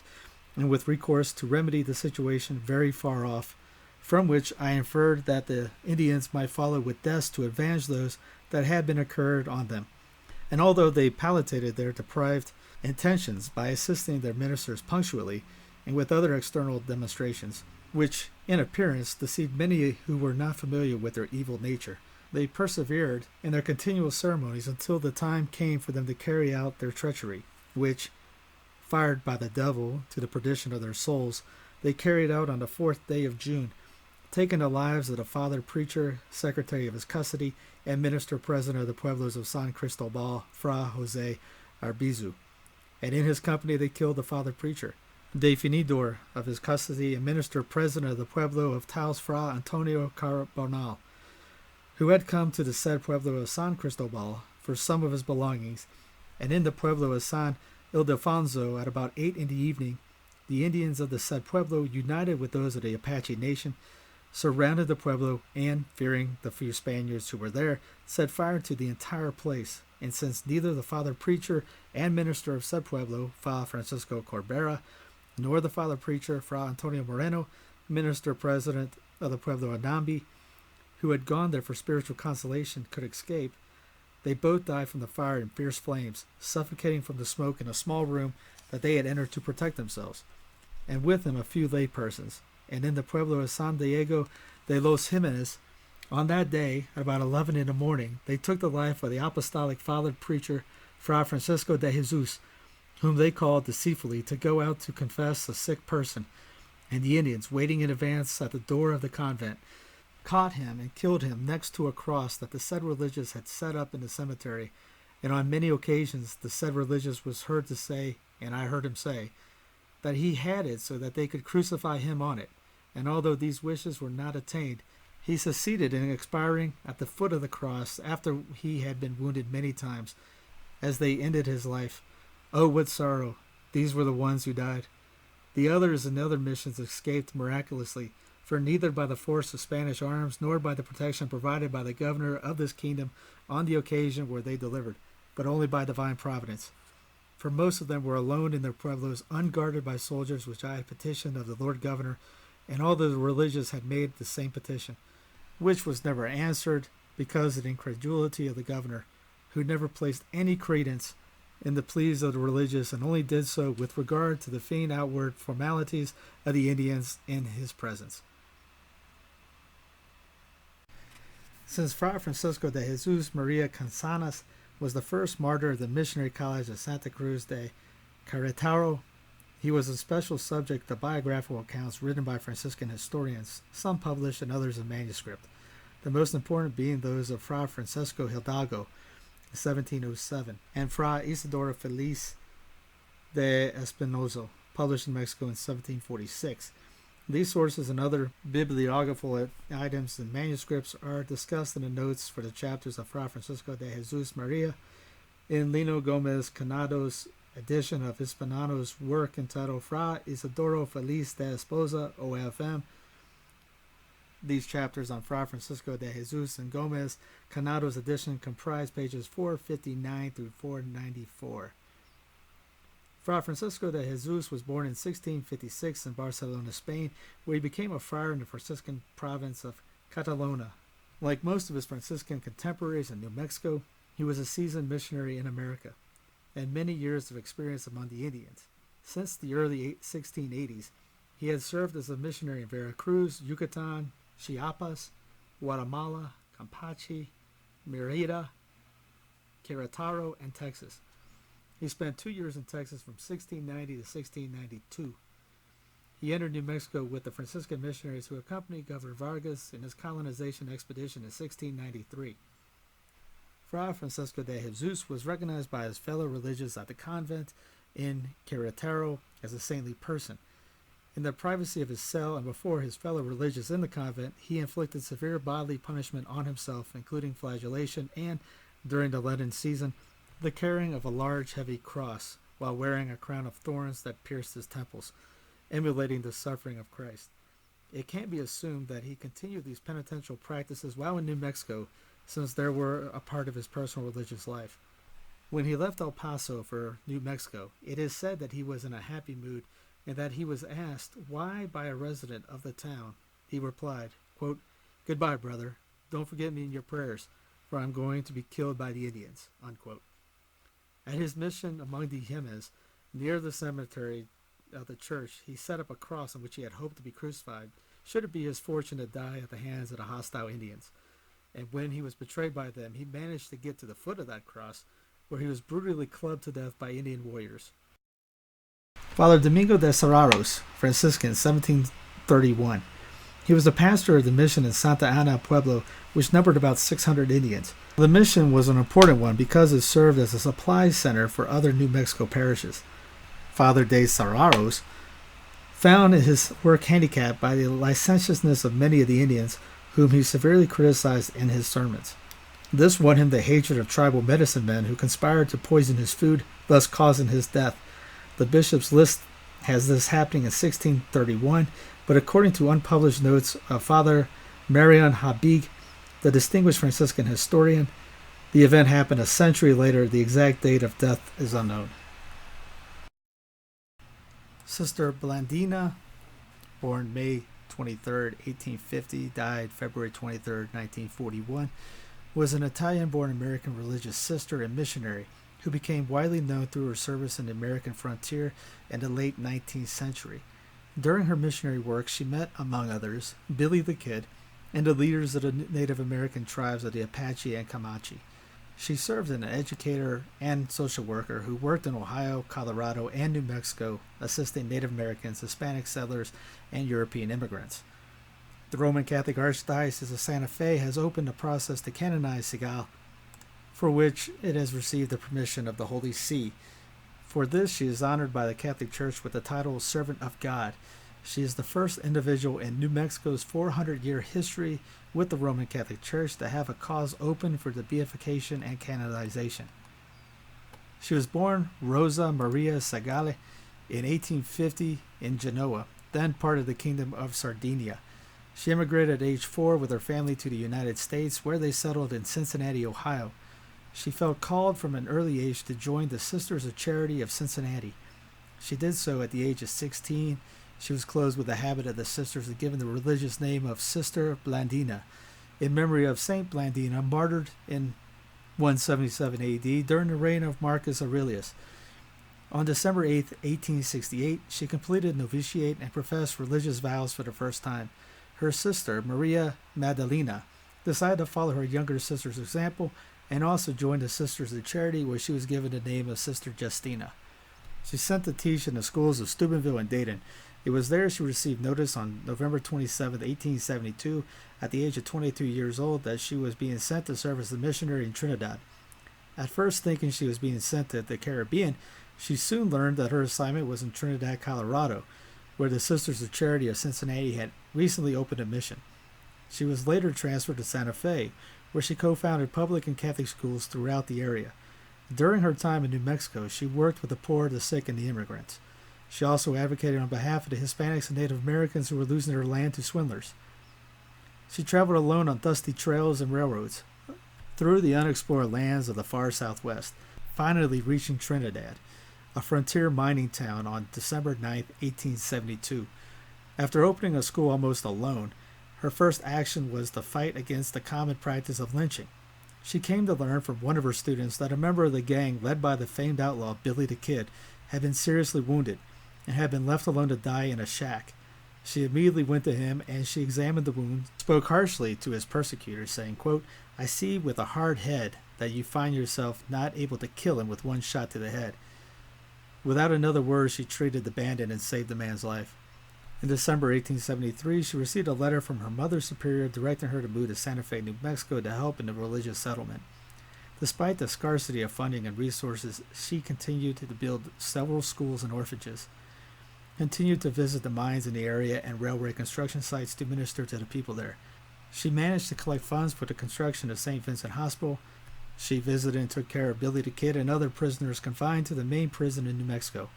Speaker 1: and with recourse to remedy the situation very far off, from which I inferred that the Indians might follow with deaths to avenge those that had been occurred on them. And although they palliated their deprived intentions by assisting their ministers punctually and with other external demonstrations, which in appearance deceived many who were not familiar with their evil nature, they persevered in their continual ceremonies until the time came for them to carry out their treachery, which, fired by the devil to the perdition of their souls, they carried out on the 4th day of June, taking the lives of the Father Preacher, Secretary of his custody, and Minister President of the Pueblos of San Cristobal, Fra Jose Arbizu. And in his company they killed the Father Preacher, Definidor of his custody, and Minister President of the Pueblo of Taos, Fra Antonio Carbonal, who had come to the said Pueblo of San Cristobal for some of his belongings. And in the Pueblo of San Ildefonso at about 8 in the evening, the Indians of the said Pueblo, united with those of the Apache nation, surrounded the Pueblo and, fearing the few Spaniards who were there, set fire to the entire place. And since neither the Father Preacher and Minister of said Pueblo, Fa Francisco Corbera, nor the father preacher, Fray Antonio Moreno, minister president of the Pueblo Anambi, who had gone there for spiritual consolation, could escape. They both died from the fire in fierce flames, suffocating from the smoke in a small room that they had entered to protect themselves, and with them a few lay persons. And in the Pueblo of San Diego de los Jémez, on that day, at about 11 in the morning, they took the life of the apostolic father preacher, Fray Francisco de Jesus, whom they called deceitfully to go out to confess a sick person, and the Indians, waiting in advance at the door of the convent, caught him and killed him next to a cross that the said religious had set up in the cemetery. And on many occasions the said religious was heard to say, and I heard him say, that he had it so that they could crucify him on it. And although these wishes were not attained, he succeeded in expiring at the foot of the cross after he had been wounded many times, as they ended his life. Oh, what sorrow! These were the ones who died. The others in other missions escaped miraculously, for neither by the force of Spanish arms nor by the protection provided by the governor of this kingdom on the occasion were they delivered, but only by divine providence. For most of them were alone in their pueblos, unguarded by soldiers, which I had petitioned of the Lord Governor, and all the religious had made the same petition, which was never answered because of the incredulity of the governor, who never placed any credence in the pleas of the religious, and only did so with regard to the feigned outward formalities of the Indians in his presence. Since Fray Francisco de Jesus Maria Cansanas was the first martyr of the Missionary College of Santa Cruz de Querétaro, he was a special subject of biographical accounts written by Franciscan historians, some published and others in manuscript, the most important being those of Fray Francisco Hidalgo, 1707, and Fray Isidoro Feliz de Espinosa, published in Mexico in 1746. These sources and other bibliographical items and manuscripts are discussed in the notes for the chapters of Fray Francisco de Jesus Maria in Lino Gomez Canado's edition of Hispanano's work entitled Fray Isidoro Feliz de Esposa OFM. These chapters on Fray Francisco de Jesus and Gomez Canado's edition comprise pages 459 through 494. Fray Francisco de Jesus was born in 1656 in Barcelona, Spain, where he became a friar in the Franciscan province of Catalonia. Like most of his Franciscan contemporaries in New Mexico, he was a seasoned missionary in America, and many years of experience among the Indians. Since the early 1680s, he had served as a missionary in Veracruz, Yucatan, Chiapas, Guatemala, Campeche, Mérida, Querétaro, and Texas. He spent 2 years in Texas from 1690 to 1692. He entered New Mexico with the Franciscan missionaries who accompanied Governor Vargas in his colonization expedition in 1693. Fray Francisco de Jesus was recognized by his fellow religious at the convent in Querétaro as a saintly person. In the privacy of his cell and before his fellow religious in the convent, he inflicted severe bodily punishment on himself, including flagellation and, during the Lenten season, the carrying of a large heavy cross, while wearing a crown of thorns that pierced his temples, emulating the suffering of Christ. It can't be assumed that he continued these penitential practices while in New Mexico, since they were a part of his personal religious life. When he left El Paso for New Mexico, it is said that he was in a happy mood, and that he was asked why by a resident of the town. He replied, quote, "Goodbye, brother. Don't forget me in your prayers, for I'm going to be killed by the Indians," unquote. At his mission among the Jémez, near the cemetery of the church, he set up a cross on which he had hoped to be crucified, should it be his fortune to die at the hands of the hostile Indians. And when he was betrayed by them, he managed to get to the foot of that cross, where he was brutally clubbed to death by Indian warriors. Father Domingo de Serraros, Franciscan, 1731. He was the pastor of the mission in Santa Ana Pueblo, which numbered about 600 Indians. The mission was an important one because it served as a supply center for other New Mexico parishes. Father de Serraros found his work handicapped by the licentiousness of many of the Indians, whom he severely criticized in his sermons. This won him the hatred of tribal medicine men who conspired to poison his food, thus causing his death. The bishop's list has this happening in 1631, but according to unpublished notes of Father Marion Habig, the distinguished Franciscan historian, the event happened a century later. The exact date of death is unknown. Sister Blandina, born May 23, 1850, died February 23, 1941, was an Italian-born American religious sister and missionary who became widely known through her service in the American frontier in the late 19th century. During her missionary work, she met, among others, Billy the Kid and the leaders of the Native American tribes of the Apache and Comanche. She served as an educator and social worker who worked in Ohio, Colorado, and New Mexico, assisting Native Americans, Hispanic settlers, and European immigrants. The Roman Catholic Archdiocese of Santa Fe has opened a process to canonize Sigal, for which it has received the permission of the Holy See. For this, she is honored by the Catholic Church with the title Servant of God. She is the first individual in New Mexico's 400-year history with the Roman Catholic Church to have a cause open for the beatification and canonization. She was born Rosa Maria Sagale in 1850 in Genoa, then part of the Kingdom of Sardinia. She immigrated at age 4 with her family to the United States, where they settled in Cincinnati, Ohio. She felt called from an early age to join the Sisters of Charity of Cincinnati. She did so at the age of 16. She was clothed with the habit of the sisters and given the religious name of Sister Blandina, in memory of Saint Blandina, martyred in 177 AD during the reign of Marcus Aurelius. On December 8, 1868, she completed novitiate and professed religious vows for the first time. Her sister, Maria Magdalena, decided to follow her younger sister's example and also joined the Sisters of Charity, where she was given the name of Sister Justina. She sent to teach in the schools of Steubenville and Dayton. It was there she received notice on November 27, 1872, at the age of 22 years old, that she was being sent to serve as a missionary in Trinidad. At first thinking she was being sent to the Caribbean, she soon learned that her assignment was in Trinidad, Colorado, where the Sisters of Charity of Cincinnati had recently opened a mission. She was later transferred to Santa Fe, where she co-founded public and Catholic schools throughout the area. During her time in New Mexico, she worked with the poor, the sick, and the immigrants. She also advocated on behalf of the Hispanics and Native Americans who were losing their land to swindlers. She traveled alone on dusty trails and railroads through the unexplored lands of the far southwest, finally reaching Trinidad, a frontier mining town, on December 9, 1872. After opening a school almost alone, her first action was to fight against the common practice of lynching. She came to learn from one of her students that a member of the gang led by the famed outlaw Billy the Kid had been seriously wounded and had been left alone to die in a shack. She immediately went to him and she examined the wound, spoke harshly to his persecutors, saying, quote, "I see with a hard head that you find yourself not able to kill him with one shot to the head." Without another word, she treated the bandit and saved the man's life. In December 1873, she received a letter from her mother superior directing her to move to Santa Fe, New Mexico to help in the religious settlement. Despite the scarcity of funding and resources, she continued to build several schools and orphanages, continued to visit the mines in the area and railway construction sites to minister to the people there. She managed to collect funds for the construction of St. Vincent Hospital. She visited and took care of Billy the Kid and other prisoners confined to the main prison in New Mexico.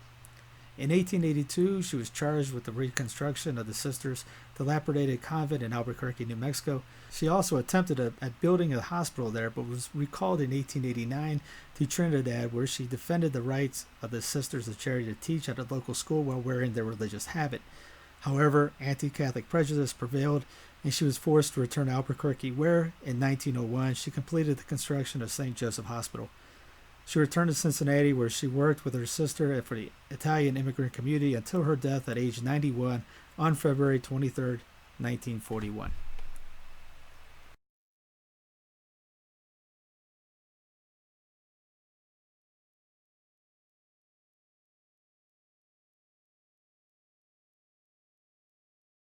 Speaker 1: In 1882, she was charged with the reconstruction of the sisters' dilapidated convent in Albuquerque, New Mexico. She also attempted at building a hospital there, but was recalled in 1889 to Trinidad, where she defended the rights of the Sisters of Charity to teach at a local school while wearing their religious habit. However, anti-Catholic prejudice prevailed, and she was forced to return to Albuquerque, where, in 1901, she completed the construction of St. Joseph Hospital. She returned to Cincinnati, where she worked with her sister for the Italian immigrant community until her death at age 91 on February 23, 1941.